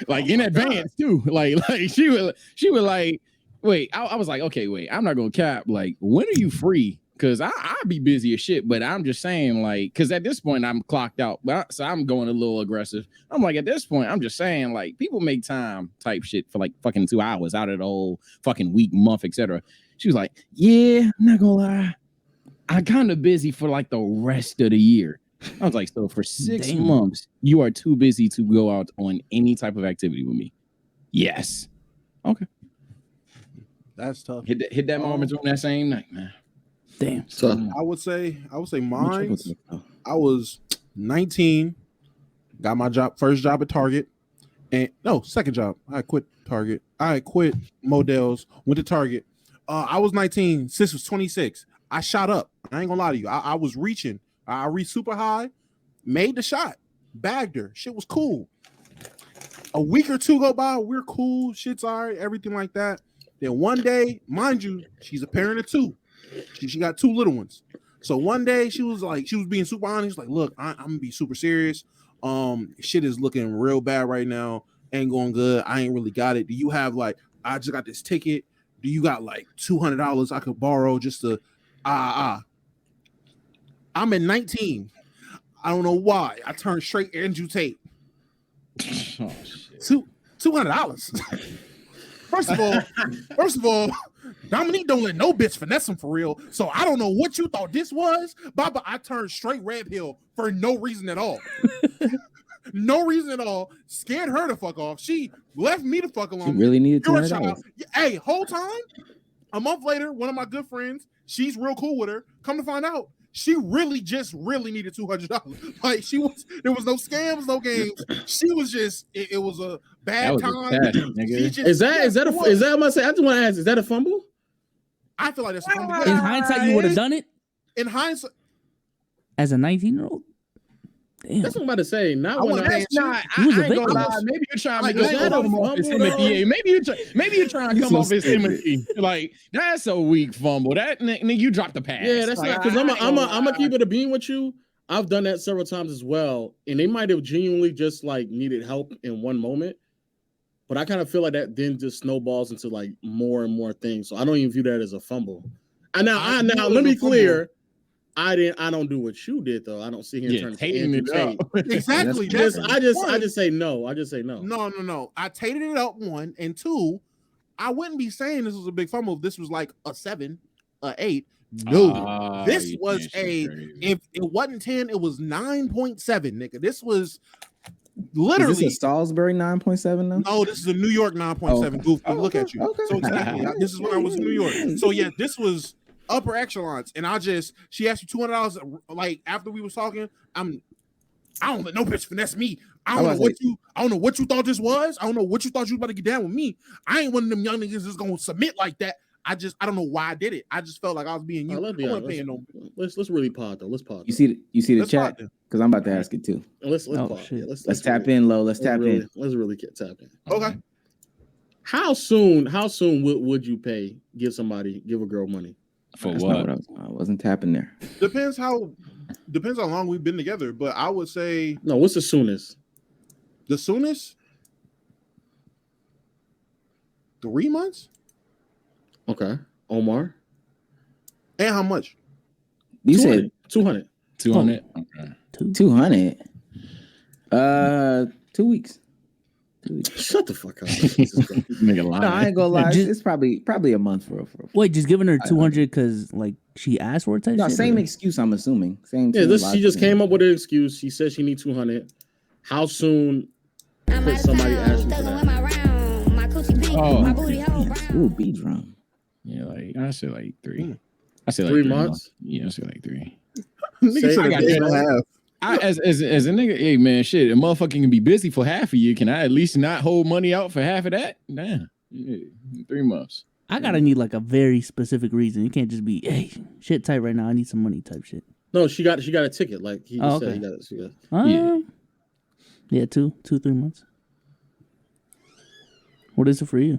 Like in advance too. Like she was like, wait, I was like, okay, wait, I'm not gonna cap. Like, when are you free? Because I'll be busy as shit, but I'm just saying, like, because at this point I'm clocked out, so I'm going a little aggressive. I'm like, at this point, I'm just saying, like, people make time type shit for like fucking 2 hours out of the whole fucking week, month, etc. She was like, yeah, I'm not gonna lie, I'm kind of busy for like the rest of the year. I was like, so for 6 months, you are too busy to go out on any type of activity with me? Yes. Okay. That's tough. Hit that moment on that same night, man. Damn. So I would say mine. I was 19, got my first job at Target, and second job. I quit Target. I quit Models, went to Target. I was 19, sis was 26. I shot up. I ain't gonna lie to you. I was reaching. I reached super high, made the shot, bagged her. Shit was cool. A week or two go by, we're cool. Shit's all right, everything like that. Then one day, mind you, she's a parent of 2. She got 2 little ones. So one day she was being super honest. Like, look, I'm gonna be super serious. Shit is looking real bad right now. Ain't going good. I ain't really got it. Do you have like, I just got this ticket. Do you got like $200 I could borrow just to I'm at 19. I don't know why. I turned straight Andrew Tate. Oh, shit. $200. First of all, Dominique don't let no bitch finesse him for real. So I don't know what you thought this was, Baba. I turned straight Red Hill for no reason at all. No reason at all. Scared her to fuck off. She left me to fuck alone. She really needed $200. Hey, whole time, a month later, one of my good friends, she's real cool with her. Come to find out, she really needed $200. Like there was no scams, no games. She was just, it was a bad time. Is that what I say? I just want to ask, is that a fumble? I feel like that's a fumble. In hindsight, you would have done it? In hindsight. As a 19-year-old? Damn. That's what I'm about to say. Not I when wasn't I. paying Not, He was a I ain't gonna victim. lie. Maybe you're trying to Like, make is a that a come off his fumble, Timothy. Maybe you're trying to You come so off his stupid. Timothy. Like that's a weak fumble. That nigga, you dropped the pass. Yeah, that's like, not because I'm gonna keep it a beam with you. I've done that several times as well, and they might have genuinely just like needed help in one moment. But I kind of feel like that then just snowballs into like more and more things. So I don't even view that as a fumble. And now let me be clear. I don't do what you did though. I don't sit here and turn into Andrew Tate. Exactly. I just say no. I just say no. No. I tated it up 1 and 2. I wouldn't be saying this was a big fumble if this was like a 7, a 8. No, this was if it wasn't 10, it was 9.7, nigga. This was literally Is this a Salisbury 9.7 though? No, this is a New York 9.7. Goofy, look at you. Okay. So exactly, this is when I was in New York. So yeah, this was upper echelons, and she asked you $200 like after we was talking. I don't let no bitch finesse me. I don't know what you thought this was. I don't know what you thought you was about to get down with me. I ain't one of them young niggas that's gonna submit like that. I don't know why I did it. I just felt like I was being you. Let's really pod though. Let's pod. You see the chat? Because I'm about to ask it too. Let's pod. Yeah, let's tap in, low. Let's tap in. Let's really get tap in. Okay. How soon would you give a girl money? For That's what? not what I wasn't tapping there. Depends how long we've been together, but I would say no. What's the soonest? The soonest? 3 months. Okay, Omar. And how much? You said 200. 200. Okay. 200. 2 weeks. Shut the fuck up. Nigga lying. No, I ain't gonna lie. It's probably a month for Wait, just giving her 200 because like she asked for it type no, shit? same excuse. I'm assuming. Same. She just came up with an excuse. She said she needs 200. How soon could somebody ask you for that? Ooh, beat drum. Yeah, like I said, like 3. I said like 3 3 months. Yeah, I said like 3. I got 2.5. As a nigga, hey man, shit, a motherfucker can be busy for half a year. Can I at least not hold money out for half of that? Nah, yeah, 3 months. I gotta need like a very specific reason. You can't just be, hey, shit tight right now. I need some money type shit. No, she got a ticket. Like he just said, she got. Yeah, 3 months. What is it for you?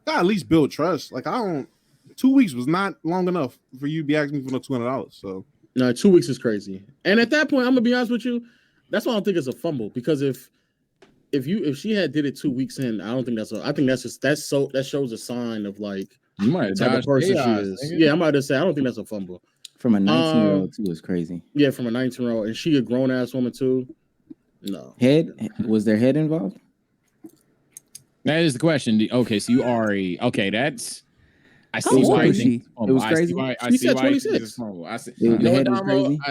I at least build trust. Like 2 weeks was not long enough for you to be asking me for no $200. So no, 2 weeks is crazy. And at that point, I'm gonna be honest with you. That's why I don't think it's a fumble, because if she had did it 2 weeks in, I don't think I think that shows a sign of like you might the type of person she is. Yeah, I'm about to say I don't think that's a fumble. From a 19-year-old too is crazy. Yeah, from a 19-year-old, and she a grown ass woman too. No. Was their head involved? That is the question. Okay, so you are that's. I see old why you was think she? It was crazy. I see why you think it's a fumble. I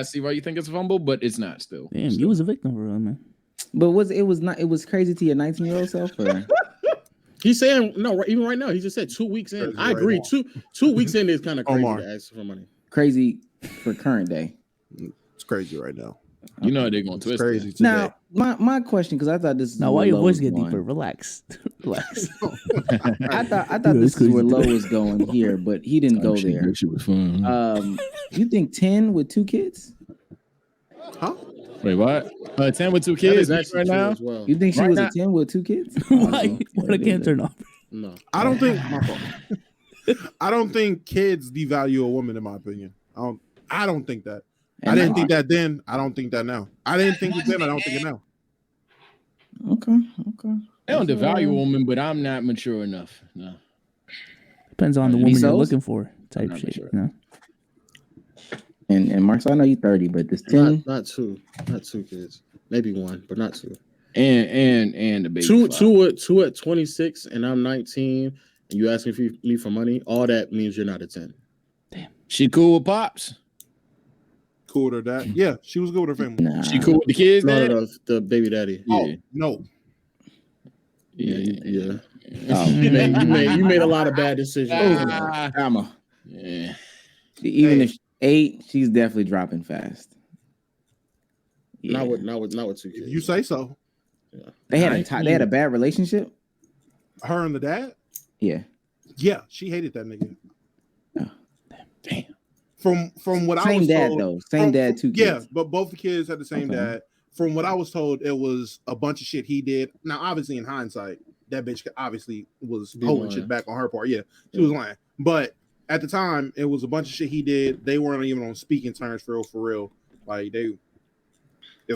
see why you think it's a fumble, but it's not still. Damn, you was a victim for real, man. But it was crazy to your 19-year-old self? Or? He's saying no. Even right now, he just said 2 weeks in. I agree. 2 weeks in is kind of crazy to ask for money. Crazy for current day. It's crazy right now. You know they're going to twist. Crazy today. Now, my question, because I thought this is now why your voice get deeper? Relax. I thought this is where Low was going here, but he didn't go there. That shit was fun. You think 10 with 2 kids? Huh? Wait, what? 10 with 2 kids right now? Well. You think she was a 10 with 2 kids? Why I can't turn off? No, I don't think. My fault. I don't think kids devalue a woman. In my opinion, I don't think that. I didn't think that then. I don't think that now. I didn't think it then. I don't think it now. Okay. I don't devalue a woman, but I'm not mature enough. No. Depends on the woman you're looking for, type shit. Sure. You know? And Mark, so I know you're 30, but this 10, not two kids, maybe 1, but not 2. And the baby. Two at 26, and I'm 19, and you asking me for money. All that means you're not a 10. Damn. She cool with pops? Cool with her dad? Yeah, she was good with her family. nah. She cool with the kids? No, the baby daddy. Oh no. Yeah. Oh, You made a lot of bad decisions. Yeah. Even if 8, she's definitely dropping fast. Yeah. Not with 2 kids. You say so. Yeah. They had a bad relationship. Her and the dad? Yeah. Yeah, she hated that nigga. Oh, damn. From what I was same dad told, though. Same dad, 2 kids. Yeah, but both the kids had the same dad. from what I was told, it was a bunch of shit he did. Now, obviously, in hindsight, that bitch obviously was holding shit back on her part. Yeah, she was lying. But at the time, it was a bunch of shit he did. They weren't even on speaking terms for real. Like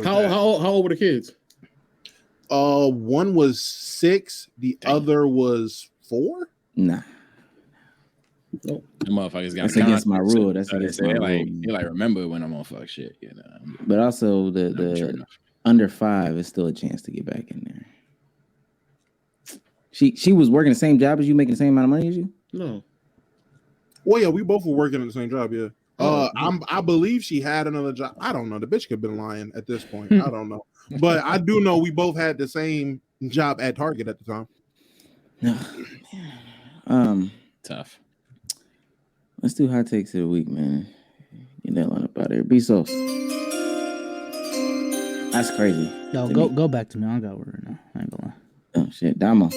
How old were the kids? One was 6, the other was 4. Nah. The motherfuckers got That's against my rule. That's against my rule. They like remember when I'm on fuck shit, you know. But also the under 5 is still a chance to get back in there. She was working the same job as you, making the same amount of money as you? No. Well, yeah, we both were working at the same job, yeah. I believe she had another job. I don't know. The bitch could have been lying at this point. I don't know. But I do know we both had the same job at Target at the time. Tough. Let's do hot takes of the week, man. Get that line up out there. Be so. That's crazy. Yo, go back to me. I don't got word right now. I ain't gonna lie. Oh shit, Damo.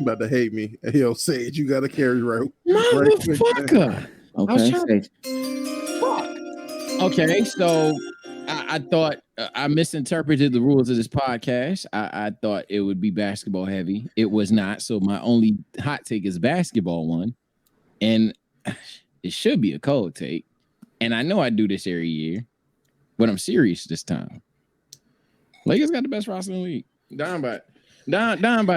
About to hate me. Hey, yo, Sage, you got to carry right. Motherfucker. Okay, Fuck. Okay, so I thought I misinterpreted the rules of this podcast. I thought it would be basketball heavy. It was not. So my only hot take is basketball one. And it should be a cold take. And I know I do this every year, but I'm serious this time. Lakers got the best roster in the league. Down by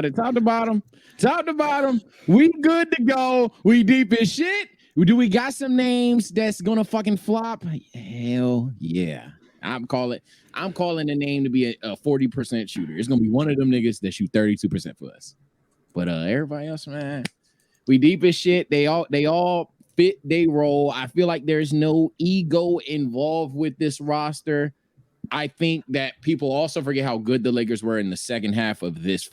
the top to bottom. Top to bottom. We good to go. We deep as shit. Do we got some names that's gonna fucking flop? Hell yeah. I'm calling the name to be a 40% shooter. It's gonna be one of them niggas that shoot 32% for us. But everybody else, man, we deep as shit. They all fit they role. I feel like there's no ego involved with this roster. I think that people also forget how good the Lakers were in the second half of this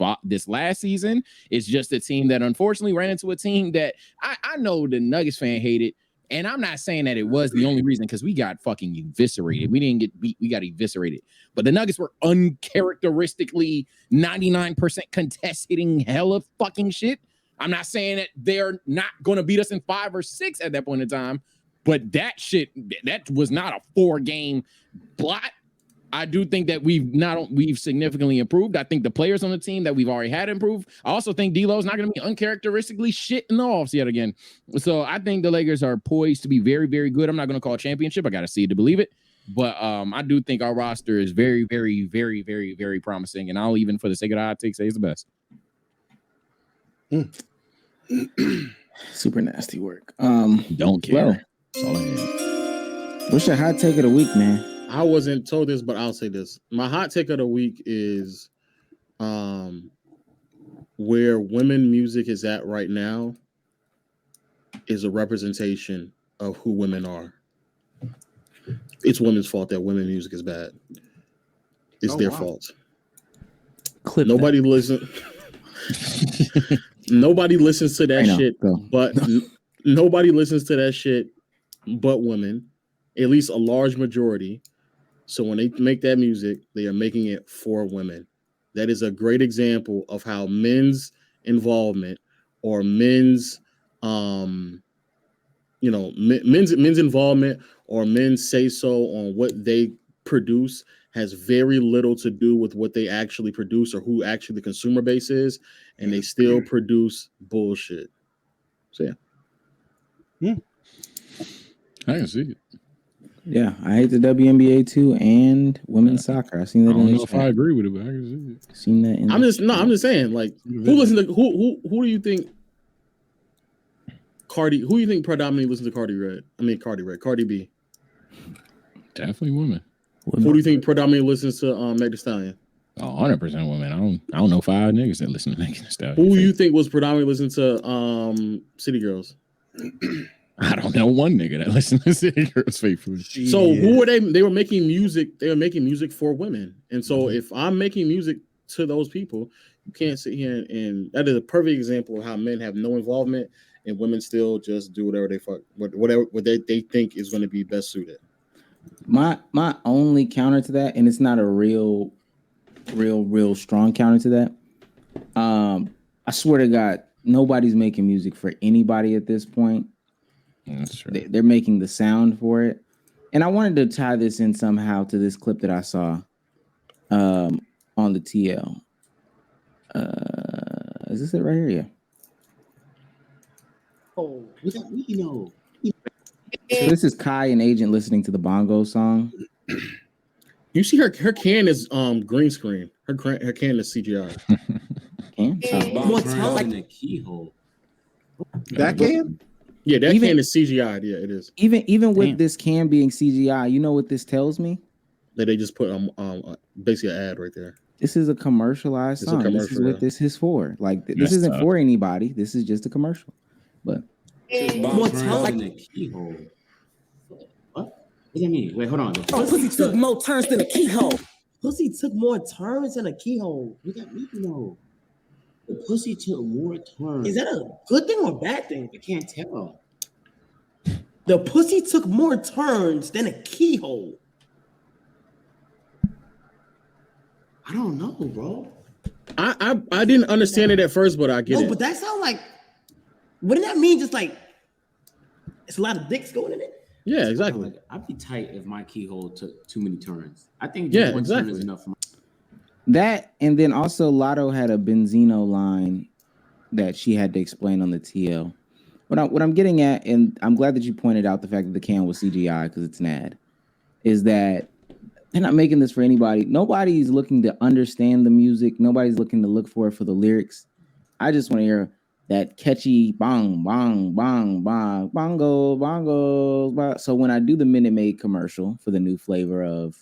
last season. It's just a team that unfortunately ran into a team that I know the Nuggets fan hated. And I'm not saying that it was the only reason, because we got fucking eviscerated. We didn't get beat. We got eviscerated. But the Nuggets were uncharacteristically 99% contest hitting hella fucking shit. I'm not saying that they're not going to beat us in 5 or 6 at that point in time. But that shit, that was not a 4-game blot. I do think that we've significantly improved. I think the players on the team that we've already had improved. I also think D'Lo's not going to be uncharacteristically shit in the offs yet again. So I think the Lakers are poised to be very, very good. I'm not going to call a championship. I got to see it to believe it. But I do think our roster is very, very, very, very, very promising. And I'll even, for the sake of the hot take, say it's the best. Super nasty work. Don't care. Well, that's all I have. What's your hot take of the week, man? I wasn't told this, but I'll say this. My hot take of the week is where women music is at right now is a representation of who women are. It's women's fault that women music is bad. It's their fault. Nobody listens to that shit, but nobody listens to that shit but women, at least a large majority. So when they make that music, they are making it for women. That is a great example of how men's involvement or men's involvement or men's say so on what they produce has very little to do with what they actually produce or who actually the consumer base is, and they still produce bullshit. So yeah. I can see it. Yeah, I hate the WNBA too and women's soccer. I seen that. I don't know if I agree with it, but I can see it. Seen that. I'm just saying, like, who do you think Cardi? Who do you think predominantly listens to Cardi B. Definitely women. Who do you think predominantly listens to Meg Thee Stallion? 100% women. I don't know 5 niggas that listen to Meg Thee Stallion. Who do you think was predominantly listening to City Girls? I don't know one nigga that listens to City Girls faithfully. So who were they? They were making music. They were making music for women. And so if I'm making music to those people, you can't sit here and that is a perfect example of how men have no involvement and women still just do whatever they think is going to be best suited. My only counter to that, and it's not a real strong counter to that. I swear to God, nobody's making music for anybody at this point. That's true. They're making the sound for it. And I wanted to tie this in somehow to this clip that I saw on the TL. Is this it right here? Yeah. Oh, you know. So this is Kai and Agent listening to the Bongo song. You see her can is green screen. Her can is CGI. Can? More turns in the keyhole. That can? Yeah, that can is CGI. Yeah, it is. Even with this can being CGI, you know what this tells me? That they just put basically an ad right there. This is a commercialized song. This is what this is for. Like this isn't for anybody. This is just a commercial. But more turns in the keyhole. What do you mean? Wait, hold on. Pussy took more turns than a keyhole. Pussy took more turns than a keyhole. What do you know? The pussy took more turns. Is that a good thing or a bad thing? I can't tell. The pussy took more turns than a keyhole. I don't know, bro. I didn't understand it at first, but I get it. No, but that sounds like. Wouldn't that mean just like it's a lot of dicks going in it? Yeah, exactly. Like, I'd be tight if my keyhole took too many turns. I think just one turn is enough for my. that, and then also Lotto had a Benzino line that she had to explain on the TL. What I'm getting at, and I'm glad that you pointed out the fact that the can was CGI because it's an ad, is that they're not making this for anybody. Nobody's looking to understand the music. Nobody's looking to look for it for the lyrics. I just want to hear that catchy bong, bong, bong, bong, bongo, bongo. Bong. So when I do the Minute Maid commercial for the new flavor of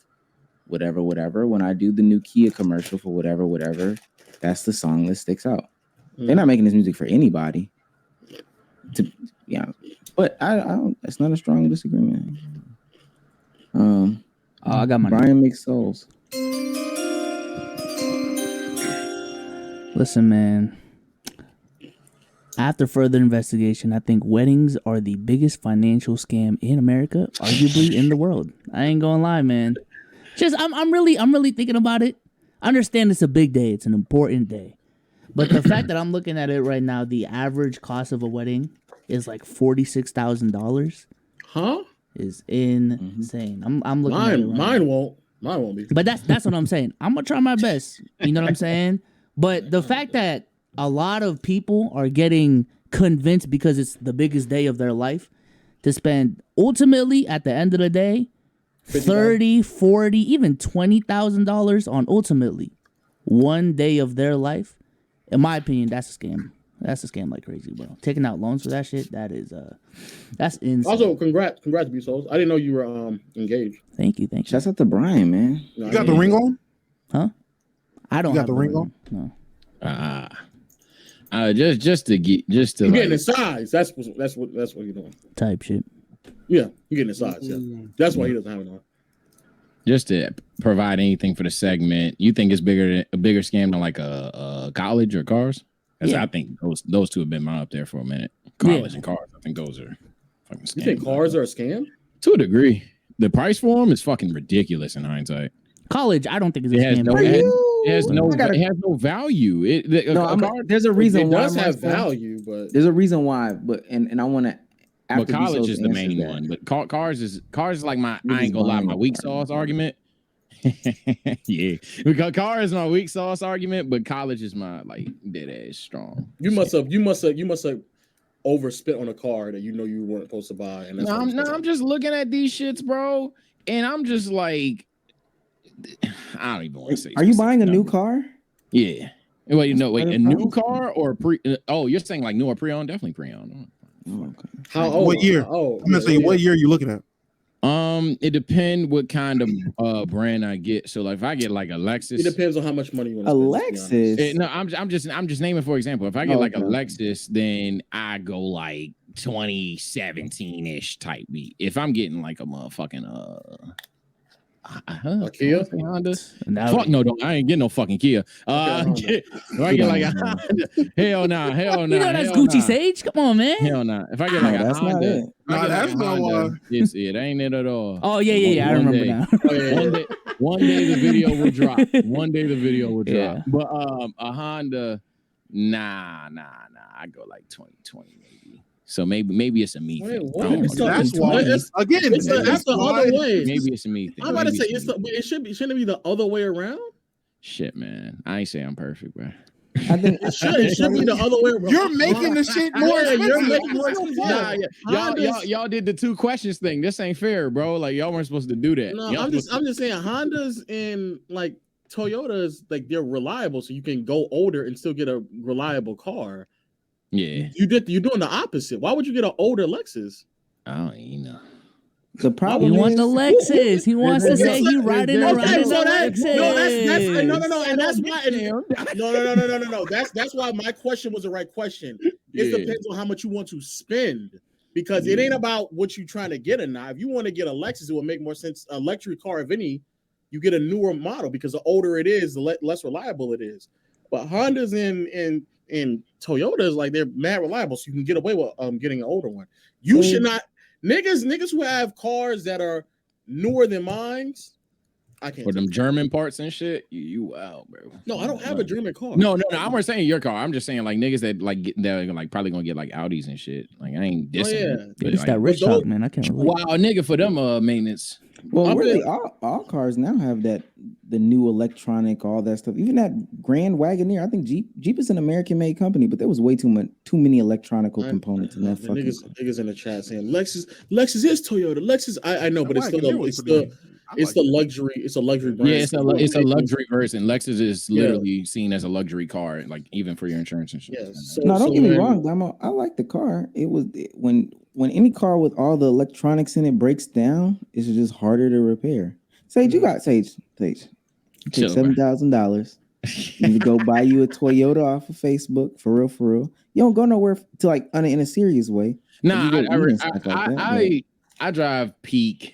whatever, when I do the new Kia commercial for whatever, that's the song that sticks out. They're not making this music for anybody. But I don't. It's not a strong disagreement. I got my Brian makes souls. Listen, man. After further investigation, I think weddings are the biggest financial scam in America, arguably in the world. I ain't gonna lie, man. Just I'm really thinking about it. I understand it's a big day, it's an important day. But the fact that I'm looking at it right now, the average cost of a wedding is like $46,000. Huh? Is insane. I'm looking at it right mine won't be. But that's what I'm saying. I'm gonna try my best. You know what I'm saying? But the fact that a lot of people are getting convinced because it's the biggest day of their life to spend ultimately at the end of the day $30,000, $40,000, even $20,000 on ultimately one day of their life. In my opinion, that's a scam. That's a scam like crazy, bro. Taking out loans for that shit, that's insane. Also, congrats, B Souls. I didn't know you were engaged. Thank you. Shouts out to Brian, man. You got the ring on? Huh? I don't. You got have the ring on? No. Just to you're getting the size. That's what you're doing. Type shit. Yeah, you're getting the size. Yeah, that's why he doesn't have it on. Just to provide anything for the segment, you think it's a bigger scam than like a college or cars? Because I think those two have been up there for a minute. College and cars, I think those are fucking scams. You think cars are a scam? To a degree. The price for them is fucking ridiculous in hindsight. College, I don't think it's a scam. It has no value. There's a reason why it does have value, but there's a reason why. But and I want to. But college is the main one. But cars is like my I ain't gonna lie, my weak sauce argument. Yeah, because car is my weak sauce argument, but college is my like dead ass strong. You must have overspent on a car that you know you weren't supposed to buy. And that's I'm just looking at these shits, bro, and I'm just like, I don't even want to say. Are you buying a new car? Yeah. Wait, a new car or pre? Oh, you're saying like new or pre-owned? Definitely pre-owned. Oh, okay. How old? What year? I'm gonna say what year are you looking at? It depends what kind of brand I get. So like if I get like a Lexus, it depends on how much money you want to spend. Lexus. No, I'm just naming for example. If I get like a Lexus, then I go like 2017-ish type beat. If I'm getting like a motherfucking a Kia? Honda? Fuck no, I ain't getting no fucking Kia. If I get like a Honda, hell nah. You know that's Gucci Sage? Come on, man. Hell nah. If I get like a Honda, it ain't it at all. Oh yeah. I remember now. One day the video will drop. Yeah. But a Honda, nah. I go like 2020 maybe. So maybe it's a me Wait, thing. what? I don't It's know. the- That's why. it's- Again, it's the that's other why. way. Maybe it's a me thing. I'm about to Maybe say it's a me thing. shouldn't it be the other way around? Shit, man. I ain't say I'm perfect, bro. I think It should be the other way around. You're making the shit more Yeah, you're expensive. making more expensive. Nah, yeah. Y'all did the 2 questions thing. This ain't fair, bro. Like y'all weren't supposed to do that. No, Y'all I'm just supposed saying Hondas and like Toyotas, like they're reliable, so you can go older and still get a reliable car. Yeah. You're doing the opposite. Why would you get an older Lexus? I don't even know. the problem He wants is the Lexus. He wants to say he riding around in the Lexus. That's why. No. That's why my question was the right question. It depends on how much you want to spend, because it ain't about what you're trying to get or not. If you want to get a Lexus, it would make more sense. A luxury car, if any, you get a newer model because the older it is, the less reliable it is. But Hondas and Toyotas, like they're mad reliable, so you can get away with getting an older one. You should not. Niggas who have cars that are newer than mine, I can't. For them German parts and shit, you wow, bro. No, I don't have a German car. No. I'm not saying your car. I'm just saying like niggas that like they're like probably gonna get like Audis and shit. Like I ain't dissing. But it's that rich talk, man. I can't relate. Wow, nigga, for them maintenance. Well, really, all cars now have the new electronic, all that stuff. Even that Grand Wagoneer, I think Jeep is an American-made company, but there was way too many electronical components in that fucking. Niggas in the chat saying Lexus is Toyota. Lexus, I know, but it's the luxury. It's a luxury brand. Yeah, it's a luxury version. Lexus is literally seen as a luxury car, like even for your insurance and shit. Yeah, no, don't get me wrong, Damo. I like the car. It was when any car with all the electronics in it breaks down, it's just harder to repair. Sage, you got Sage. Take $7,000. You go buy you a Toyota off of Facebook for real. You don't go nowhere to like in a serious way. Nah, I drive peak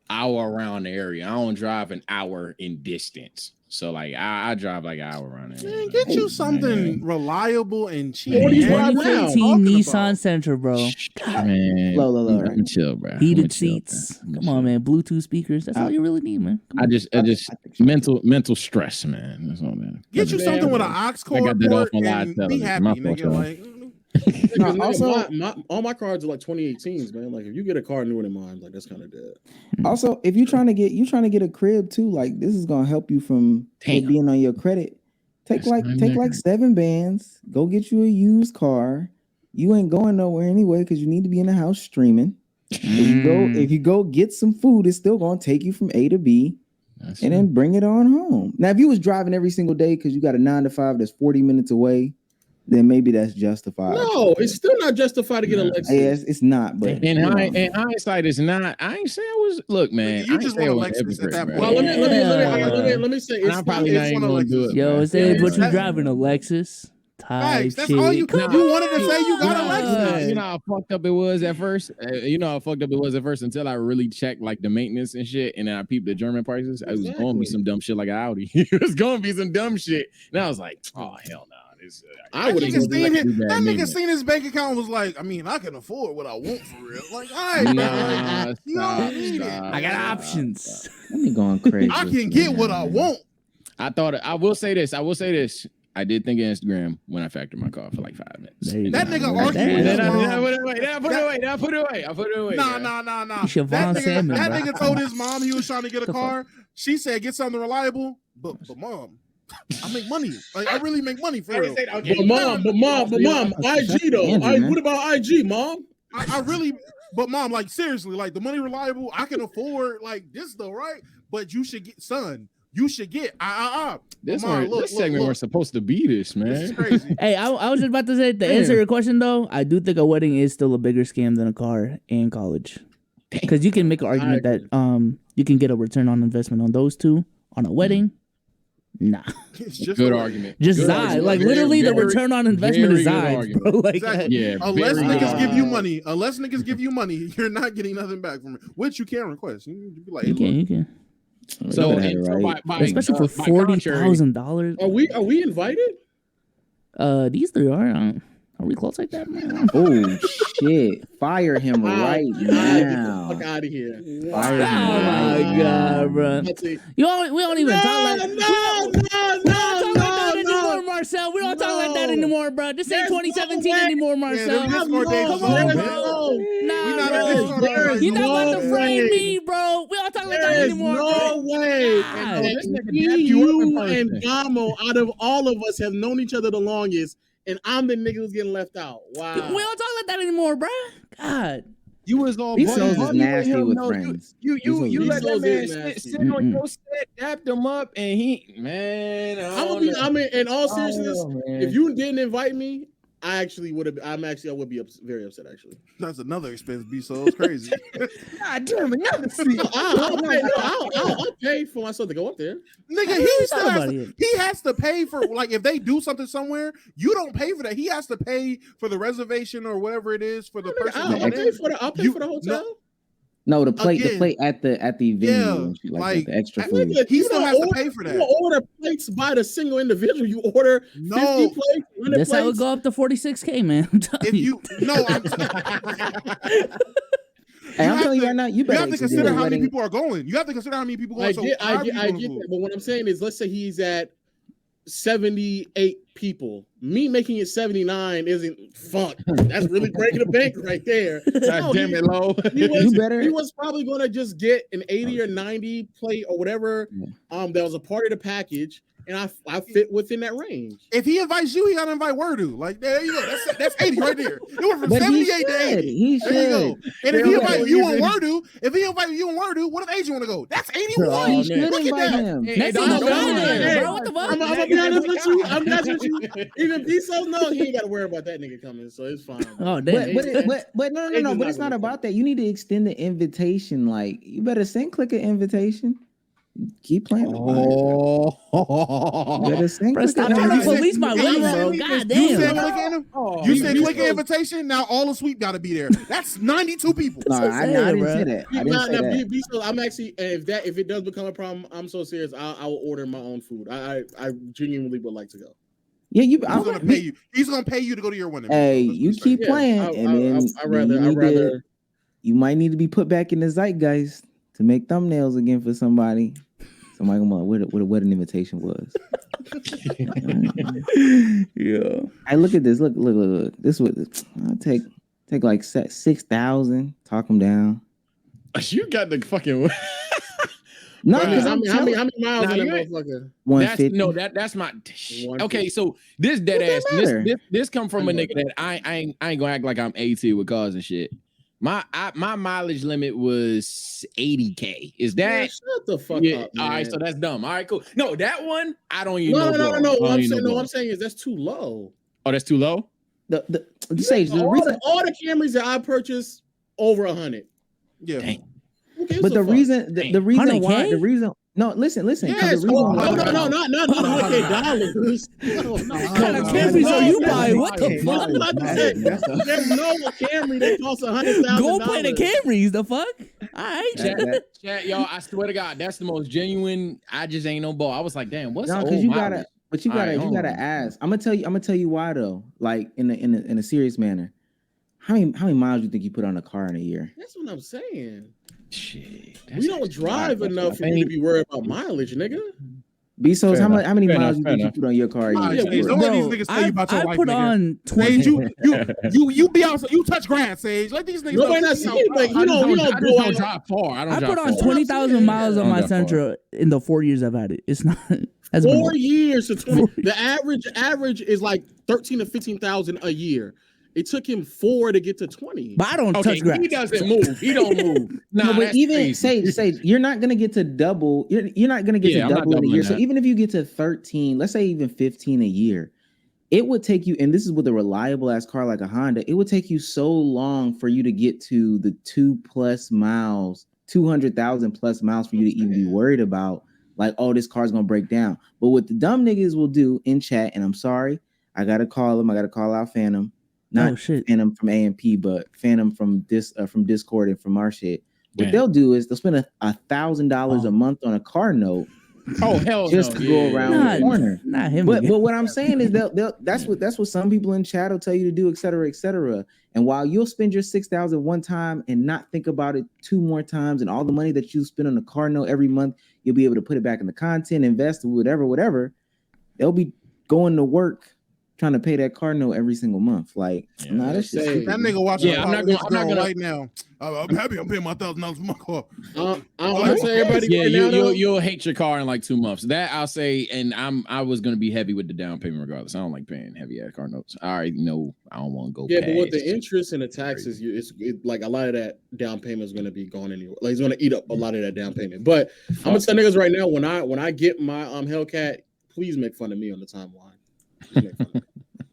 hour around the area. I don't drive an hour in distance. So like I drive like an hour around there. Man, get you something reliable and cheap. 2015 Nissan Sentra, bro. Man, low, right? Chill, bro. Heated seats. Come on, man. Bluetooth speakers. That's all you really need, man. I just mental stress, man. That's all, man. Get you something with an aux cord. I got that off my live and television. be happy, nigga. Like, all my cars are like 2018s, man. Like if you get a car newer than mine, like that's kind of dead. Also, if you're trying to get a crib too, like this is gonna help you from it being on your credit. Take like 7 bands. Go get you a used car. You ain't going nowhere anyway because you need to be in the house streaming. If you go get some food, it's still gonna take you from A to B. And then bring it on home. Now, if you was driving every single day because you got a 9 to 5 that's 40 minutes away, then maybe that's justified. No, it's still not justified to get a Lexus. Yes, it's not. But in hindsight, it's not. I ain't saying it was. Look, man, you just want a Lexus at that point. Well, let me say, I'm probably not even going to do it. Yo, Sage, what you driving, a Lexus? That's all you wanted to say. You got a Lexus. You know how fucked up it was at first. Until I really checked like the maintenance and shit, and then I peeped the German prices. It was going to be some dumb shit like an Audi. It was going to be some dumb shit, and I was like, oh hell no. I would have that nigga seen his bank account and was like, I mean, I can afford what I want for real. Like, all right, man. You don't need it. I got options. Let me go on crazy. I can get what I want. I will say this. I did think of Instagram when I factored my car for like 5 minutes. That nigga argued with his mom. I put it away. Nah. That nigga told his mom he was trying to get a car. She said, get something reliable. But mom, I make money. Like I really make money for real. But mom, IG though. What about IG, mom? I really, but mom, like seriously, like the money reliable. I can afford like this though, right? But you should get, son. You should get This segment was supposed to be this, man. This is crazy. Hey, I was just about to say to answer your question though. I do think a wedding is still a bigger scam than a car in college, because you can make an argument that you can get a return on investment on those two on a wedding. Nah, it's just good argument. Just Zai, like literally the return on investment is Zai, bro. Like, exactly. Yeah, unless niggas give you money, you're not getting nothing back from it, which you can request. You be like, hey, you can. So, especially for $40,000. Are we invited? These three are. Are we close like that, man? Oh shit! Fire him right now! Get the fuck out of here! Fire him! Oh my god, bro! We don't even talk like no, Marcel. We don't talk like that that anymore, bro. This ain't 2017 anymore, Marcel. Yeah, Come on, bro. Nah, bro. You not about to frame me, bro. We don't talk about that anymore, no bro. way. God. You and Gamo, out of all of us, have known each other the longest, and I'm the nigga who's getting left out. Wow. We don't talk like that anymore, bro. God. You was all Bezos is nasty with friends. You let that man sit on Mm-mm. your set, dapped him up, and he, man. I mean, in all seriousness, if you didn't invite me, I would be very upset. Actually, that's another expense. Bezos crazy. God damn it! You have to see. I'll pay for myself to go up there. Nigga, he has to pay for, like, if they do something somewhere, you don't pay for that. He has to pay for the reservation or whatever it is for the person. I'll pay for the hotel. No, the plate at the venue, like the extra food. He still has to pay for that. You don't order plates by the single individual. You order 50 plates. 100 That's how it plates. go up to 46K, man. I'm telling you. Hey, I'm telling you right now, you have to consider how many people are going. You have to consider how many people going. I get that, but what I'm saying is, let's say he's at 78 people. Me making it 79 isn't fuck. That's really breaking the bank right there. God damn it, low. He was probably going to just get an 80 or 90 plate or whatever. That was a part of the package, and I fit within that range. If he invites you, he got to invite Wordu. Like, there you go. That's 80 right there. It went from 78 to 80. He should. There you go. And if he invite you on Wordu, what if Agent want to go? That's 81. He should invite him. Next thing bro, what the fuck? I'm gonna be honest with you. I'm honest with you. Even Bezos knows he ain't got to worry about that nigga coming, so it's fine. Oh damn. But no. But it's not about that. You need to extend the invitation. Like, you better click an invitation. Keep playing. Bro, stop trying to police my women, bro. God damn. You said click in him? You said click an invitation. Now all the suite got to be there. That's 92 people. No, I didn't say that. I didn't say that. Bezos, I'm actually, if it does become a problem, I'm so serious. I will order my own food. I genuinely would like to go. Yeah, he's gonna pay you. He's gonna pay you to go to your wedding. Hey, you keep playing, and then you might need to be put back in the zeitgeist to make thumbnails again for somebody. Somebody gonna what an invitation was. Yeah. Hey, look at this. Look. This was I'll take like 6,000. Talk them down. You got the fucking. No, how many miles in that motherfucker? 150. That's my. Okay, so this dead ass. This come from a nigga that I ain't gonna act like I'm AT with cars and shit. My mileage limit was 80K. Is that? Man, shut the fuck up. Man. All right, so that's dumb. All right, cool. No, that one I don't even know. No. What I'm saying is that's too low. Oh, that's too low. All the Camrys that I purchased over 100. Yeah. Dang. But the reason why no, listen. Yes. No, not $100. What kind of Camrys are you buying? What the fuck? There's no Camry that costs $100,000. Go play the Camrys. The fuck? All right, chat, y'all. I swear to God, that's the most genuine. I just ain't no ball. I was like, damn, what's no? Because you gotta ask. I'm gonna tell you why though. Like in a serious manner. How many miles do you think you put on a car in a year? That's what I'm saying. Shit, we don't drive enough for you to be worried about mileage, nigga. Bezos, how many miles do you think you put on your car? Don't let these niggas tell you about your life, put nigga. on 20. Sage, you be out. You touch grass, Sage. Let these niggas. Nobody not see you, but you don't go out. Drive far. I put on 20,000 miles on my Sentra in the 4 years I've had it. It's not. 4 years to 20. The average is like 13 to 15,000 a year. It took him 4 to get to 20. But I don't touch grass. He doesn't move. He don't move. No, but even Sage, you're not gonna get to double. You're not gonna get to double in a year. So even if you get to 13, let's say even 15 a year, it would take you. And this is with a reliable ass car like a Honda. It would take you so long for you to get to the 200,000+ miles for you to even be worried about. Like, oh, this car's gonna break down. But what the dumb niggas will do in chat, and I'm sorry, I gotta call him. I gotta call out Phantom. Not Phantom from AMP, but Phantom from Discord and from our shit. What they'll do is they'll spend $1,000 a month on a car note. Oh hell, just to go around the corner. Not him. But what I'm saying is that's what some people in chat will tell you to do, et cetera, et cetera. And while you'll spend your $6,000 one time and not think about it 2 more times, and all the money that you spend on a car note every month, you'll be able to put it back in the content, invest, whatever. They'll be going to work trying to pay that car note every single month. Like, nah, that's just that nigga watching. Yeah, I'm not gonna right now. I'm happy I'm paying my $1,000 for my car. I'm gonna say everybody. Yeah, right now, you'll hate your car in like 2 months. That I'll say, and I was gonna be heavy with the down payment regardless. I don't like paying heavy ass car notes. I already know I don't want to go. Yeah, but with the interest and the taxes, like a lot of that down payment is gonna be gone anyway. Like it's gonna eat up a lot of that down payment. But I'm gonna tell niggas right now, when I get my Hellcat, please make fun of me on the timeline.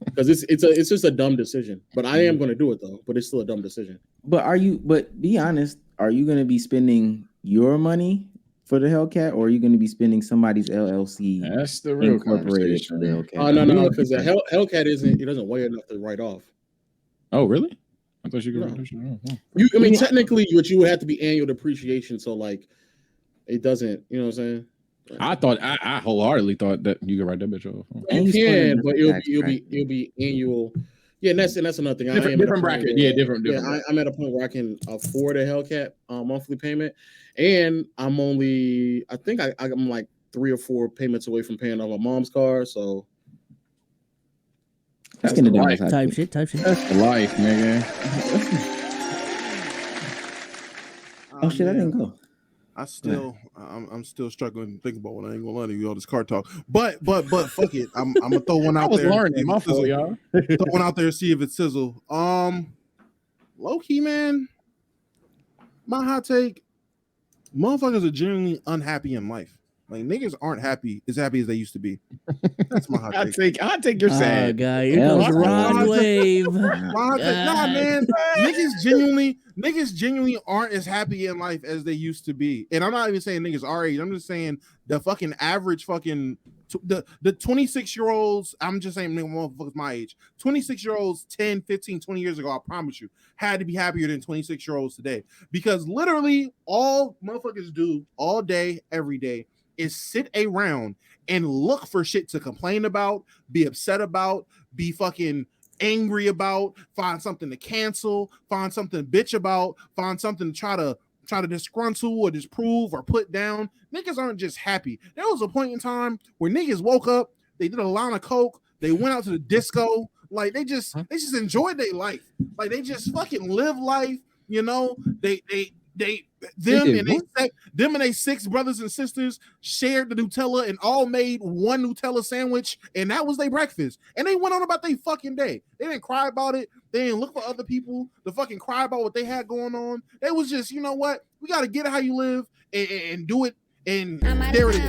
Because it's just a dumb decision. But I am gonna do it though. But it's still a dumb decision. But be honest, are you gonna be spending your money for the Hellcat, or are you gonna be spending somebody's LLC? That's the real incorporated for the Hellcat. Oh no, because the Hellcat it doesn't weigh enough to write off. Oh really? I thought you could. I mean, technically, you would have to be annual depreciation. So like, it doesn't. You know what I'm saying? I thought I wholeheartedly thought that you could write that bitch off. You can, but it'll be annual. Yeah, and that's another thing. Different bracket. Different. I'm at a point where I can afford a Hellcat monthly payment, and I'm only I'm like 3 or 4 payments away from paying off my mom's car. So that's gonna do type shit. That's the life, nigga. Oh shit, I didn't go. I'm still struggling to think about what I ain't gonna lie to you all this car talk. But fuck it. I'm gonna throw one out there. Learning, my fault, y'all. Throw one out there and see if it sizzle. Low key, man. My hot take: motherfuckers are genuinely unhappy in life. Like niggas aren't as happy as they used to be. That's my hot take. I take your sad. Guy, here comes the Ron wave. Nah, man. Niggas genuinely aren't as happy in life as they used to be. And I'm not even saying niggas our age. I'm just saying the fucking average fucking the 26-year-olds. I'm just saying motherfuckers my age. 26-year-olds 10, 15, 20 years ago, I promise you, had to be happier than 26-year-olds today. Because literally all motherfuckers do all day, every day is sit around and look for shit to complain about, be upset about, be fucking angry about, find something to cancel, find something to bitch about, find something to try to disgruntle or disprove or put down. Niggas aren't just happy. There was a point in time where niggas woke up, they did a line of coke, they went out to the disco, like they just enjoyed their life. Like they just fucking live life, you know. Them and they 6 brothers and sisters shared the Nutella and all made one Nutella sandwich, and that was their breakfast. And they went on about their fucking day. They didn't cry about it. They didn't look for other people to fucking cry about what they had going on. They was just, you know what? We got to get it how you live and do it. And there it is.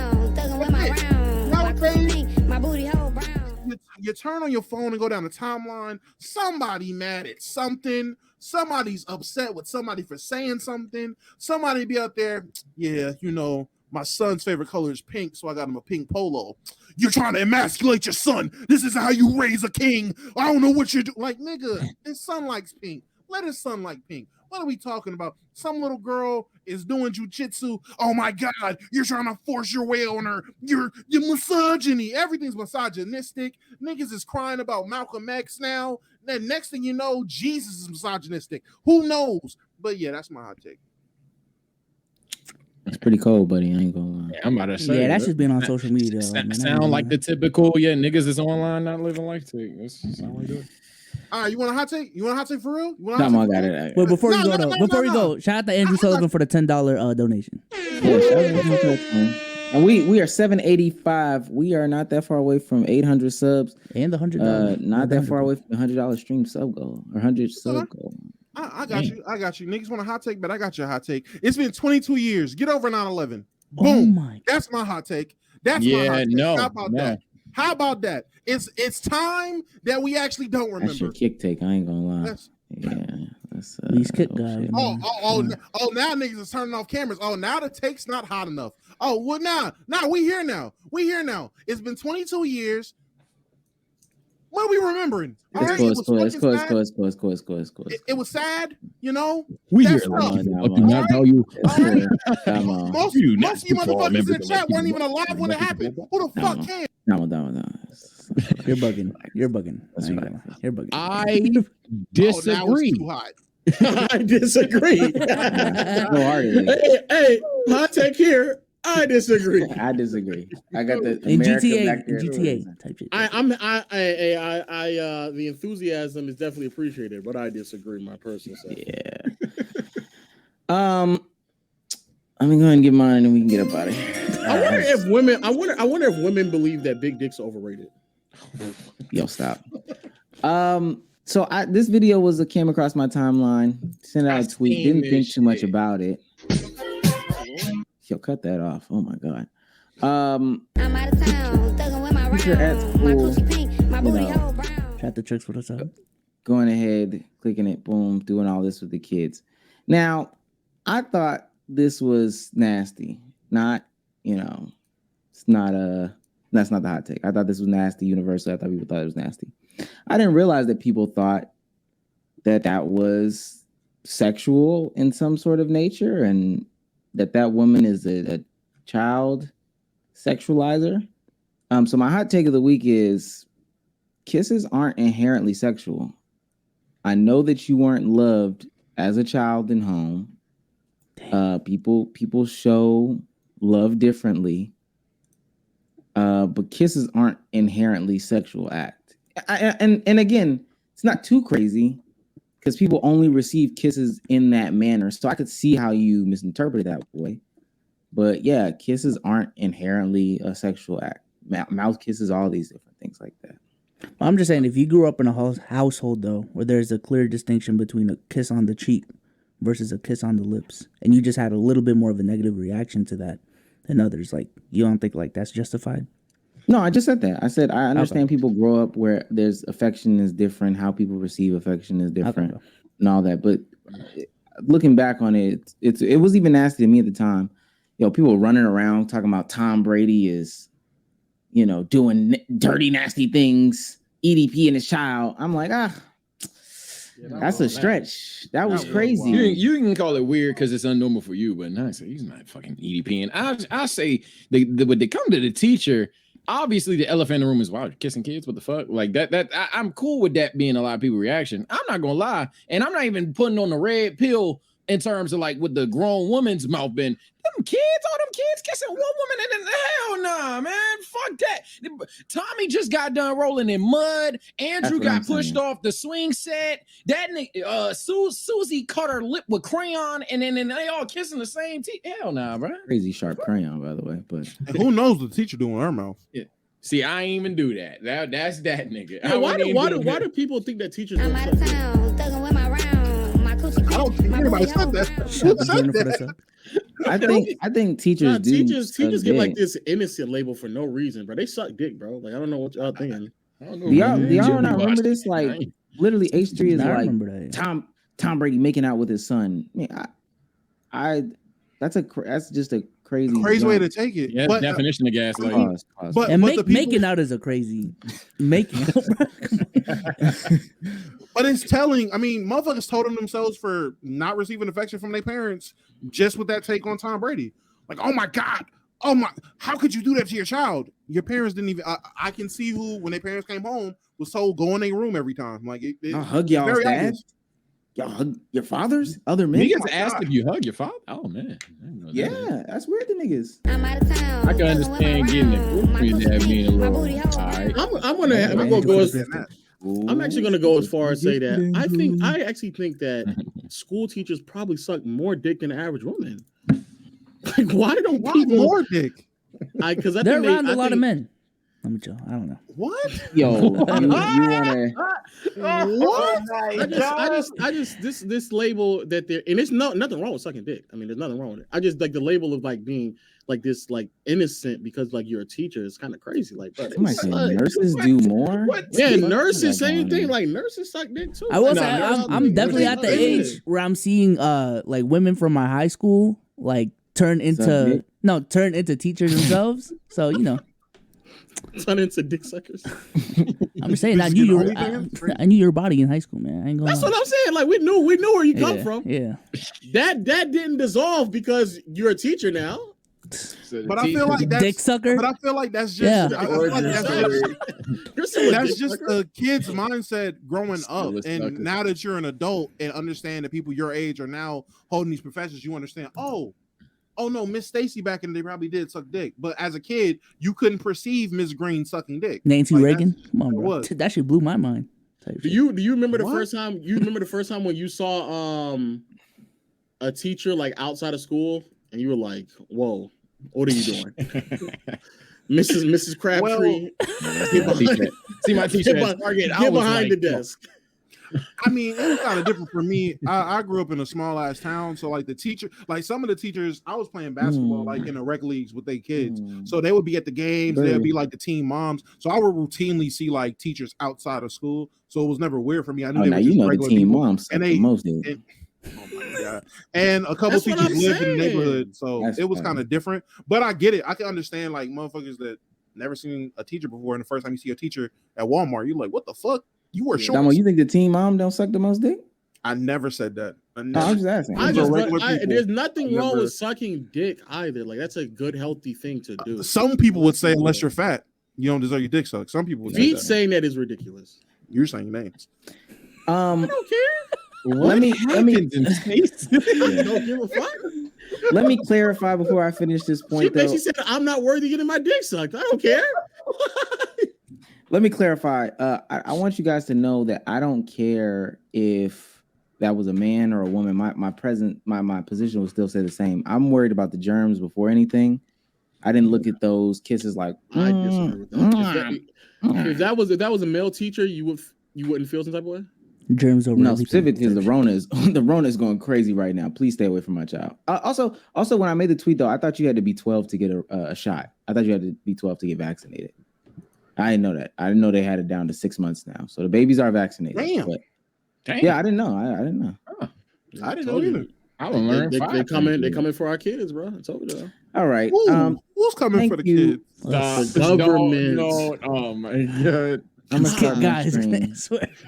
Nowadays, my booty hole brown. You turn on your phone and go down the timeline. Somebody mad at something. Somebody's upset with somebody for saying something. Somebody be out there, yeah, you know, my son's favorite color is pink, so I got him a pink polo. You're trying to emasculate your son. This is how you raise a king. I don't know what you're doing. Like, nigga, his son likes pink. Let his son like pink. What are we talking about? Some little girl is doing jujitsu. Oh my God, you're trying to force your way on her. You're misogyny. Everything's misogynistic. Niggas is crying about Malcolm X now. Then next thing you know, Jesus is misogynistic. Who knows? But yeah, that's my hot take. It's pretty cold, buddy. I ain't gonna lie. Yeah, I'm about to say. Yeah, that's just been on social media. Sound like the typical, niggas is online not living life take. That's sound like that. All right, you want a hot take? You want a hot take for real? I got it. But before we go, shout out to Andrew Sullivan for the $10 donation. Yeah, shout out to him. And we are 785. We are not that far away from 800 subs and the $100. Not that far away from the $100 stream sub goal or 100 sub goal. I got you. I got you. Niggas want a hot take, but I got your hot take. It's been 22 years. Get over 9/11. Boom. That's my hot take. That's my hot take. No, How about that? How about that? It's time that we actually don't remember. That's your kick take. I ain't gonna lie. That's these kick guys. Now niggas is turning off cameras. Oh, now the take's not hot enough. Oh, well, now we here now. It's been 22 years. What are we remembering? It was sad, you know. We here. Most of you motherfuckers in the chat weren't even alive when it happened. Who the fuck can? No. You're bugging. You're bugging. I disagree. I disagree. Wholeheartedly. Hey, hot take here. I disagree. I disagree. I got the In America GTA, back there. in GTA type shit. The enthusiasm is definitely appreciated, but I disagree. My personal self. Yeah. I'm gonna go ahead and get mine, and then we can get up out of here. I wonder if women believe that big dicks are overrated. Yo, stop. So this video came across my timeline. Sent out a tweet. Didn't think too much about it. Yo, cut that off. Oh my god. I'm out of town. Teacher at school. Chat the tricks. What's up? Going ahead, clicking it, boom, doing all this with the kids. Now, I thought this was nasty. Not, it's not that's not the hot take. I thought this was nasty universally. I thought people thought it was nasty. I didn't realize that people thought that was sexual in some sort of nature, and that woman is a child sexualizer. So my hot take of the week is kisses aren't inherently sexual. I know that you weren't loved as a child in home. People show love differently. But kisses aren't inherently sexual act. And again, it's not too crazy because people only receive kisses in that manner. So I could see how you misinterpret it that way. But yeah, kisses aren't inherently a sexual act. Mouth kisses, all these different things like that. I'm just saying, if you grew up in a household, though, where there's a clear distinction between a kiss on the cheek versus a kiss on the lips, and you just had a little bit more of a negative reaction to that than others, like, you don't think, like, that's justified? No, I just said that. I said I understand people grow up where there's affection is different, how people receive affection is different, and all that. But looking back on it, it was even nasty to me at the time. People running around talking about Tom Brady is, doing dirty, nasty things, EDP and his child. I'm like, that's a stretch. That was crazy. You can call it weird because it's unnormal for you, but not say he's not fucking EDP. And I say when they come to the teacher, obviously the elephant in the room is, wow, you're kissing kids. What the fuck? Like that. I'm cool with that being a lot of people's reaction. I'm not gonna lie, and I'm not even putting on the red pill in terms of like with the grown woman's mouth been all them kids kissing one woman, and hell nah, man, fuck that. Tommy just got done rolling in mud. Andrew got pushed off the swing set. That nigga, Susie cut her lip with crayon, and then they all kissing the same teeth. Hell nah, bro. Crazy sharp crayon, by the way. But and who knows what the teacher doing her mouth? Yeah. See, I ain't even do that. That's that nigga. Yeah, why do people think that teachers? I'm out of town, thugging with my round. My coochie. I don't think anybody said that. I think teachers do. Teachers get like this innocent label for no reason, bro. They suck dick, bro. Like I don't know what y'all thinking. Do y'all not remember this? Like literally, H3 is like Tom Brady making out with his son. That's just a crazy way to take it. Yeah, but, definition of gaslighting. But making out is a crazy making out. But it's telling. I mean, motherfuckers told them themselves for not receiving affection from their parents just with that take on Tom Brady. Like, oh my God. Oh my, how could you do that to your child? Your parents didn't even, I can see who, when their parents came home, was told go in their room every time. Like, I'll hug y'all's dad. Y'all hug your fathers? Other men? Niggas asked if you hug your father? Oh, man. Yeah, that's weird to niggas. I'm out of town. I can understand getting it. Being a little, I'm actually gonna go as far as say that I actually think that school teachers probably suck more dick than the average woman. Like, why don't people more dick? Because they're around a lot of men. I'm Joe. I don't know. What? Yo, you wanna? What? I just this label that they're, and it's nothing wrong with sucking dick. I mean, there's nothing wrong with it. I just like the label of like being like this like innocent because like you're a teacher is kind of crazy. Like, but nurses do more. Yeah, nurses same thing. Like nurses suck dick too. I will say I'm definitely at the age where I'm seeing like women from my high school like turn into teachers themselves. So you know. Turn into dick suckers. I'm just saying, I knew your body in high school, man. I ain't gonna That's what I'm saying. Like we knew where you come from. Yeah. That didn't dissolve because you're a teacher now. But I feel like that's dick sucker. But I feel like that's just that's just the kid's mindset growing up. And now that you're an adult and understand that people your age are now holding these professions, you understand. Oh, oh no, Miss Stacy back in the day probably did suck dick, but as a kid, you couldn't perceive Miss Green sucking dick. Nancy Like, Reagan, come on, bro. was. That shit blew my mind. Do you remember the What? first time? You remember the first time when you saw a teacher like outside of school and you were like, "Whoa, what are you doing?" Mrs. Crabtree, see my teacher at Target. I get was behind like, the desk. I mean, it was kind of different for me. I grew up in a small ass town, so like the teacher, like some of the teachers, I was playing basketball like in the rec leagues with their kids, so they would be at the games. They'd be like the team moms, so I would routinely see like teachers outside of school. So it was never weird for me. I knew they were just regular the team people, moms and they most oh my god, and a couple That's what teachers I'm lived in the saying. neighborhood, so That's it was funny. kind of different. But I get it. I can understand like motherfuckers that never seen a teacher before, and the first time you see a teacher at Walmart, you're like, what the fuck? You wear shorts? Damo, you think the team mom don't suck the most dick? I never said that. I'm just asking. There's nothing wrong with sucking dick either. Like that's a good, healthy thing to do. Some people would say, unless you're fat, you don't deserve your dick sucked. Some people would say Pete that. saying that is ridiculous. You're saying names. I don't care. Let me don't give a fuck. let me clarify before I finish this She point. Though, basically said, "I'm not worthy of getting my dick sucked. I don't care." let me clarify. I want you guys to know that I don't care if that was a man or a woman. My position would still say the same. I'm worried about the germs before anything. I didn't look at those kisses like. I disagree with that. If that was a male teacher, you wouldn't feel some type of way. Germs over. No, specifically because the Rona is going crazy right now. Please stay away from my child. Also, when I made the tweet though, I thought you had to be 12 to get a shot. I thought you had to be 12 to get vaccinated. I didn't know that. I didn't know they had it down to 6 months now. So the babies are vaccinated. Damn. But, yeah, I didn't know. I didn't know. I didn't know either. I don't learn. They coming for our kids, bro. It's over there. All right. Who's coming for the kids? The government. No, oh my god. I'm gonna start my stream.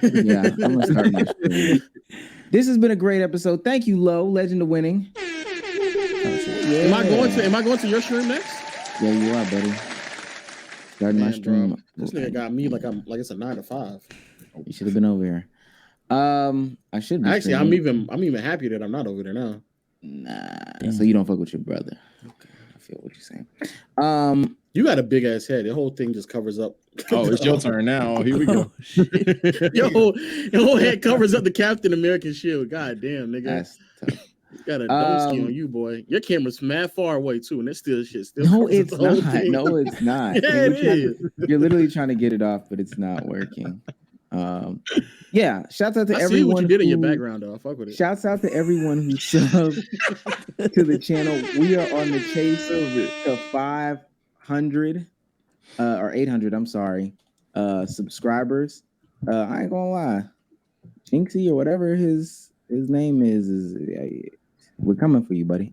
Yeah, I'm gonna start my stream. This has been a great episode. Thank you, Lo, legend of winning. Yeah. Am I going to your stream next? Yeah, you are, buddy. Starting my stream. Bro, this nigga got me like it's a 9 to 5. You should have been over here. I should be. Actually, streaming. I'm even happy that I'm not over there now. Nah, so you don't fuck with your brother. Okay, I feel what you're saying. You got a big ass head. The whole thing just covers up. Oh, it's your turn now. Here we go. your whole head covers up the Captain American shield. God damn, nigga. That's tough. You got a donkey on you, boy. Your camera's mad far away too, and it's still shit. No, it's not. No, it's not. Yeah, it is. You're literally trying to get it off, but it's not working. Yeah, shouts out to I see everyone what you did in your background, though. Fuck with it. Shouts out to everyone who subbed to the channel. We are on the chase to 500 or 800. I'm sorry, subscribers. I ain't gonna lie, Jinxie or whatever his name is we're coming for you, buddy.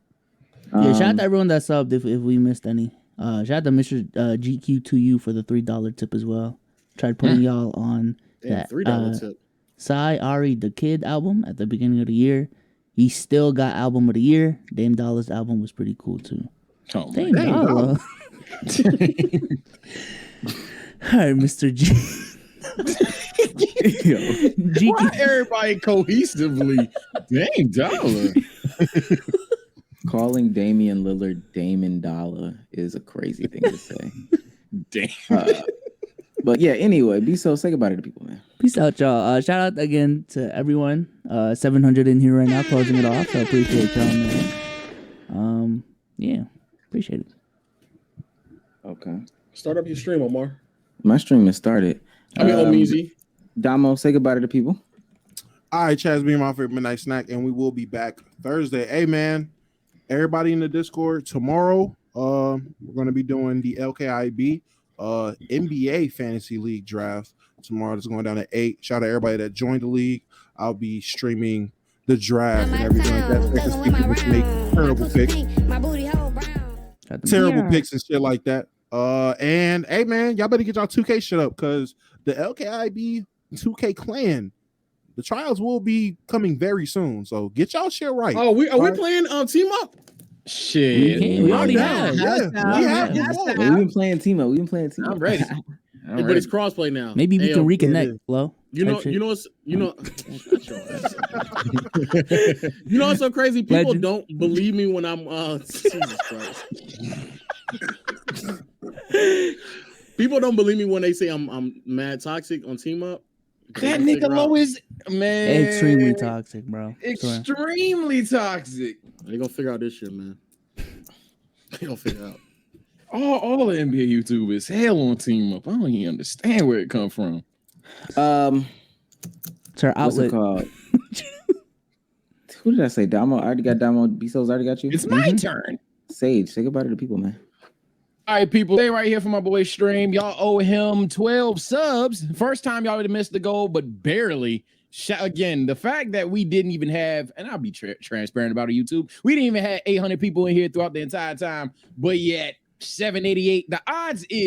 Yeah, shout out to everyone that subbed if we missed any. Shout out to Mr. GQ2U for the $3 tip as well. Tried putting y'all on that $3 tip. Psy Ari the Kid album at the beginning of the year. He still got album of the year. Dame Dolla's album was pretty cool too. Oh, Dame Dolla. All right, Mr. G. Why everybody cohesively Dame Dollar? Calling Damian Lillard Damon Dollar is a crazy thing to say. Damn. But yeah, anyway, be so say goodbye to the people, man. Peace out, y'all. Shout out again to everyone. 700 in here right now, closing it off. So I appreciate y'all, man. Yeah, appreciate it. Okay. Start up your stream, Omar. My stream has started. I mean, Omizi. Damo, say goodbye to the people. All right, Chaz being my favorite midnight snack, and we will be back Thursday. Hey, man, everybody in the Discord, tomorrow, we're going to be doing the LKIB NBA Fantasy League draft. Tomorrow it's going down at 8. Shout out to everybody that joined the league. I'll be streaming the draft and everything like that. Because people just make terrible picks. Terrible picks and shit like that. And hey, man, y'all better get y'all 2K shit up because the LKIB 2K clan, the trials will be coming very soon. So get y'all shit right. Oh, we playing team up? Shit. We already have. We've been playing team up. I'm ready. But it's crossplay now. Maybe we can reconnect, Flo. You know what's so crazy? People don't believe me when I'm Jesus Christ. People don't believe me when they say I'm mad toxic on Team Up. That nigga Low is extremely toxic, bro. Extremely toxic. They gonna figure out this shit, man. They gonna figure out. All the NBA YouTubers hell on Team Up. I don't even understand where it come from. It's our what's it outlet. called? Who did I say? Damo. I already got Damo. Bezos already got you. It's my turn. Sage, say goodbye to the people, man. All right, people, stay right here for my boy Stream. Y'all owe him 12 subs. First time y'all would have missed the goal, but barely. Again, the fact that we didn't even have, and I'll be transparent about it, YouTube, we didn't even have 800 people in here throughout the entire time, but yet 788. The odds is